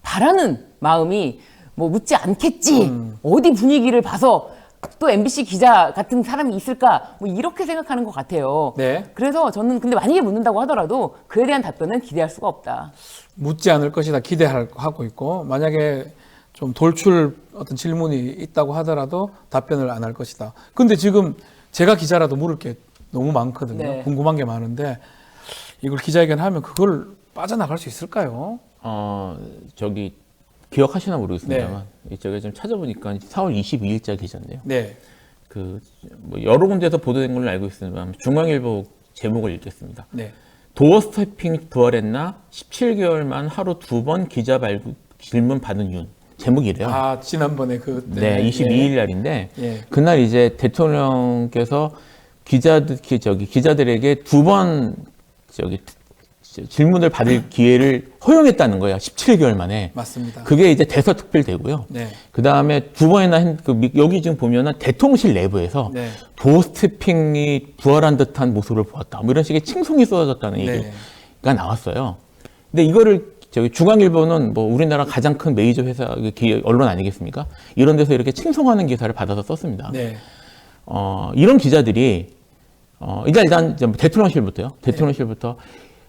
바라는 마음이 뭐 묻지 않겠지, 어디 분위기를 봐서 또 MBC 기자 같은 사람이 있을까 뭐 이렇게 생각하는 것 같아요. 그래서 저는 근데 만약에 묻는다고 하더라도 그에 대한 답변은 기대할 수가 없다. 묻지 않을 것이다 기대하고 있고 만약에 좀 돌출 어떤 질문이 있다고 하더라도 답변을 안 할 것이다. 근데 지금 제가 기자라도 물을 게 너무 많거든요. 궁금한 게 많은데 이걸 기자회견 하면 그걸 빠져나갈 수 있을까요? 기억하시나 모르겠습니다만 제가 좀 찾아보니까 4월 22일자 기자인데요. 뭐 여러 군데서 보도된 걸로 알고 있습니다만 중앙일보 제목을 읽겠습니다. 도어 스태핑 부활했나? 17개월만 하루 2번 기자 발급 질문 받은 윤. 제목이래요. 지난번에 22일 날인데 그날 이제 대통령께서 기자들에게 2번 질문을 받을 기회를 허용했다는 거예요. 17개월 만에. 맞습니다. 그게 이제 대서특필되고요. 그 다음에 2번이나 여기 지금 보면은 대통령실 내부에서 도어스태핑이 부활한 듯한 모습을 보았다. 뭐 이런 식의 칭송이 쏟아졌다는 얘기가 나왔어요. 근데 이거를 중앙일보는 뭐 우리나라 가장 큰 메이저 회사 언론 아니겠습니까? 이런 데서 이렇게 칭송하는 기사를 받아서 썼습니다. 이런 기자들이 일단 대통령실부터요. 대통령실부터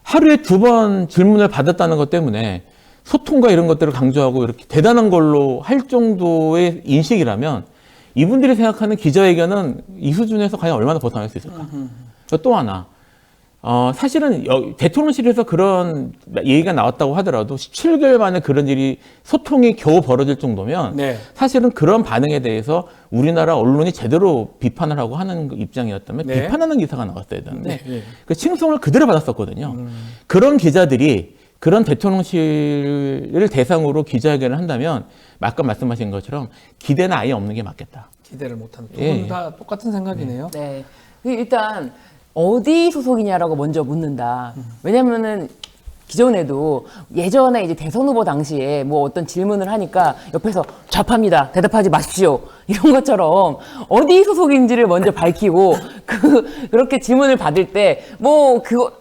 하루에 2번 질문을 받았다는 것 때문에 소통과 이런 것들을 강조하고 이렇게 대단한 걸로 할 정도의 인식이라면 이분들이 생각하는 기자회견은 이 수준에서 과연 얼마나 벗어날 수 있을까? 또 하나, 사실은 대통령실에서 그런 얘기가 나왔다고 하더라도 17개월 만에 그런 일이 소통이 겨우 벌어질 정도면 사실은 그런 반응에 대해서 우리나라 언론이 제대로 비판을 하고 하는 입장이었다면 비판하는 기사가 나왔어야 되는데 그 칭송을 그대로 받았었거든요. 그런 기자들이 그런 대통령실을 대상으로 기자회견을 한다면 아까 말씀하신 것처럼 기대는 아예 없는 게 맞겠다. 기대를 못하는 두 분 다 똑같은 생각이네요. 네. 일단 어디 소속이냐라고 먼저 묻는다. 왜냐면은 기존에도 예전에 이제 대선 후보 당시에 뭐 어떤 질문을 하니까 옆에서 좌파입니다. 대답하지 마십시오. 이런 것처럼 어디 소속인지를 먼저 밝히고 그렇게 질문을 받을 때 뭐 그거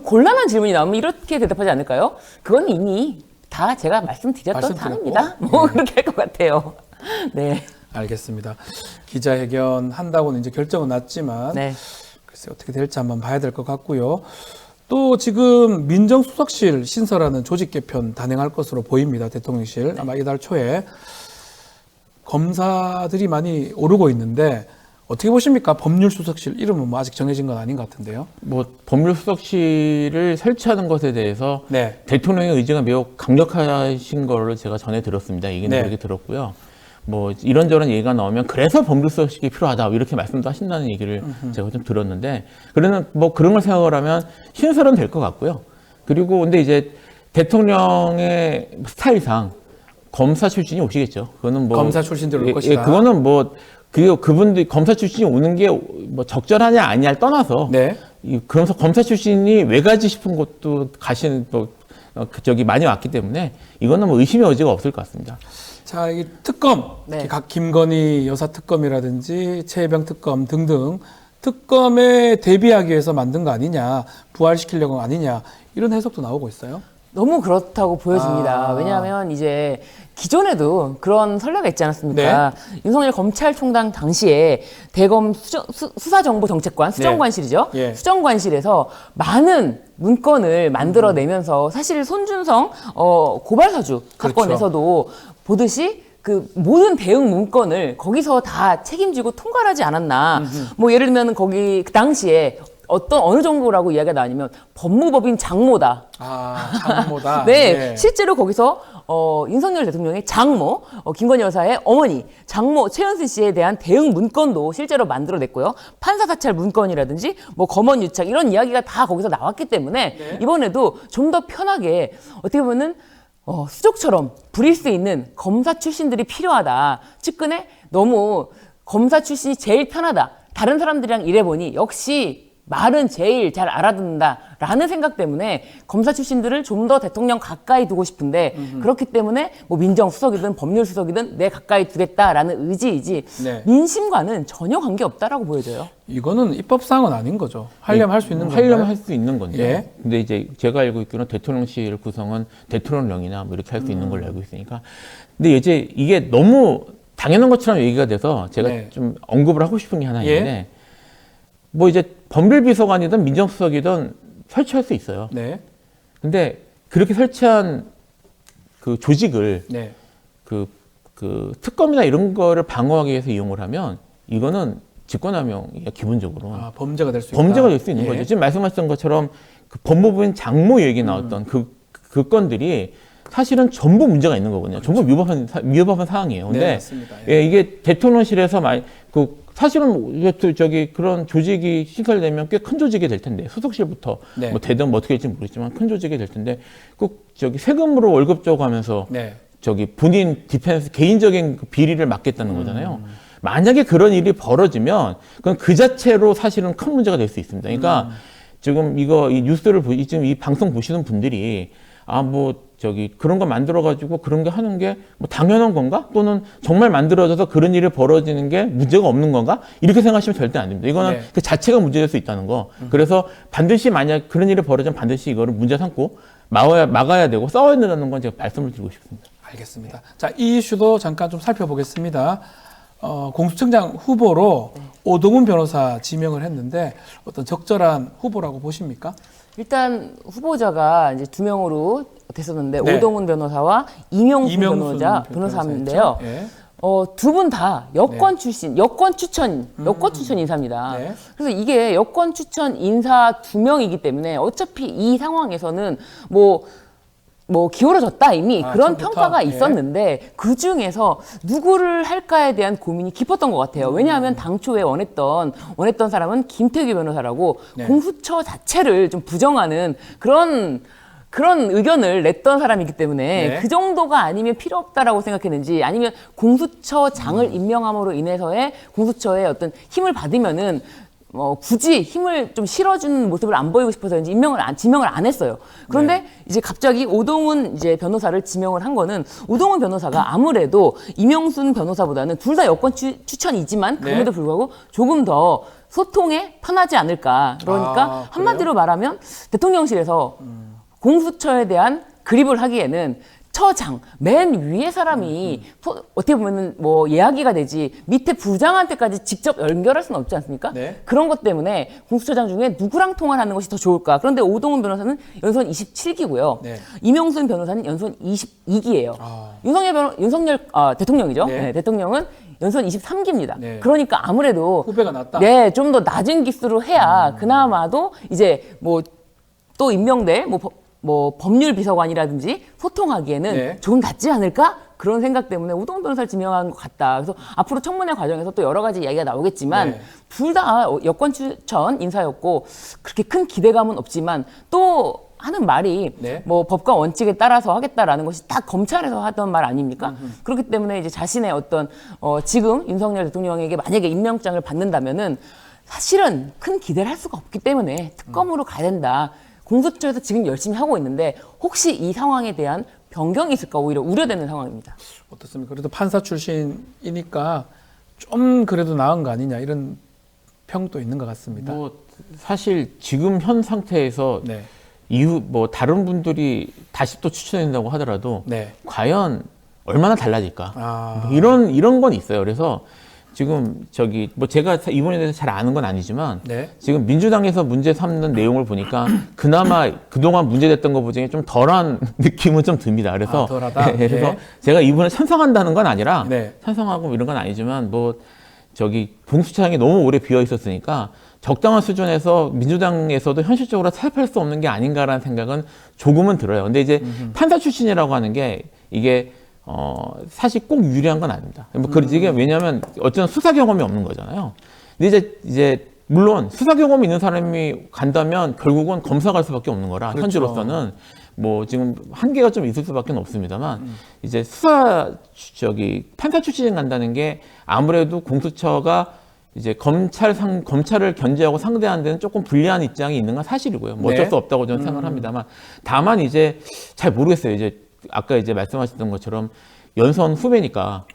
곤란한 질문이 나오면 이렇게 대답하지 않을까요? 그건 이미 다 제가 말씀드렸던 사안입니다. 뭐 그렇게 할 것 같아요. 네. 알겠습니다. 기자회견 한다고는 이제 결정은 났지만 네. 글쎄 어떻게 될지 한번 봐야 될 것 같고요. 또 지금 민정수석실 신설하는 조직 개편 단행할 것으로 보입니다. 대통령실 아마 이달 초에 검사들이 많이 오르고 있는데 어떻게 보십니까? 법률수석실 이름은 뭐 아직 정해진 건 아닌 것 같은데요. 뭐 법률수석실을 설치하는 것에 대해서 네. 대통령의 의지가 매우 강력하신 거를 제가 전해 들었습니다. 얘기는 그렇게 들었고요. 뭐 이런저런 얘기가 나오면 그래서 법률수석실이 필요하다 이렇게 말씀도 하신다는 얘기를 제가 좀 들었는데 그러면 뭐 그런 걸 생각을 하면 신설은 될 것 같고요. 그리고 근데 이제 대통령의 스타일상 검사 출신이 오시겠죠. 그거는 뭐 검사 출신들 올 것이다. 그거는 뭐 그분들이 검사 출신이 오는 게 뭐 적절하냐 아니냐를 떠나서 그러면서 검사 출신이 왜 가지 싶은 곳도 가시는 또 저기 많이 왔기 때문에 이거는 뭐 의심의 여지가 없을 것 같습니다. 자, 이 특검, 각 김건희 여사 특검이라든지 최혜병 특검 등등 특검에 대비하기 위해서 만든 거 아니냐, 부활시키려고 아니냐 이런 해석도 나오고 있어요. 너무 그렇다고 보여집니다. 왜냐하면 이제 기존에도 그런 선례가 있지 않았습니까? 윤석열 검찰총장 당시에 대검 수사정보정책관, 수정관실이죠. 수정관실에서 많은 문건을 만들어내면서 사실 손준성 고발사주 사건에서도 보듯이 그 모든 대응 문건을 거기서 다 책임지고 통과하지 않았나. 뭐 예를 들면 거기 그 당시에 어느 정도라고 이야기가 나뉘면 법무법인 장모다. 장모다. 네, 실제로 거기서 윤석열 대통령의 장모, 김건희 여사의 어머니, 장모 최은순 씨에 대한 대응 문건도 실제로 만들어냈고요. 판사 사찰 문건이라든지 뭐 검언 유착 이런 이야기가 다 거기서 나왔기 때문에 이번에도 좀 더 편하게 어떻게 보면은 수족처럼 부릴 수 있는 검사 출신들이 필요하다. 측근에 너무 검사 출신이 제일 편하다. 다른 사람들이랑 일해보니 역시 말은 제일 잘 알아듣는다라는 생각 때문에 검사 출신들을 좀 더 대통령 가까이 두고 싶은데 그렇기 때문에 뭐 민정수석이든 법률수석이든 내 가까이 두겠다라는 의지이지 민심과는 전혀 관계없다라고 보여져요. 이거는 입법사항은 아닌 거죠. 하려면 할 수 있는 건가요? 하려면 할 수 있는 건데. 근데 이제 제가 알고 있기로는 대통령실 구성은 대통령령이나 뭐 이렇게 할 수 있는 걸로 알고 있으니까. 근데 이제 이게 너무 당연한 것처럼 얘기가 돼서 제가 좀 언급을 하고 싶은 게 하나 있는데 뭐 이제 법률비서관이든 민정수석이든 설치할 수 있어요. 근데 그렇게 설치한 그 조직을 그 특검이나 이런 거를 방어하기 위해서 이용을 하면 이거는 직권남용이 기본적으로 범죄가 될 수 있다. 범죄가 될 수 있는 거죠. 지금 말씀하셨던 것처럼 그 법무부인 장모 얘기 나왔던 그 건들이 사실은 전부 문제가 있는 거거든요. 전부 위법한 사항이에요. 근데 이게 대통령실에서 사실은 저기 그런 조직이 신설되면 꽤 큰 조직이 될 텐데 수석실부터 뭐 되든 뭐 어떻게 될지 모르겠지만 큰 조직이 될 텐데 꼭 저기 세금으로 월급 주고 하면서 저기 본인 디펜스 개인적인 그 비리를 막겠다는 거잖아요. 만약에 그런 일이 벌어지면 그건 그 자체로 사실은 큰 문제가 될 수 있습니다. 그러니까 지금 이 뉴스를 지금 이 방송 보시는 분들이 저기 그런 거 만들어가지고 그런 게 하는 게 뭐 당연한 건가? 또는 정말 만들어져서 그런 일이 벌어지는 게 문제가 없는 건가? 이렇게 생각하시면 절대 안 됩니다. 이거는 그 자체가 문제될 수 있다는 거. 그래서 반드시 만약 그런 일이 벌어지면 반드시 이거를 문제 삼고 막아야 되고 싸워야 된다는 건 제가 말씀을 드리고 싶습니다. 알겠습니다. 자, 이 이슈도 잠깐 좀 살펴보겠습니다. 공수처장 후보로 오동훈 변호사 지명을 했는데 어떤 적절한 후보라고 보십니까? 일단 후보자가 이제 2명으로 됐었는데 오동훈 변호사와 이명수 변호사인데요. 두 분 다 여권 출신, 여권 추천 인사입니다. 그래서 이게 여권 추천 인사 2명이기 때문에 어차피 이 상황에서는 뭐 기울어졌다 이미 그런 평가가 있었는데 그 중에서 누구를 할까에 대한 고민이 깊었던 것 같아요. 왜냐하면 당초에 원했던 사람은 김태규 변호사라고 공수처 자체를 좀 부정하는 그런 그런 의견을 냈던 사람이기 때문에 네. 그 정도가 아니면 필요 없다라고 생각했는지 아니면 공수처장을 임명함으로 인해서의 공수처의 어떤 힘을 받으면은 굳이 힘을 좀 실어주는 모습을 안 보이고 싶어서 지명을 안 했어요. 그런데 이제 갑자기 오동훈 이제 변호사를 지명을 한 거는 오동훈 변호사가 아무래도 이명순 변호사보다는 둘 다 여권 추천이지만 그럼에도 불구하고 조금 더 소통에 편하지 않을까. 그러니까 한마디로 말하면 대통령실에서 공수처에 대한 그립을 하기에는 처장, 맨 위에 사람이 어떻게 보면은 뭐 이야기가 되지 밑에 부장한테까지 직접 연결할 수는 없지 않습니까? 네. 그런 것 때문에 공수처장 중에 누구랑 통화를 하는 것이 더 좋을까? 그런데 오동훈 변호사는 연수원 27기고요. 네. 이명순 변호사는 연수원 22기예요. 윤석열 대통령이죠. 네. 대통령은 연수원 23기입니다. 네. 그러니까 아무래도 후배가 낫다. 네, 좀 더 낮은 기수로 해야 그나마도 이제 뭐 또 임명될 뭐 법률 비서관이라든지 소통하기에는 네. 좀 낫지 않을까? 그런 생각 때문에 오동훈 변호사를 지명한 것 같다. 그래서 앞으로 청문회 과정에서 또 여러 가지 이야기가 나오겠지만 둘 다 여권 추천 인사였고 그렇게 큰 기대감은 없지만 또 하는 말이 뭐 법과 원칙에 따라서 하겠다라는 것이 딱 검찰에서 하던 말 아닙니까? 그렇기 때문에 이제 자신의 어떤 지금 윤석열 대통령에게 만약에 임명장을 받는다면은 사실은 큰 기대를 할 수가 없기 때문에 특검으로 가야 된다. 공수처에서 지금 열심히 하고 있는데 혹시 이 상황에 대한 변경이 있을까 오히려 우려되는 상황입니다. 어떻습니까? 그래도 판사 출신이니까 좀 그래도 나은 거 아니냐 이런 평도 있는 것 같습니다. 뭐 사실 지금 현 상태에서 이후 뭐 다른 분들이 다시 또 추천된다고 하더라도 과연 얼마나 달라질까? 뭐 이런 건 있어요. 그래서 지금 뭐 제가 이번에 대해서 잘 아는 건 아니지만 지금 민주당에서 문제 삼는 내용을 보니까 그나마 그동안 문제됐던 것 중에 좀 덜한 느낌은 좀 듭니다. 그래서 덜하다? 그래서 제가 이번에 찬성한다는 건 아니라 찬성하고 이런 건 아니지만 뭐 공수처장이 너무 오래 비어 있었으니까 적당한 수준에서 민주당에서도 현실적으로 타협할 수 없는 게 아닌가라는 생각은 조금은 들어요. 근데 이제 판사 출신이라고 하는 게 이게 사실 꼭 유리한 건 아닙니다. 뭐 이게 왜냐하면 어쨌든 수사 경험이 없는 거잖아요. 근데 이제 물론 수사 경험이 있는 사람이 간다면 결국은 검사 갈 수밖에 없는 거라 현재로서는 뭐 지금 한계가 좀 있을 수밖에 없습니다만 이제 판사 출신 간다는 게 아무래도 공수처가 이제 검찰을 견제하고 상대하는 데는 조금 불리한 입장이 있는 건 사실이고요. 뭐 어쩔 수 없다고 저는 생각을 합니다만 다만 이제 잘 모르겠어요. 이제 아까 이제 말씀하셨던 것처럼 연선 후배니까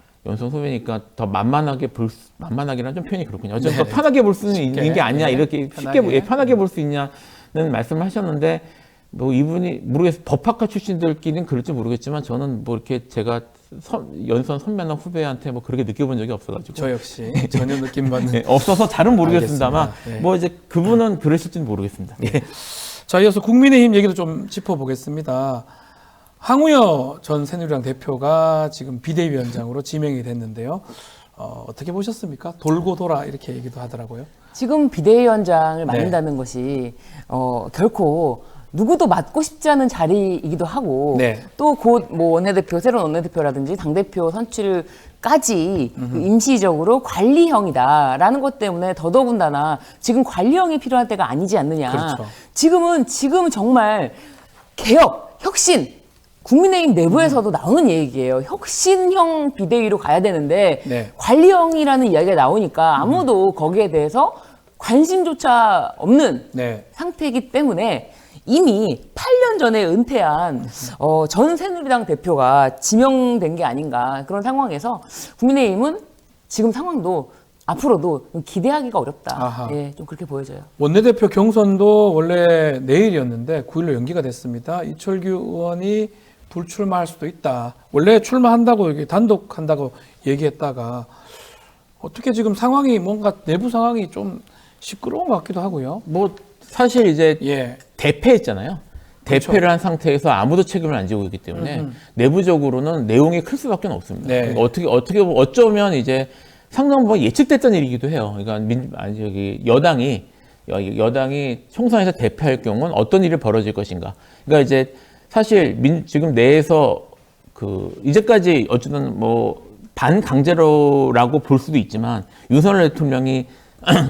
더 만만하기란 좀 표현이 그렇군요. 어쨌든 더 편하게 볼 수는 있는 게 아니냐 이렇게 쉽게 편하게 볼 수 있냐는 말씀을 하셨는데 뭐 이분이 모르겠어요. 법학과 출신들끼리는 그럴지 모르겠지만 저는 뭐 이렇게 제가 연선 선배나 후배한테 뭐 그렇게 느껴본 적이 없어가지고 저 역시 전혀 느낌 받는 없어서 잘은 모르겠습니다만 뭐 이제 그분은 그러실지는 모르겠습니다. 자, 이어서 국민의힘 얘기도 좀 짚어보겠습니다. 황우여 전 새누리당 대표가 지금 비대위원장으로 지명이 됐는데요. 어떻게 보셨습니까? 돌고 돌아 이렇게 얘기도 하더라고요. 지금 비대위원장을 맡는다는 것이 결코 누구도 맡고 싶지 않은 자리이기도 하고 또 곧 뭐 원내대표, 새로운 원내대표라든지 당대표 선출까지 그 임시적으로 관리형이다라는 것 때문에 더더군다나 지금 관리형이 필요할 때가 아니지 않느냐. 지금 정말 개혁, 혁신, 국민의힘 내부에서도 나오는 얘기예요. 혁신형 비대위로 가야 되는데 관리형이라는 이야기가 나오니까 아무도 거기에 대해서 관심조차 없는 상태이기 때문에 이미 8년 전에 은퇴한 전 새누리당 대표가 지명된 게 아닌가 그런 상황에서 국민의힘은 지금 상황도 앞으로도 좀 기대하기가 어렵다. 좀 그렇게 보여져요. 원내대표 경선도 원래 내일이었는데 9일로 연기가 됐습니다. 이철규 의원이 불출마할 수도 있다. 원래 출마한다고 이렇게 단독한다고 얘기했다가 어떻게 지금 상황이 뭔가 내부 상황이 좀 시끄러운 것 같기도 하고요. 뭐 사실 이제 대패했잖아요. 대패를 한 상태에서 아무도 책임을 안 지고 있기 때문에 내부적으로는 내용이 클 수밖에 없습니다. 어떻게 보면 어쩌면 이제 상당부분 예측됐던 일이기도 해요. 그러니까 여당이 총선에서 대패할 경우는 어떤 일이 벌어질 것인가. 그러니까 이제 사실 지금 내에서 이제까지 어쨌든 뭐 반강제로라고 볼 수도 있지만 윤석열 대통령이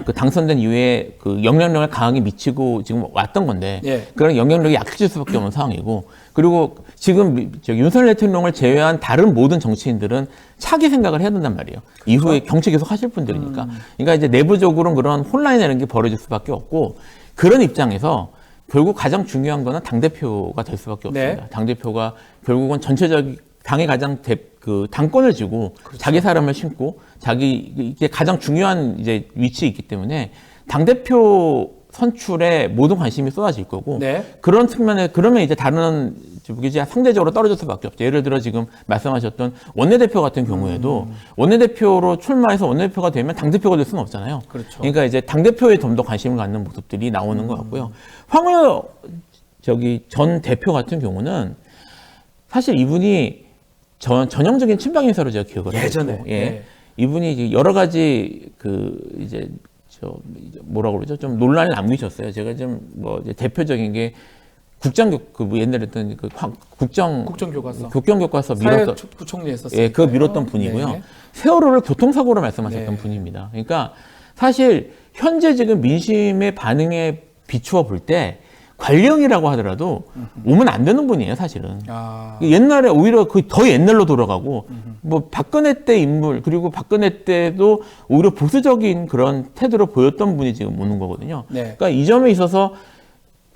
그 당선된 이후에 그 영향력을 강하게 미치고 지금 왔던 건데 예. 그런 영향력이 약해질 수밖에 없는 상황이고 그리고 지금 윤석열 대통령을 제외한 다른 모든 정치인들은 차기 생각을 해야 된단 말이에요. 이후에 정치 계속 하실 분들이니까. 그러니까 이제 내부적으로는 그런 혼란이나 이런 게 벌어질 수밖에 없고 그런 입장에서 결국 가장 중요한 거는 당대표가 될 수밖에 없습니다. 네. 당대표가 결국은 전체적 당의 가장 그 당권을 쥐고 그렇죠. 자기 사람을 심고 이게 가장 중요한 이제 위치에 있기 때문에 당대표 선출에 모든 관심이 쏟아질 거고 네. 그런 측면에 그러면 이제 다른 이제 상대적으로 떨어질 수밖에 없죠. 예를 들어 지금 말씀하셨던 원내대표 같은 경우에도 원내대표로 출마해서 원내대표가 되면 당대표가 될 수는 없잖아요. 그렇죠. 그러니까 이제 당대표에 좀 더 관심을 갖는 모습들이 나오는 것 같고요. 황우여 전 대표 같은 경우는 사실 이분이 전형적인 친박 인사로 제가 기억을 하고 예전에 예. 네. 이분이 이제 여러 가지 이제 뭐라 그러죠? 좀 논란을 남기셨어요. 제가 좀 이제 대표적인 게 옛날에 했던 국정교과서 부총리 했었어요. 예, 그거 밀었던 분이고요. 네. 세월호를 교통사고로 말씀하셨던 네. 분입니다. 그러니까 사실 현재 지금 민심의 반응에 비추어 볼 때 관령이라고 하더라도 오면 안 되는 분이에요, 사실은. 아. 옛날에 오히려 더 옛날로 돌아가고, 뭐 박근혜 때 인물, 그리고 박근혜 때도 오히려 보수적인 그런 태도를 보였던 분이 지금 오는 거거든요. 네. 그러니까 이 점에 있어서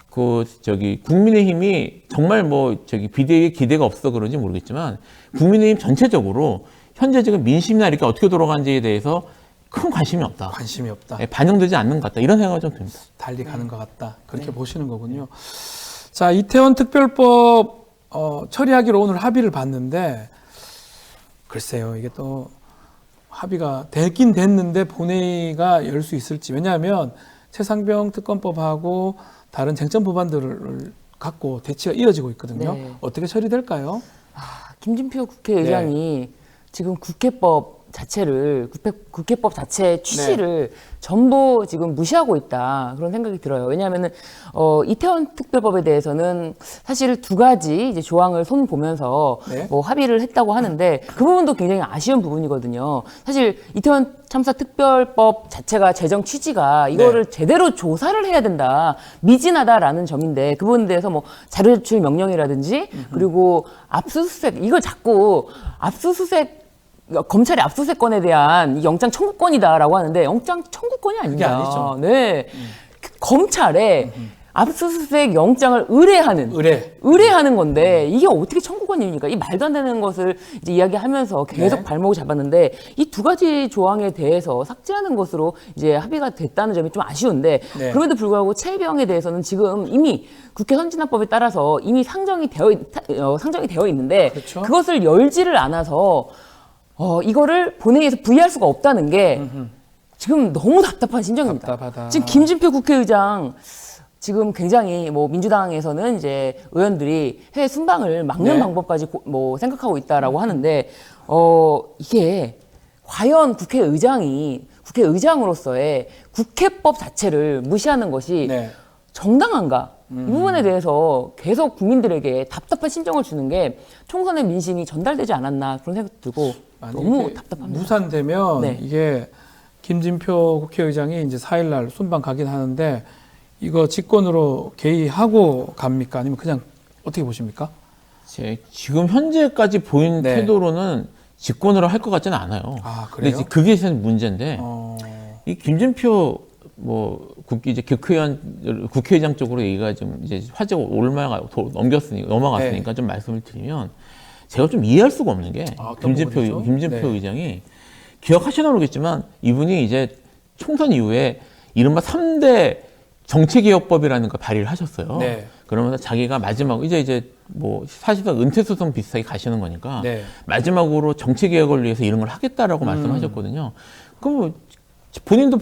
국민의힘이 정말 비대위에 기대가 없어 그런지 모르겠지만, 국민의힘 전체적으로 현재 지금 민심이나 이렇게 어떻게 돌아가는지에 대해서 큰 관심이 없다. 관심이 없다. 예, 반영되지 않는 것 같다. 이런 생각이 좀 듭니다. 달리 가는 것 같다. 그렇게 보시는 거군요. 자, 이태원 특별법 처리하기로 오늘 합의를 봤는데 글쎄요, 이게 또 합의가 되긴 됐는데 본회의가 열 수 있을지. 왜냐하면 최상병 특검법하고 다른 쟁점 법안들을 갖고 대치가 이어지고 있거든요. 네. 어떻게 처리될까요? 김진표 국회의장이 지금 국회법 자체의 취지를 전부 지금 무시하고 있다 그런 생각이 들어요. 왜냐하면은 이태원 특별법에 대해서는 사실 두 가지 이제 조항을 손 보면서 네. 합의를 했다고 하는데 그 부분도 굉장히 아쉬운 부분이거든요. 사실 이태원 참사 특별법 자체가 제정 취지가 이거를 제대로 조사를 해야 된다, 미진하다라는 점인데 그 부분에 대해서 자료 제출 명령이라든지 그리고 압수수색 이걸 자꾸 검찰의 압수수색권에 대한 이 영장 청구권이다라고 하는데 영장 청구권이 아닙니다. 그게 아니죠. 네. 검찰에 압수수색 영장을 의뢰하는 건데 이게 어떻게 청구권입니까? 이 말도 안 되는 것을 이제 이야기하면서 계속 발목을 잡았는데 이 두 가지 조항에 대해서 삭제하는 것으로 이제 합의가 됐다는 점이 좀 아쉬운데 그럼에도 불구하고 최혜병에 대해서는 지금 이미 국회 선진화법에 따라서 이미 상정이 되어 있는데 그렇죠. 그것을 열지를 않아서 이거를 본회의에서 부의할 수가 없다는 게 지금 너무 답답한 심정입니다. 답답하다. 지금 김진표 국회의장 지금 굉장히 민주당에서는 이제 의원들이 해외 순방을 막는 방법까지 생각하고 있다라고 하는데 이게 과연 국회의장으로서의 국회법 자체를 무시하는 것이 정당한가? 이 부분에 대해서 계속 국민들에게 답답한 심정을 주는 게 총선의 민심이 전달되지 않았나 그런 생각도 들고 너무 답답합니다. 무산되면 이게 김진표 국회의장이 이제 4일날 순방 가긴 하는데 이거 직권으로 개의하고 갑니까? 아니면 그냥 어떻게 보십니까? 지금 현재까지 보인 태도로는 직권으로 할 것 같지는 않아요. 아, 그래요? 근데 그게 문제인데 이 김진표 국회의장 쪽으로 얘기가 좀 이제 화제가 넘어갔으니까 좀 말씀을 드리면 제가 좀 이해할 수가 없는 게 김진표 의장이 기억하시나 모르겠지만 이분이 이제 총선 이후에 이른바 3대 정치개혁법이라는 걸 발의를 하셨어요. 그러면서 자기가 마지막 이제 사실상 은퇴소송 비슷하게 가시는 거니까 마지막으로 정치개혁을 위해서 이런 걸 하겠다라고 말씀하셨거든요. 그럼 본인도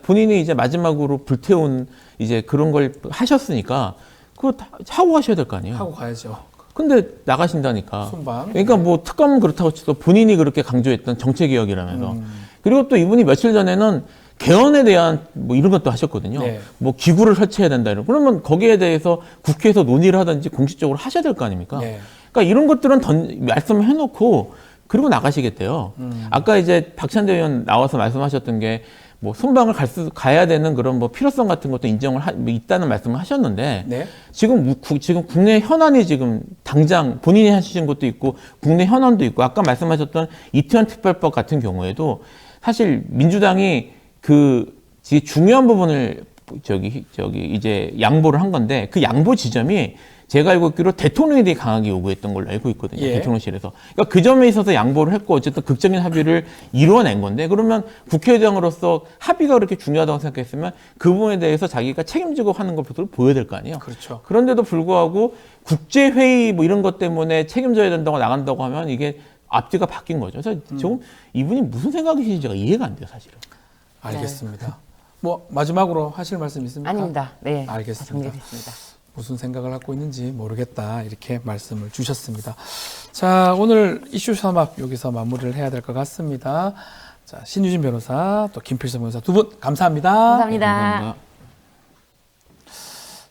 본인이 이제 마지막으로 불태운 이제 그런 걸 하셨으니까 그거 하고 가셔야 될 거 아니에요. 하고 가야죠. 근데 나가신다니까. 순방. 그러니까 특검은 그렇다고 치도 본인이 그렇게 강조했던 정치개혁이라면서. 그리고 또 이분이 며칠 전에는 개헌에 대한 이런 것도 하셨거든요. 기구를 설치해야 된다 이런. 그러면 거기에 대해서 국회에서 논의를 하든지 공식적으로 하셔야 될 거 아닙니까? 그러니까 이런 것들은 말씀을 해놓고 그리고 나가시겠대요. 아까 이제 박찬대 의원 나와서 말씀하셨던 게 뭐 순방을 가야 되는 그런 뭐 필요성 같은 것도 인정을 있다는 말씀을 하셨는데 네. 지금 국내 현안이 지금 당장 본인이 하시는 것도 있고 국내 현안도 있고 아까 말씀하셨던 이태원 특별법 같은 경우에도 사실 민주당이 그 중요한 부분을 이제 양보를 한 건데 그 양보 지점이 제가 알고 있기로 대통령에 대해 강하게 요구했던 걸로 알고 있거든요. 예. 대통령실에서. 그러니까 그 점에 있어서 양보를 했고 어쨌든 극적인 합의를 이루어낸 건데 그러면 국회의장으로서 합의가 그렇게 중요하다고 생각했으면 그 부분에 대해서 자기가 책임지고 하는 것을 보여야 될 거 아니에요. 그렇죠. 그런데도 불구하고 국제회의 뭐 이런 것 때문에 책임져야 된다고 나간다고 하면 이게 앞뒤가 바뀐 거죠. 그래서 조금 이분이 무슨 생각이신지가 이해가 안 돼요, 사실은. 알겠습니다. 뭐 마지막으로 하실 말씀 있습니까? 아닙니다. 네. 알겠습니다. 정리됐습니다. 무슨 생각을 갖고 있는지 모르겠다 이렇게 말씀을 주셨습니다. 자, 오늘 이슈 삼합 여기서 마무리를 해야 될 것 같습니다. 자, 신유진 변호사 또 김필성 변호사 두 분 감사합니다. 감사합니다.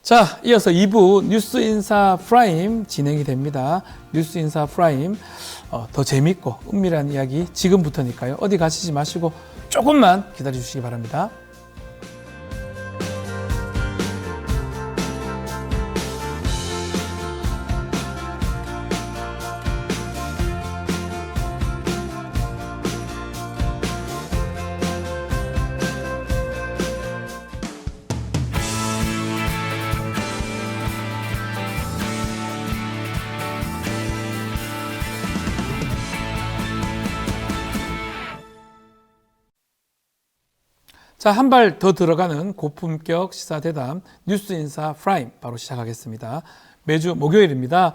자, 이어서 2부 뉴스인사 프라임 진행이 됩니다. 뉴스인사 프라임 더 재밌고 은밀한 이야기 지금부터니까요. 어디 가시지 마시고 조금만 기다려 주시기 바랍니다. 자, 한 발 더 들어가는 고품격 시사대담 뉴스인사 프라임 바로 시작하겠습니다. 매주 목요일입니다.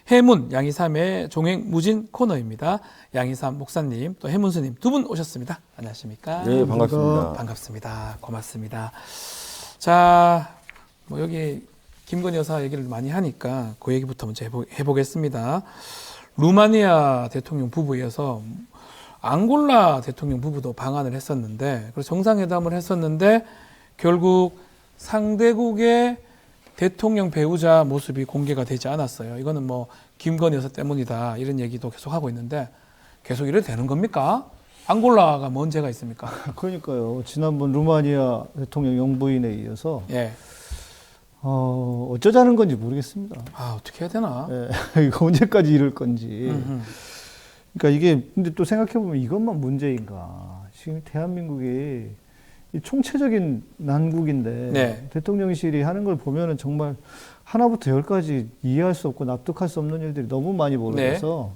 해문 양이삼의 종횡무진 코너입니다. 양이삼 목사님 또 해문 스님 두 분 오셨습니다. 안녕하십니까? 네, 반갑습니다. 반갑습니다. 고맙습니다. 자, 뭐 여기 김건희 여사 얘기를 많이 하니까 그 얘기부터 먼저 해보겠습니다. 루마니아 대통령 부부에서 앙골라 대통령 부부도 방한을 했었는데, 그래서 정상회담을 했었는데, 결국 상대국의 대통령 배우자 모습이 공개가 되지 않았어요. 이거는 뭐, 김건희 여사 때문이다. 이런 얘기도 계속 하고 있는데, 계속 이래도 되는 겁니까? 앙골라가 뭔 죄가 있습니까? 그러니까요. 지난번 루마니아 대통령 영부인에 이어서, 예. 어쩌자는 건지 모르겠습니다. 아, 어떻게 해야 되나? 예, 이거 언제까지 이럴 건지. 그러니까 이게 근데 또 생각해 보면 이것만 문제인가? 지금 대한민국이 이 총체적인 난국인데 네. 대통령실이 하는 걸 보면은 정말 하나부터 열까지 이해할 수 없고 납득할 수 없는 일들이 너무 많이 벌어져서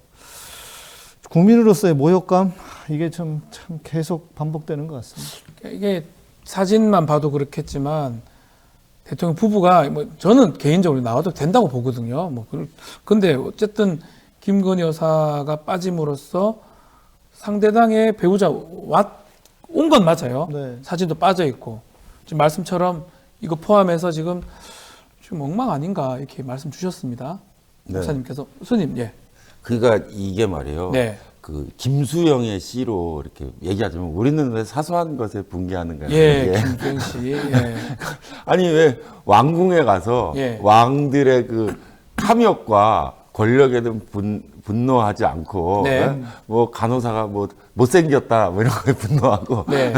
국민으로서의 모욕감 이게 참 계속 반복되는 것 같습니다. 이게 사진만 봐도 그렇겠지만 대통령 부부가 뭐 저는 개인적으로 나와도 된다고 보거든요. 뭐 근데 어쨌든 김건희 여사가 빠짐으로써 상대당의 배우자 온 건 맞아요. 네. 사진도 빠져 있고 지금 말씀처럼 이거 포함해서 지금 엉망 아닌가 이렇게 말씀 주셨습니다. 네. 목사님께서 스님 예. 그러니까 이게 말이에요. 네. 그 김수영의 시로 이렇게 얘기하자면 우리는 왜 사소한 것에 분개하는가? 예, 김수영 씨. 예. 아니 왜 왕궁에 가서 예. 왕들의 그 탐욕과 권력에 대한 분노하지 않고 네. 뭐 간호사가 뭐 못생겼다 뭐 이런 거에 분노하고 네.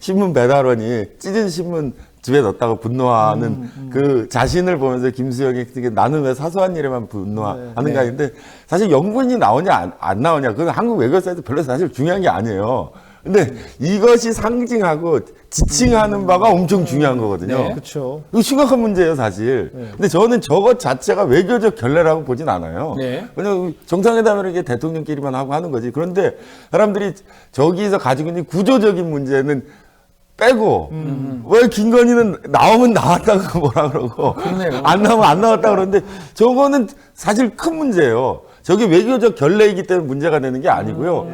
신문 배달원이 찢은 신문 집에 넣었다고 분노하는 그 자신을 보면서 김수영이 나는 왜 사소한 일에만 분노하는가 네. 했는데 사실 영부인이 나오냐 안 나오냐 그건 한국 외교사에서 별로 사실 중요한 게 아니에요. 근데 이것이 상징하고 지칭하는 바가 엄청 중요한 거거든요. 네. 그렇죠. 이거 심각한 문제예요, 사실. 네. 근데 저는 저것 자체가 외교적 결례라고 보진 않아요. 네. 왜냐면 정상회담을 이렇게 대통령끼리만 하고 하는 거지. 그런데 사람들이 저기서 가지고 있는 구조적인 문제는 빼고 왜 김건희는 나오면 나왔다고 뭐라 그러고 그러네요. 안 나오면 안 나왔다 그러는데 저거는 사실 큰 문제예요. 저게 외교적 결례이기 때문에 문제가 되는 게 아니고요.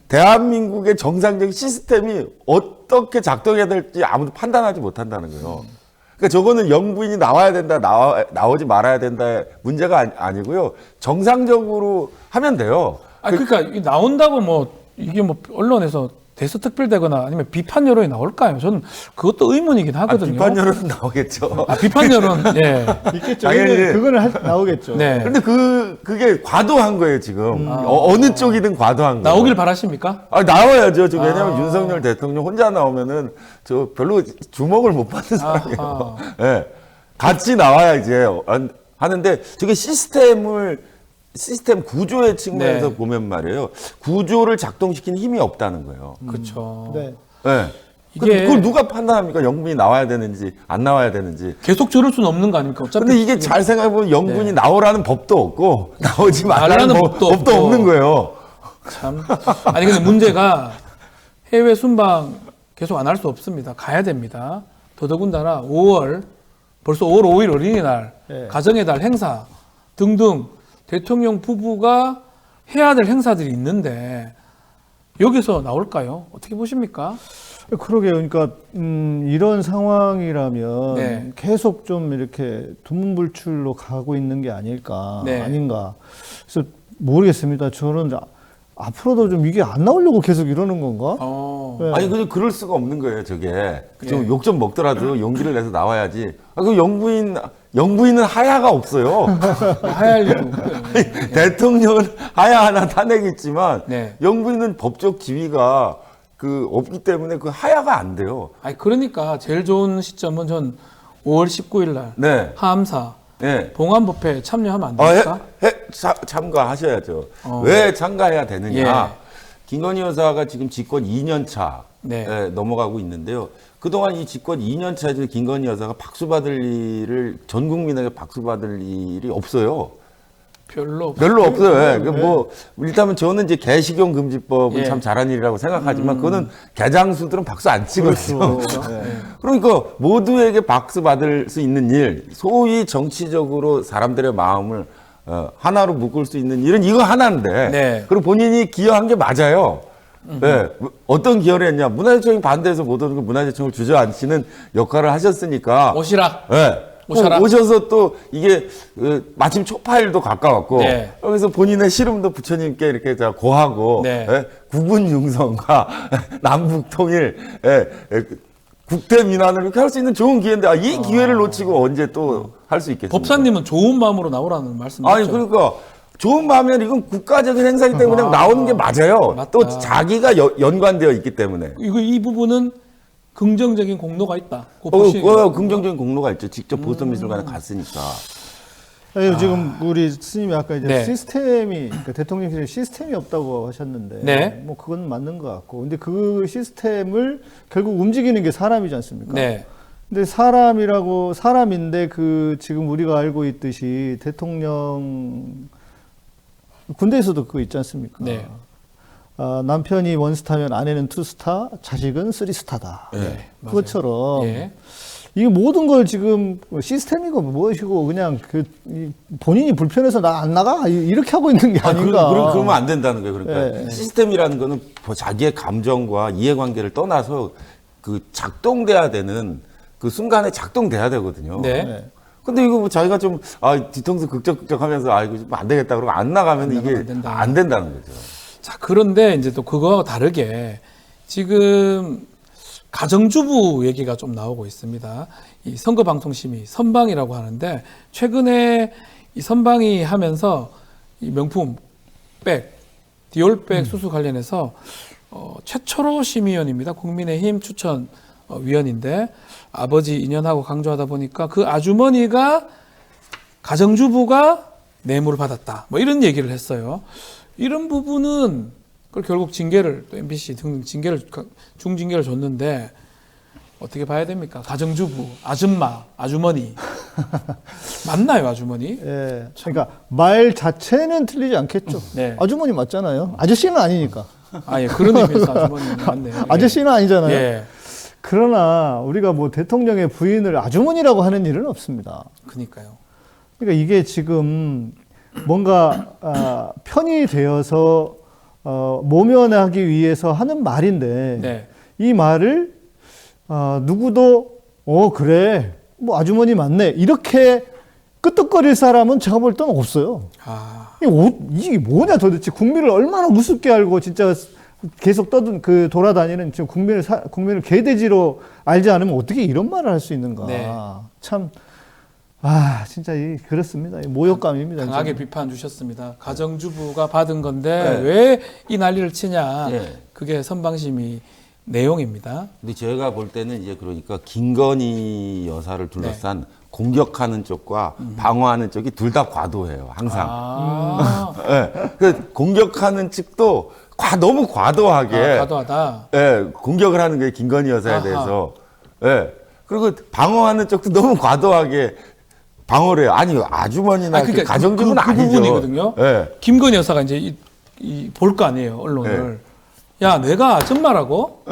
대한민국의 정상적인 시스템이 어떻게 작동해야 될지 아무도 판단하지 못한다는 거예요. 그러니까 저거는 영부인이 나와야 된다, 나오지 말아야 된다 문제가 아니고요. 정상적으로 하면 돼요. 아, 그러니까 나온다고 뭐 이게 뭐 언론에서 대서특별되거나 아니면 비판 여론이 나올까요? 저는 그것도 의문이긴 하거든요. 비판 여론은 나오겠죠. 비판 여론, 네. 있겠죠. 당연히. 그거는 나오겠죠. 네. 근데 그게 과도한 거예요, 지금. 어느 쪽이든 과도한 거예요. 나오길 바라십니까? 나와야죠. 왜냐면 윤석열 대통령 혼자 나오면은 저 별로 주목을 못 받는 사람이에요. 네. 같이 나와야 이제 하는데 저게 시스템 구조의 측면에서 네. 보면 말이에요. 구조를 작동시키는 힘이 없다는 거예요. 그렇죠. 네. 네. 그걸 누가 판단합니까? 영분이 나와야 되는지 안 나와야 되는지. 계속 저럴 수는 없는 거 아닙니까? 어차피 근데 이게 잘 생각해보면 영분이 네. 나오라는 법도 없고 나오지 말라는 법도 없고. 없는 거예요. 참. 아니 근데 문제가 해외 순방 계속 안 할 수 없습니다. 가야 됩니다. 더더군다나 벌써 5월 5일 어린이날, 네. 가정의 달 행사 등등 대통령 부부가 해야 될 행사들이 있는데 여기서 나올까요? 어떻게 보십니까? 그러게요. 그러니까 이런 상황이라면 네. 계속 좀 이렇게 두문불출로 가고 있는 게 아닐까, 네. 아닌가. 그래서 모르겠습니다. 저는 앞으로도 좀 이게 안 나오려고 계속 이러는 건가? 네. 아니 근데 그럴 수가 없는 거예요. 저게 좀 욕 좀 먹더라도 용기를 내서 나와야지. 그 영부인은 하야가 없어요. 하야할 일은 대통령은 하야 하나 탄핵했지만 네. 영부인은 법적 지위가 없기 때문에 그 하야가 안 돼요. 아니 그러니까 제일 좋은 시점은 전 5월 19일 날 네. 하암사 네. 봉안법회 참여하면 안 됩니까? 참가하셔야죠. 왜 참가해야 되느냐? 예. 김건희 여사가 지금 집권 2년 차 네. 넘어가고 있는데요. 그동안 이 집권 2년 차에 김건희 여사가 전 국민에게 박수 받을 일이 없어요. 별로 없어요. 예. 일단은 저는 이제 개식용 금지법은 예. 참 잘한 일이라고 생각하지만 그거는 개장수들은 박수 안 치거든요. 그러니까 모두에게 박수 받을 수 있는 일, 소위 정치적으로 사람들의 마음을 하나로 묶을 수 있는 일은 이거 하나인데, 네. 그리고 본인이 기여한 게 맞아요. 네. 어떤 기여를 했냐? 문화재청이 반대해서 못 오는 거 문화재청을 주저앉히는 역할을 하셨으니까. 오시라. 네. 오셔라. 오셔서 또 이게 마침 초파일도 가까웠고 네. 그래서 본인의 시름도 부처님께 이렇게 고하고 네. 국군 융성과 남북 통일, 국대 민환을 이렇게 할 수 있는 좋은 기회인데 이 기회를 놓치고 언제 또 할 수 있겠습니까? 법사님은 좋은 마음으로 나오라는 말씀이죠. 아니 그러니까 좋은 마음이면 이건 국가적인 행사이기 때문에 나오는 게 맞아요. 맞다. 또 자기가 연관되어 있기 때문에. 이 부분은 긍정적인 공로가 있다. 긍정적인 공로가 있죠. 직접 보선미술관에 갔으니까. 지금 우리 스님이 아까 이제 네. 시스템이, 그러니까 대통령실에 시스템이 없다고 하셨는데, 네. 뭐 그건 맞는 것 같고, 근데 그 시스템을 결국 움직이는 게 사람이지 않습니까? 네. 근데 사람인데 지금 우리가 알고 있듯이 대통령 군대에서도 그거 있지 않습니까? 네. 남편이 원스타면 아내는 투스타, 자식은 쓰리스타다. 네, 그것처럼 예. 이게 모든 걸 지금 시스템이고 무엇이고 그냥 본인이 불편해서 나 안 나가 이렇게 하고 있는 게 아닌가. 그러면 안 된다는 거예요. 그러니까 네. 시스템이라는 거는 자기의 감정과 이해관계를 떠나서 작동돼야 되는 그 순간에 작동돼야 되거든요. 네. 근데 이거 자기가 좀 뒤통수 극적극적하면서 이거 좀 안 되겠다 그러고 안 나가면 이게 안 된다는 거죠. 자, 그런데 이제 또 그거와 다르게 지금 가정주부 얘기가 좀 나오고 있습니다. 이 선거방송심의 선방이라고 하는데 최근에 이 선방이 하면서 이 명품 백, 디올백 수수 관련해서 최철호 심의위원입니다. 국민의힘 추천 위원인데 아버지 인연하고 강조하다 보니까 그 아주머니가 가정주부가 뇌물을 받았다. 뭐 이런 얘기를 했어요. 이런 부분은 그걸 결국 징계를 또 MBC 등등 중징계를 줬는데 어떻게 봐야 됩니까? 가정주부, 아줌마, 아주머니 맞나요, 아주머니? 예. 그러니까 말 자체는 틀리지 않겠죠. 네. 아주머니 맞잖아요. 아저씨는 아니니까. 예, 그런 의미에서 아주머니는 맞네요. 아저씨는 아니잖아요. 예. 그러나 우리가 뭐 대통령의 부인을 아주머니라고 하는 일은 없습니다. 그러니까요. 그러니까 이게 지금 뭔가 편이 되어서 모면하기 위해서 하는 말인데 네. 이 말을 누구도 그래 뭐 아주머니 맞네 이렇게 끄떡거릴 사람은 제가 볼 때는 없어요. 이게 뭐냐 도대체 국민을 얼마나 우습게 알고 진짜 계속 돌아다니는 지금 국민을 개돼지로 알지 않으면 어떻게 이런 말을 할 수 있는가. 네. 참, 진짜 그렇습니다. 모욕감입니다. 강하게 진짜. 비판 주셨습니다. 가정주부가 받은 건데 왜 이 난리를 치냐. 네. 그게 선방심의 내용입니다. 근데 제가 볼 때는 이제 그러니까 김건희 여사를 둘러싼 공격하는 쪽과 방어하는 쪽이 둘 다 과도해요. 항상. 네. 그 공격하는 측도 너무 과도하게 과도하다. 공격을 하는 게 김건희 여사에 대해서. 그리고 방어하는 쪽도 너무 과도하게 방어를 해요. 아니 아주머니나 그러니까 가정주부는 그 아니죠. 부분이거든요. 김건희 여사가 이제 볼 거 아니에요, 언론을. 야, 내가 아줌마라고?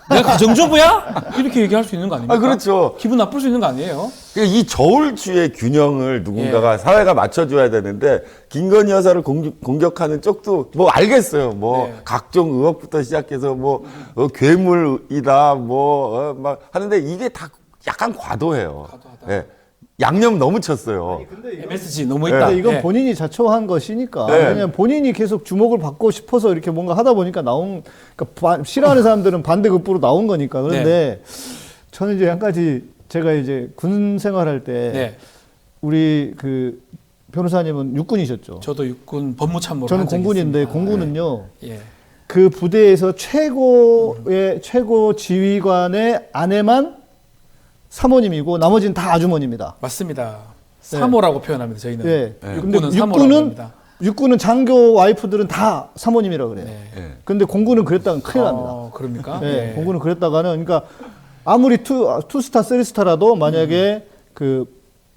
내가 가정주부야? 이렇게 얘기할 수 있는 거 아닙니까? 그렇죠. 기분 나쁠 수 있는 거 아니에요? 이 저울추의 균형을 누군가가 사회가 맞춰줘야 되는데 김건희 여사를 공격하는 쪽도 뭐 알겠어요. 각종 의혹부터 시작해서 괴물이다 막 하는데 이게 다 약간 과도해요. 과도하다. 양념 너무 쳤어요. MSG 너무 있다. 근데 이건 본인이 자초한 것이니까. 왜냐면 본인이 계속 주목을 받고 싶어서 이렇게 뭔가 하다 보니까 그러니까 싫어하는 사람들은 반대급부로 나온 거니까. 그런데 저는 이제 한 가지 제가 이제 군 생활할 때 우리 그 변호사님은 육군이셨죠. 저도 육군 법무참모로 저는 한 적이 공군인데 있습니다. 공군은요. 그 부대에서 최고 지휘관의 아내만 사모님이고 나머지는 다 아주머니입니다. 맞습니다. 사모라고 표현합니다. 저희는. 근데 사모라고 합니다. 육군은 장교 와이프들은 다 사모님이라고 그래요. 근데 공군은 그랬다가 큰일 납니다. 그럽니까? 공군은 그랬다가는 그러니까 아무리 투스타, 쓰리스타라도 만약에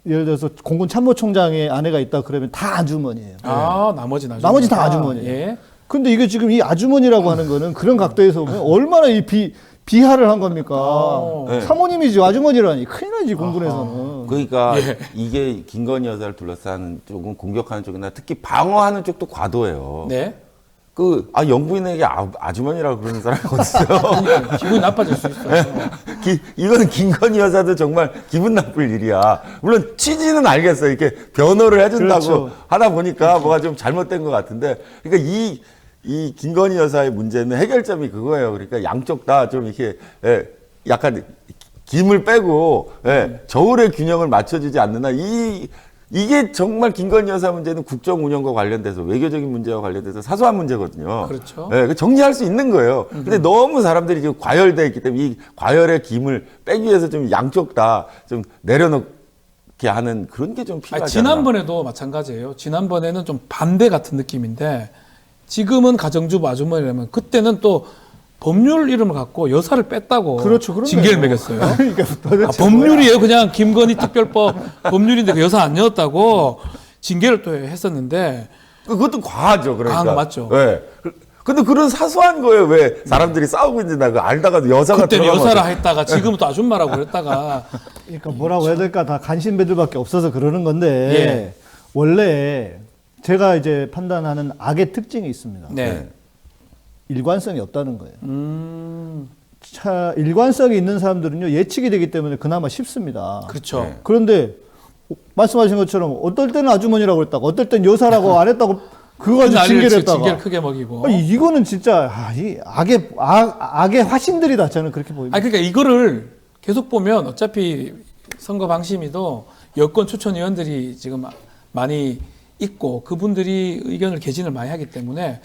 예를 들어서 공군 참모총장의 아내가 있다 그러면 다 아주머니예요. 나머지 다 아주머니예요. 근데 이게 지금 이 아주머니라고 하는 거는 그런 각도에서 보면 얼마나 비하를 한 겁니까? 사모님이지 아주머니라니 큰일 나지 공군에서는. 그러니까 이게 김건희 여사를 둘러싸는 쪽은 공격하는 쪽이나 특히 방어하는 쪽도 과도해요. 영부인에게 아주머니라고 그러는 사람이 어딨어요? 기분이 나빠질 수 있어요. 이거는 김건희 여사도 정말 기분 나쁠 일이야. 물론 취지는 알겠어요. 이렇게 변호를 해준다고 하다 보니까 뭐가 좀 잘못된 것 같은데, 그러니까 이 김건희 여사의 문제는 해결점이 그거예요. 그러니까 양쪽 다 좀 이렇게 약간 김을 빼고 저울의 균형을 맞춰주지 않느냐. 이게 정말 김건희 여사 문제는 국정 운영과 관련돼서 외교적인 문제와 관련돼서 사소한 문제거든요. 그렇죠. 정리할 수 있는 거예요. 근데 너무 사람들이 지금 과열돼 있기 때문에 이 과열의 김을 빼기 위해서 좀 양쪽 다 좀 내려놓게 하는 그런 게 좀 필요하지 않나. 지난번에도 마찬가지예요. 지난번에는 좀 반대 같은 느낌인데 지금은 가정주부 아주머니라면 그때는 또 법률 이름을 갖고 여사를 뺐다고 징계를 매겼어요. 그러니까 법률이에요. 그냥 김건희 특별법 법률인데 그 여사 안 넣었다고 징계를 또 했었는데 그것도 과하죠. 그러니까. 맞죠. 근데 그런 사소한 거예요. 왜 사람들이 싸우고 있는지 나 알다가도 여사가 그때는 여사라 했다가 지금은 또 아줌마라고 그랬다가 그러니까 뭐라고 해야 될까 다 간신배들밖에 없어서 그러는 건데 원래 제가 이제 판단하는 악의 특징이 있습니다. 일관성이 없다는 거예요. 일관성이 있는 사람들은요 예측이 되기 때문에 그나마 쉽습니다. 그렇죠. 그런데 말씀하신 것처럼 어떨 때는 아주머니라고 그랬다가 어떨 때는 여사라고 안 했다고 그거 가지고 징계를 했다가 징계를 크게 먹이고. 이거는 진짜 이 악의 화신들이다 저는 그렇게 보입니다. 그러니까 이거를 계속 보면 어차피 선거 방심위도 여권 추천 위원들이 지금 많이 있고 그분들이 의견을 개진을 많이 하기 때문에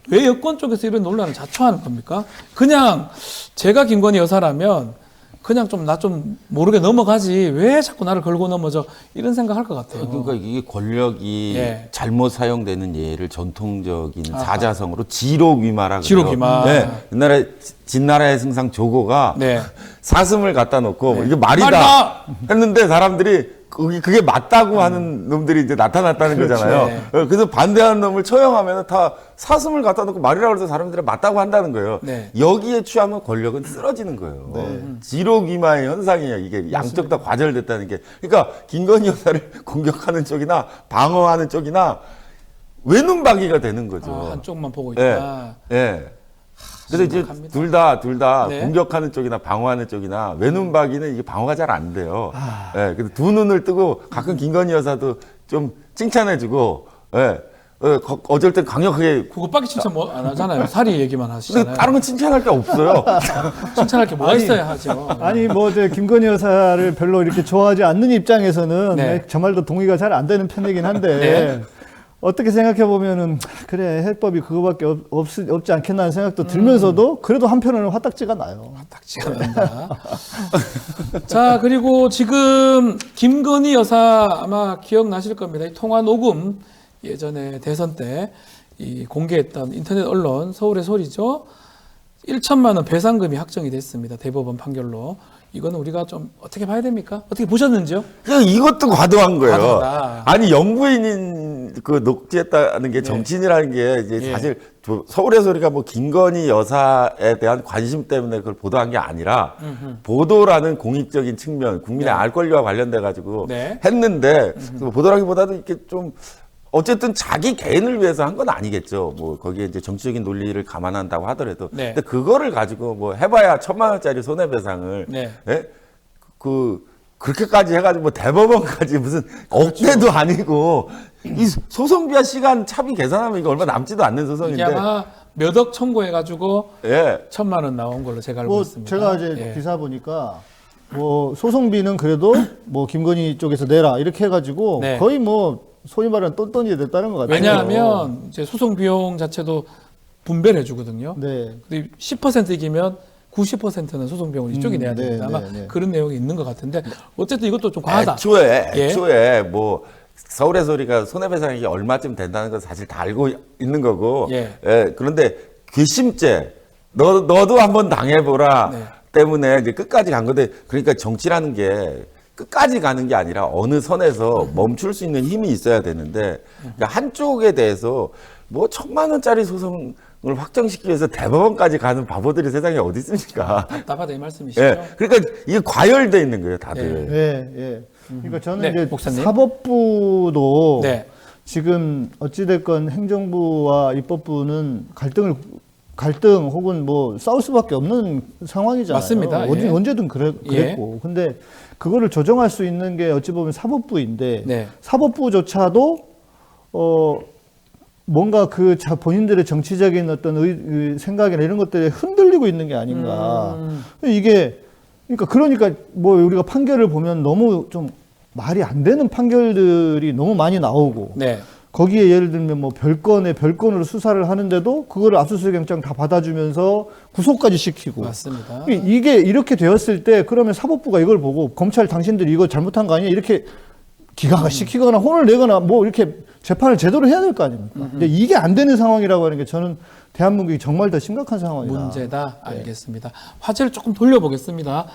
왜 여권 쪽에서 이런 논란을 자초하는 겁니까? 그냥 제가 김건희 여사라면 그냥 나 좀 모르게 넘어가지 왜 자꾸 나를 걸고 넘어져 이런 생각할 것 같아요. 그러니까 이게 권력이 잘못 사용되는 예를 전통적인 사자성어로 지록위마라고 지록위마. 옛날에 진나라의 승상 조고가 사슴을 갖다 놓고 이게 말이다 했는데 사람들이 그게 맞다고 하는 놈들이 이제 나타났다는 거잖아요. 그래서 반대하는 놈을 처형하면 다 사슴을 갖다 놓고 말이라고 해서 사람들이 맞다고 한다는 거예요. 여기에 취하면 권력은 쓰러지는 거예요. 지록이마의 현상이에요. 이게 양쪽 다 과절됐다는 게. 그러니까 김건희 여사를 공격하는 쪽이나 방어하는 쪽이나 외눈박이가 되는 거죠. 한쪽만 보고 있다. 근데 이제 둘 다 공격하는 쪽이나 방어하는 쪽이나 외눈박이는 이게 방어가 잘 안 돼요. 그래서 두 눈을 뜨고 가끔 김건희 여사도 좀 칭찬해주고 어쩔 땐 강력하게. 그것밖에 칭찬 뭐 안 하잖아요. 사리 얘기만 하시잖아요. 근데 다른 건 칭찬할 게 없어요. 칭찬할 게 뭐가 있어야 하죠. 아니 뭐 김건희 여사를 별로 이렇게 좋아하지 않는 입장에서는 네. 저 말도 동의가 잘 안 되는 편이긴 한데 네. 어떻게 생각해 보면은 그래 해법이 그거밖에 없지 않겠나 하는 생각도 들면서도 그래도 한편으로는 화딱지가 나요. 화딱지가 난다. 자, 그리고 지금 김건희 여사 아마 기억나실 겁니다. 이 통화 녹음 예전에 대선 때 이 공개했던 인터넷 언론 서울의 소리죠. 1천만 원 배상금이 확정이 됐습니다. 대법원 판결로. 이거는 우리가 좀 어떻게 봐야 됩니까? 어떻게 보셨는지요? 이것도 과도한 거예요. 과도하다. 아니 영부인인 그 녹취했다는 게 정치인이라는 게 이제 사실 서울의 소리가 뭐 김건희 여사에 대한 관심 때문에 그걸 보도한 게 아니라 보도라는 공익적인 측면, 국민의 알 권리와 관련돼 가지고 했는데 보도라기보다도 이렇게 좀 어쨌든 자기 개인을 위해서 한 건 아니겠죠. 뭐 거기에 이제 정치적인 논리를 감안한다고 하더라도, 근데 그거를 가지고 뭐 해봐야 1,000만 원짜리 손해배상을 그렇게까지 해가지고 뭐 대법원까지 무슨 억대도 아니고 이 소송비와 시간 차비 계산하면 이거 얼마 남지도 않는 소송인데. 이게 아마 몇 억 청구해가지고 1,000만 원 나온 걸로 제가 알고 있습니다. 제가 이제 기사 보니까 뭐 소송비는 그래도 뭐 김건희 쪽에서 내라 이렇게 해가지고 거의 뭐 소위 말하는 똔똔이 됐다는 것 같아요. 왜냐하면 이제 소송 비용 자체도 분배를 해주거든요. 근데 10% 이기면 90%는 소송 비용을 이쪽이 내야 됩니다. 아마 그런 내용이 있는 것 같은데 어쨌든 이것도 좀 과하다. 애초에 뭐 서울의 소리가 손해배상이 얼마쯤 된다는 건 사실 다 알고 있는 거고. 그런데 괘씸죄 너도 한번 당해보라 때문에 이제 끝까지 간 건데, 그러니까 정치라는 게 끝까지 가는 게 아니라 어느 선에서 멈출 수 있는 힘이 있어야 되는데, 그러니까 한쪽에 대해서 뭐 1,000만 원짜리 소송을 확정시키기 위해서 대법원까지 가는 바보들이 세상에 어디 있습니까? 답답하다 이 말씀이시죠? 그러니까 이게 과열돼 있는 거예요, 다들. 그러니까 저는 이제 목사님. 사법부도 지금 어찌됐건 행정부와 입법부는 갈등 혹은 뭐 싸울 수밖에 없는 상황이잖아요. 맞습니다. 언제든 그랬고. 근데 그거를 조정할 수 있는 게 어찌 보면 사법부인데 사법부조차도 뭔가 본인들의 정치적인 어떤 생각이나 이런 것들에 흔들리고 있는 게 아닌가. 그러니까 뭐 우리가 판결을 보면 너무 좀 말이 안 되는 판결들이 너무 많이 나오고 거기에 예를 들면 뭐 별건으로 수사를 하는데도 그거를 압수수색영장 다 받아주면서 구속까지 시키고. 맞습니다. 이게 이렇게 되었을 때 그러면 사법부가 이걸 보고 검찰 당신들이 이거 잘못한 거 아니야? 이렇게 기각을 시키거나 혼을 내거나 뭐 이렇게 재판을 제대로 해야 될 거 아닙니까? 근데 이게 안 되는 상황이라고 하는 게 저는 대한민국이 정말 더 심각한 상황이다. 문제다. 알겠습니다. 화제를 조금 돌려보겠습니다.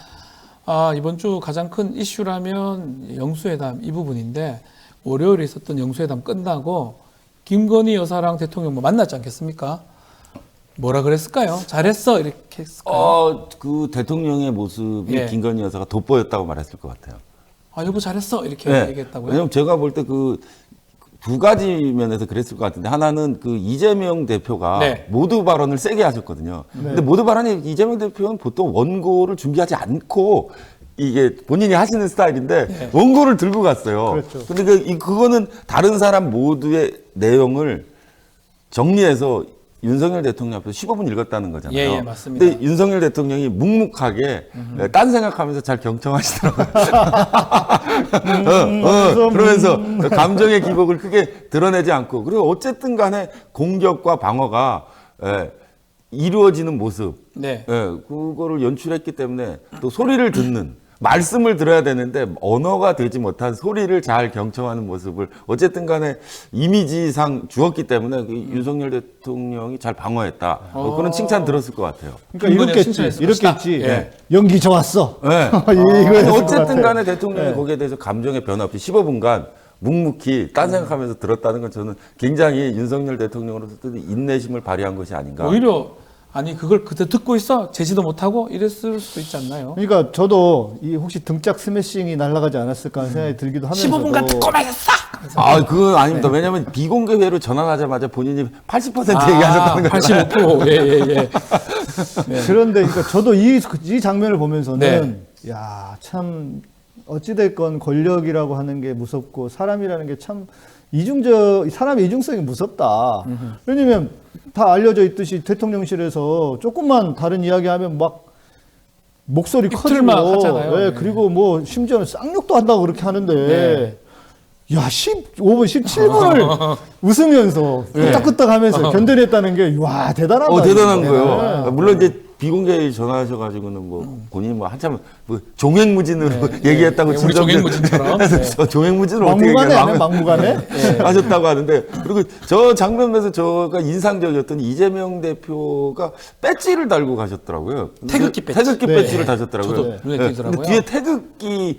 이번 주 가장 큰 이슈라면 영수회담 이 부분인데 월요일에 있었던 영수회담 끝나고 김건희 여사랑 대통령 뭐 만났지 않겠습니까? 뭐라 그랬을까요? 잘했어 이렇게 했을까요? 그 대통령의 모습이 김건희 여사가 돋보였다고 말했을 것 같아요. 여보 잘했어 이렇게 얘기했다고요? 왜냐면 제가 볼 때 두 가지 면에서 그랬을 것 같은데, 하나는 그 이재명 대표가 모두 발언을 세게 하셨거든요. 근데 모두 발언이 이재명 대표는 보통 원고를 준비하지 않고 이게 본인이 하시는 스타일인데 원고를 들고 갔어요. 근데 그거는 다른 사람 모두의 내용을 정리해서 윤석열 대통령 앞에서 15분 읽었다는 거잖아요. 맞습니다. 근데 윤석열 대통령이 묵묵하게 딴 생각하면서 잘 경청하시더라고요. 그러면서 감정의 기복을 크게 드러내지 않고, 그리고 어쨌든 간에 공격과 방어가 이루어지는 모습, 그거를 연출했기 때문에 또 소리를 듣는, 말씀을 들어야 되는데 언어가 되지 못한 소리를 잘 경청하는 모습을 어쨌든 간에 이미지상 주었기 때문에 윤석열 대통령이 잘 방어했다. 그런 칭찬 들었을 것 같아요. 그러니까 이렇겠지. 연기 좋았어. 어쨌든 간에 대통령이 거기에 대해서 감정의 변화 없이 15분간 묵묵히 딴 생각하면서 들었다는 건 저는 굉장히 윤석열 대통령으로서도 인내심을 발휘한 것이 아닌가. 오히려 그걸 그때 듣고 있어? 제지도 못하고? 이랬을 수도 있지 않나요? 그러니까 저도 혹시 등짝 스매싱이 날아가지 않았을까 하는 생각이 들기도 하면서도 15분간 듣고 말겠어! 그건 아닙니다. 왜냐하면 비공개 회로 전환하자마자 본인이 80% 얘기하셨다는 거잖아요. 85%. 그런데 그러니까 저도 이 장면을 보면서는 참 어찌됐건 권력이라고 하는 게 무섭고 사람이라는 게 참 사람의 이중성이 무섭다. 왜냐면 다 알려져 있듯이 대통령실에서 조금만 다른 이야기하면 막 목소리 커지고, 하잖아요. 네, 그리고 뭐 심지어는 쌍욕도 한다고 그렇게 하는데, 네. 야, 15분, 17분을 웃으면서 끄떡끄떡 하면서 견뎌냈다는 게, 와, 대단하다. 대단한 거예요. 물론 이제 비공개 전화하셔가지고는 뭐 본인이 뭐 한참 뭐 종횡무진으로 얘기했다고 우리 종횡무진처럼 종횡무진을 어떻게 얘기해요? 막무가내 하셨다고 하는데, 그리고 저 장면에서 저가 인상적이었던 이재명 대표가 배지를 달고 가셨더라고요. 태극기 배지. 배지를 다셨더라고요. 저도 눈에 띄더라고요. 뒤에 태극기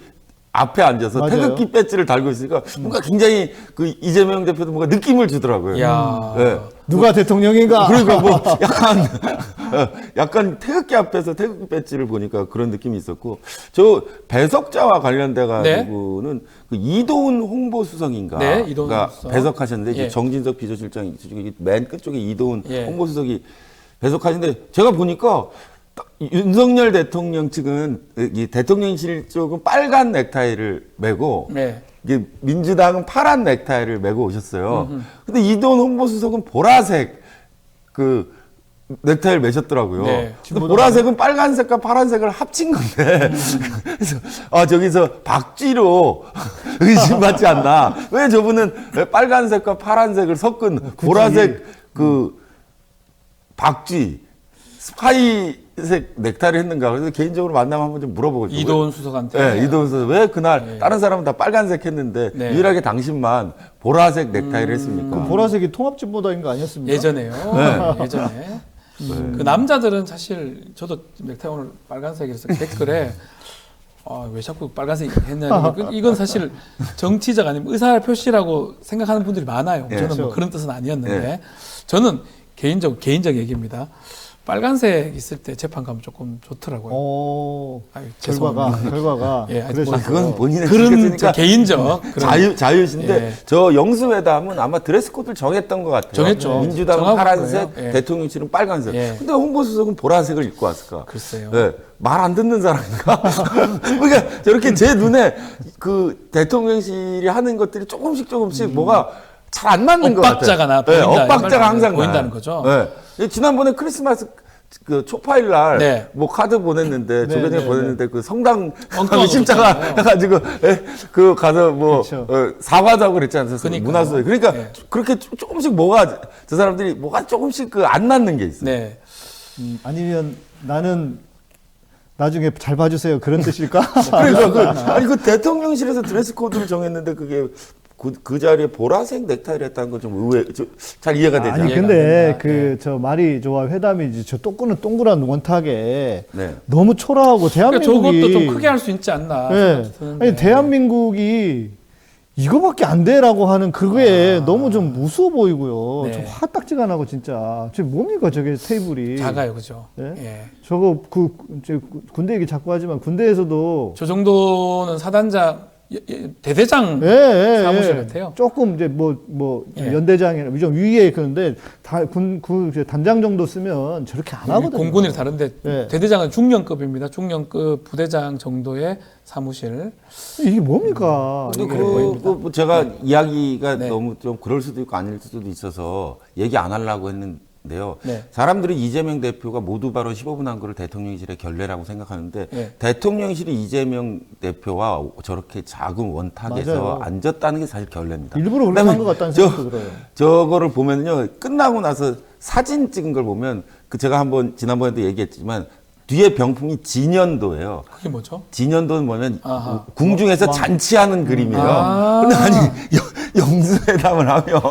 앞에 앉아서 맞아요. 태극기 배지를 달고 있으니까 뭔가 굉장히 그 이재명 대표도 뭔가 느낌을 주더라고요. 네. 누가 대통령인가? 그러니까 뭐 약간 태극기 앞에서 태극기 배지를 보니까 그런 느낌이 있었고, 저 배석자와 관련돼 가지고는 그 이도훈 홍보수석인가? 네, 이도훈 수석. 배석하셨는데 이제 정진석 비서실장 맨 끝쪽에 이도훈 홍보수석이 배석하시는데, 제가 보니까 윤석열 대통령 측은 이 대통령실 쪽은 빨간 넥타이를 메고 이게 민주당은 파란 넥타이를 메고 오셨어요. 근데 이도훈 홍보수석은 보라색 그 넥타이를 매셨더라고요. 근데 보라색은 빨간색과 파란색을 합친 건데 그래서 저기서 박쥐로 의심받지 않나? 왜 저분은 빨간색과 파란색을 섞은 보라색 그 박쥐 스파이색 넥타이를 했는가? 그래서 개인적으로 만나면 한번 좀 물어보고 싶어요. 이도훈 수석한테. 네, 이도훈 수석. 왜 그날 다른 사람은 다 빨간색 했는데 유일하게 당신만 보라색 넥타이를 했습니까? 그 보라색이 통합진보당인 거 아니었습니까? 예전에요. 예전에. 그 남자들은 사실 저도 넥타이 오늘 빨간색이라서 댓글에 왜 자꾸 빨간색 했냐. 이건 사실 정치적 아니면 의사 표시라고 생각하는 분들이 많아요. 저는 뭐 그런 뜻은 아니었는데 저는 개인적 얘기입니다. 빨간색 있을 때 재판 가면 조금 좋더라고요. 결과가. 그건 본인의 그런 개인적 자유신데 저 영수회담은 아마 드레스 코드를 정했던 것 같아요. 정했죠. 민주당은 파란색, 대통령실은 빨간색. 근데 홍보수석은 보라색을 입고 왔을까? 글쎄요. 말 안 듣는 사람인가? 그러니까 저렇게 제 눈에 그 대통령실이 하는 것들이 조금씩 뭐가 잘 안 맞는 것 같아요. 엇박자가 항상 보인다는 거죠. 지난번에 크리스마스 그 초파일 날 뭐 카드 보냈는데 조변에 보냈는데 그 성당 십자가 해가지고 그 가서 뭐 사과자고 그랬지 않습니까? 문화수석. 그러니까 그렇게 조금씩 뭐가 저 사람들이 뭐가 조금씩 그 안 맞는 게 있어요. 아니면 나는 나중에 잘 봐주세요 그런 뜻일까? 그러니까 그 대통령실에서 드레스 코드를 정했는데 그게 그 자리에 보라색 넥타이를 했다는 건 좀 잘 이해가 되지 않아요. 아니 근데 저 말이 좋아 회담이지 저 동그란 원탁에 너무 초라하고 대한민국이 저것도 좀 크게 할 수 있지 않나. 아니 대한민국이 이거밖에 안 돼라고 하는 그게 너무 좀 무서워 보이고요. 좀 화딱지가 나고 진짜. 저 뭡니까 저게 테이블이. 작아요, 그죠? 저거 군대 얘기 자꾸 하지만 군대에서도 저 정도는 사단장 대대장 사무실 같아요. 조금 이제 연대장이나 좀 위에 그런데 단장 정도 쓰면 저렇게 안 하거든요. 공군이 다른데 대대장은 중령급입니다. 중령급 부대장 정도의 사무실. 이게 뭡니까? 뭐 제가 이야기가 너무 좀 그럴 수도 있고 아닐 수도 있어서 얘기 안 하려고 했는데요. 사람들이 이재명 대표가 모두 발언 15분 한 거를 대통령실의 결례라고 생각하는데 대통령실이 이재명 대표와 저렇게 작은 원탁에서 앉았다는 게 사실 결례입니다. 일부러 올라간 것 같다는 생각도 들어요. 저거를 보면요, 끝나고 나서 사진 찍은 걸 보면 제가 한번 지난번에도 얘기했지만 뒤에 병풍이 진연도예요. 그게 뭐죠? 진연도는 뭐냐면 궁중에서 잔치하는 그림이에요. 근데 아니 영수회담을 하면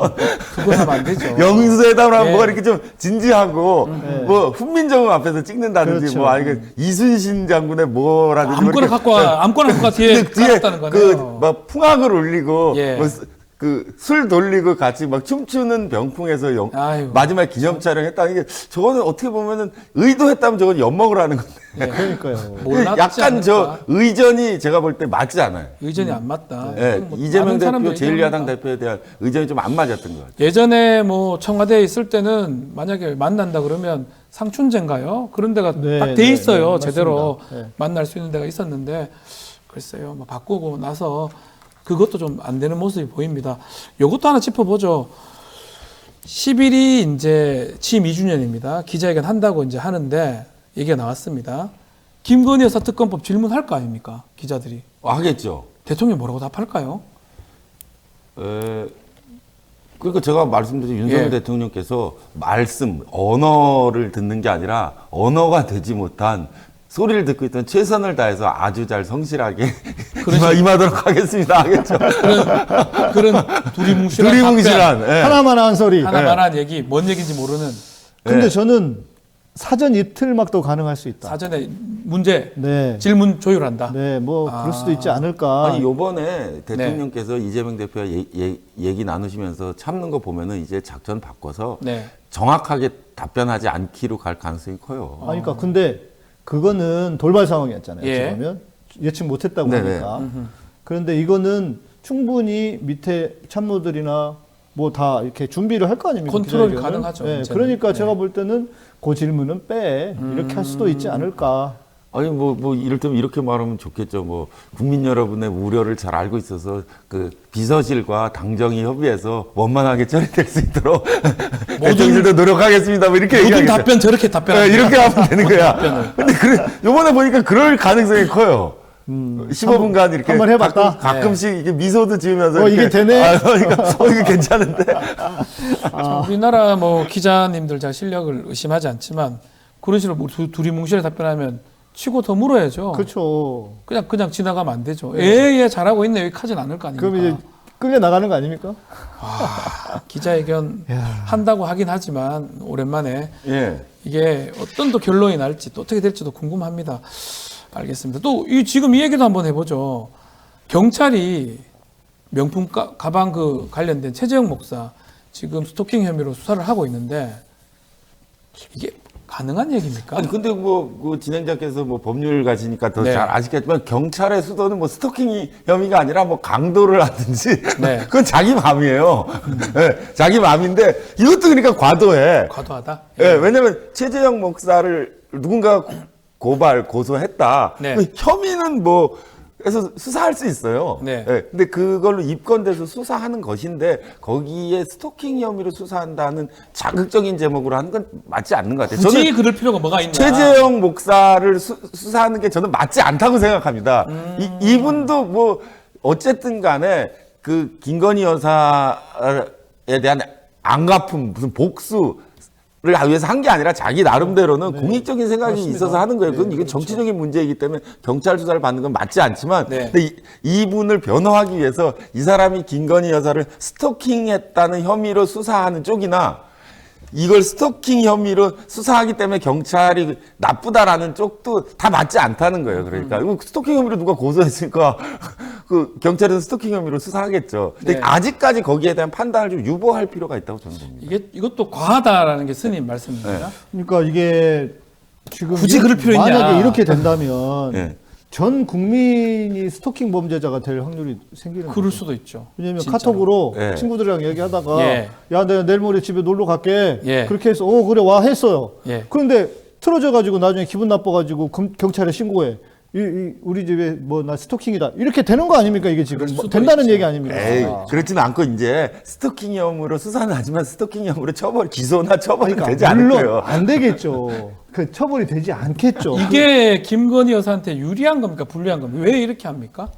그거 하면 안 되죠. 영수회담을 하면 뭐가 이렇게 좀 진지하고 뭐 훈민정음 앞에서 찍는다든지 뭐 아니 이순신 장군의 뭐라든지 아무거나 갖고 뒤에 깔았다는 거네요. 막 풍악을 울리고 그 술 돌리고 같이 막 춤추는 병풍에서 마지막 기념 촬영했다는 게 저거는 어떻게 보면은 의도했다면 저건 엿먹으러 하는 건데. 그러니까요. 약간 저 의전이 제가 볼 때 맞지 않아요. 의전이 안 맞다. 뭐 이재명 대표 제1야당 대표에 대한 의전이 좀 안 맞았던 것 같아요. 예전에 뭐 청와대에 있을 때는 만약에 만난다 그러면 상춘제인가요? 그런 데가 딱 돼 있어요. 제대로 만날 수 있는 데가 있었는데 글쎄요. 뭐 바꾸고 나서 그것도 좀 안 되는 모습이 보입니다. 이것도 하나 짚어보죠. 10일이 이제 취임 2주년입니다. 기자회견 한다고 이제 하는데 얘기가 나왔습니다. 김건희 여사 특검법 질문할 거 아닙니까? 기자들이. 하겠죠. 대통령 뭐라고 답할까요? 그러니까 제가 말씀드린 윤석열 대통령께서 언어를 듣는 게 아니라 언어가 되지 못한 소리를 듣고 있던 최선을 다해서 아주 잘 성실하게 임하도록 하겠습니다. 하겠죠. 그런 두리뭉실한 하나만 한 소리. 하나만 한 얘기, 뭔 얘기인지 모르는. 근데 저는 사전 이틀막도 가능할 수 있다. 사전에 문제, 질문 조율한다. 네, 뭐 그럴 수도 있지 않을까. 아니 요번에 대통령께서 이재명 대표와 얘기 나누시면서 참는 거 보면은 이제 작전 바꿔서 정확하게 답변하지 않기로 갈 가능성이 커요. 아니, 그러니까 근데 그거는 돌발 상황이었잖아요. 그러면 예측 못했다고 하니까. 그런데 이거는 충분히 밑에 참모들이나 뭐 다 이렇게 준비를 할 거 아닙니까? 컨트롤이 가능하죠. 그러니까 제가 볼 때는 그 질문은 이렇게 할 수도 있지 않을까. 아니 뭐 이를테면 이렇게 말하면 좋겠죠. 뭐 국민 여러분의 우려를 잘 알고 있어서 그 비서실과 당정이 협의해서 원만하게 처리될 수 있도록 대통령도 노력하겠습니다. 뭐 이렇게 모든 답변 저렇게 답변하는 이렇게 하면 되는 거야. 근데 요번에 보니까 그럴 가능성이 커요. 15분간 이렇게 한번 해봤다. 가끔씩 이게 미소도 지으면서 이게 되네. 그러니까 이게 괜찮은데. 우리나라 뭐 기자님들 잘 실력을 의심하지 않지만 그런 식으로 뭐 두리뭉실하게 답변하면 치고 더 물어야죠. 그렇죠. 그냥 지나가면 안 되죠. 예, 잘하고 있네. 여기까지는 않을 거 아닙니까? 그럼 이제 끌려 나가는 거 아닙니까? 기자회견 한다고 하긴 하지만 오랜만에 이게 어떤 또 결론이 날지 또 어떻게 될지도 궁금합니다. 알겠습니다. 또 지금 이 얘기도 한번 해보죠. 경찰이 명품 가방 관련된 최재형 목사 지금 스토킹 혐의로 수사를 하고 있는데 이게 가능한 얘기입니까? 아니 근데 그 진행자께서 뭐 법률 가시니까 더 잘 아시겠지만 경찰의 수도는 뭐 스토킹 혐의가 아니라 뭐 강도를 하든지 그건 자기 마음이에요. 자기 마음인데 이것도 그러니까 과도해. 과도하다. 왜냐면 최재형 목사를 누군가 고소했다. 혐의는 뭐 해서 수사할 수 있어요. 근데 그걸로 입건돼서 수사하는 것인데 거기에 스토킹 혐의로 수사한다는 자극적인 제목으로 하는 건 맞지 않는 것 같아요. 굳이 저는 그럴 필요가 뭐가 있나? 최재형 목사를 수사하는 게 저는 맞지 않다고 생각합니다. 이분도 뭐 어쨌든 간에 그 김건희 여사에 대한 안갚음 무슨 복수 를 위해서 한 게 아니라 자기 나름대로는 공익적인 생각이 맞습니다. 있어서 하는 거예요. 그건 이게 정치적인 문제이기 때문에 경찰 수사를 받는 건 맞지 않지만 근데 이분을 변호하기 위해서 이 사람이 김건희 여사를 스토킹했다는 혐의로 수사하는 쪽이나 이걸 스토킹 혐의로 수사하기 때문에 경찰이 나쁘다라는 쪽도 다 맞지 않다는 거예요. 그러니까 스토킹 혐의로 누가 고소했으니까 그 경찰에서 스토킹 혐의로 수사하겠죠. 근데 아직까지 거기에 대한 판단을 좀 유보할 필요가 있다고 저는 봅니다. 이것도 과하다라는 게 스님 말씀입니다. 그러니까 이게 지금 굳이 그럴 필요 있냐? 만약에 이렇게 된다면 전 국민이 스토킹 범죄자가 될 확률이 생기는 거죠. 그럴 수도 있죠. 왜냐면 진짜로. 카톡으로 친구들이랑 얘기하다가 야, 내가 내일 모레 집에 놀러 갈게. 그렇게 해서 그래 와 했어요. 그런데 틀어져 가지고 나중에 기분 나빠 가지고 경찰에 신고해. 우리 집에 뭐 나 스토킹이다. 이렇게 되는 거 아닙니까? 이게 지금 된다는 얘기 아닙니까? 그렇지는 않고 이제 스토킹 혐의로 수사는 하지만 스토킹 혐의로 기소나 처벌이 그러니까 되지 않을 거예요. 안 되겠죠. 그 처벌이 되지 않겠죠. 이게 김건희 여사한테 유리한 겁니까? 불리한 겁니까? 왜 이렇게 합니까?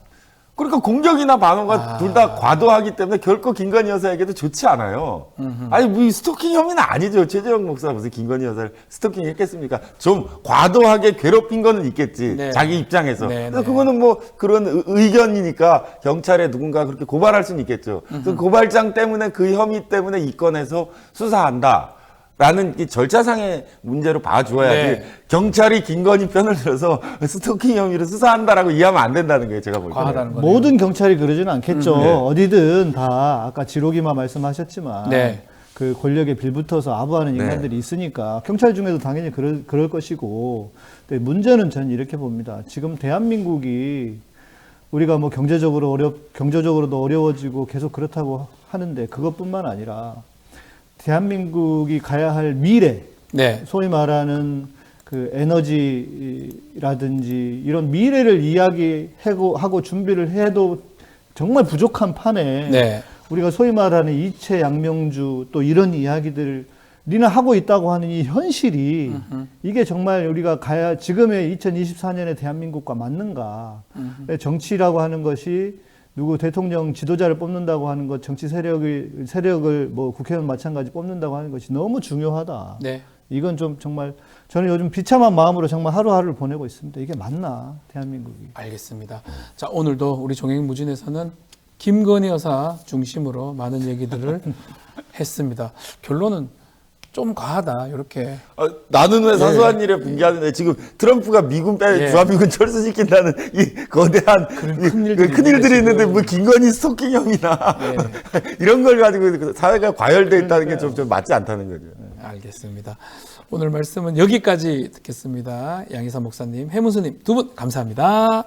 그러니까 공격이나 반어가 둘 다 과도하기 때문에 결코 김건희 여사에게도 좋지 않아요. 아니 뭐 스토킹 혐의는 아니죠. 최재형 목사가 무슨 김건희 여사를 스토킹 했겠습니까? 좀 과도하게 괴롭힌 거는 있겠지. 자기 입장에서. 그거는 뭐 그런 의견이니까 경찰에 누군가 그렇게 고발할 수는 있겠죠. 그 고발장 때문에 그 혐의 때문에 입건해서 수사한다. 라는 이 절차상의 문제로 봐줘야지 경찰이 김건희 편을 들어서 스토킹 혐의로 수사한다라고 이해하면 안 된다는 거예요. 제가 볼 때. 모든 경찰이 그러지는 않겠죠. 어디든 다 아까 지록이마 말씀하셨지만 그 권력에 빌붙어서 아부하는 인간들이 있으니까 경찰 중에도 당연히 그럴 것이고 근데 문제는 저는 이렇게 봅니다. 지금 대한민국이 우리가 뭐 경제적으로도 어려워지고 계속 그렇다고 하는데 그것뿐만 아니라 대한민국이 가야 할 미래, 소위 말하는 그 에너지라든지 이런 미래를 이야기하고 준비를 해도 정말 부족한 판에 네. 우리가 소위 말하는 이채 양명주 또 이런 이야기들을 니는 하고 있다고 하는 이 현실이 이게 정말 우리가 지금의 2024년의 대한민국과 맞는가. 정치라고 하는 것이 누구 대통령 지도자를 뽑는다고 하는 것, 정치 세력을 뭐 국회의원 마찬가지 뽑는다고 하는 것이 너무 중요하다. 네. 이건 좀 정말 저는 요즘 비참한 마음으로 정말 하루하루를 보내고 있습니다. 이게 맞나, 대한민국이. 알겠습니다. 자, 오늘도 우리 종횡무진에서는 김건희 여사 중심으로 많은 얘기들을 했습니다. 결론은 좀 과하다, 이렇게. 나는 왜 사소한 일에 분개하는데 지금 트럼프가 미군 주한미군 철수시킨다는 이 거대한 큰일들이 있는데 뭐 김건희 스토킹형이나 이런 걸 가지고 사회가 과열돼 있다는 게 좀 맞지 않다는 거죠. 알겠습니다. 오늘 말씀은 여기까지 듣겠습니다. 양희사 목사님, 해문수님 두 분 감사합니다.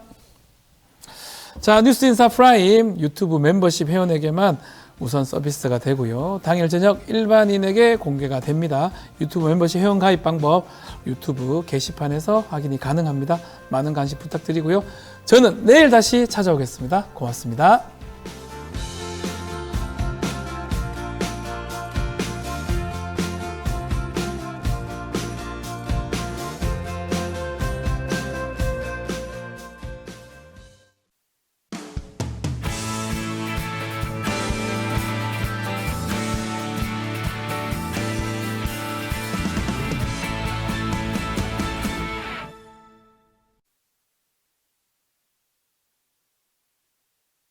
자, 뉴스인사 프라임 유튜브 멤버십 회원에게만 우선 서비스가 되고요. 당일 저녁 일반인에게 공개가 됩니다. 유튜브 멤버십 회원 가입 방법 유튜브 게시판에서 확인이 가능합니다. 많은 관심 부탁드리고요. 저는 내일 다시 찾아오겠습니다. 고맙습니다.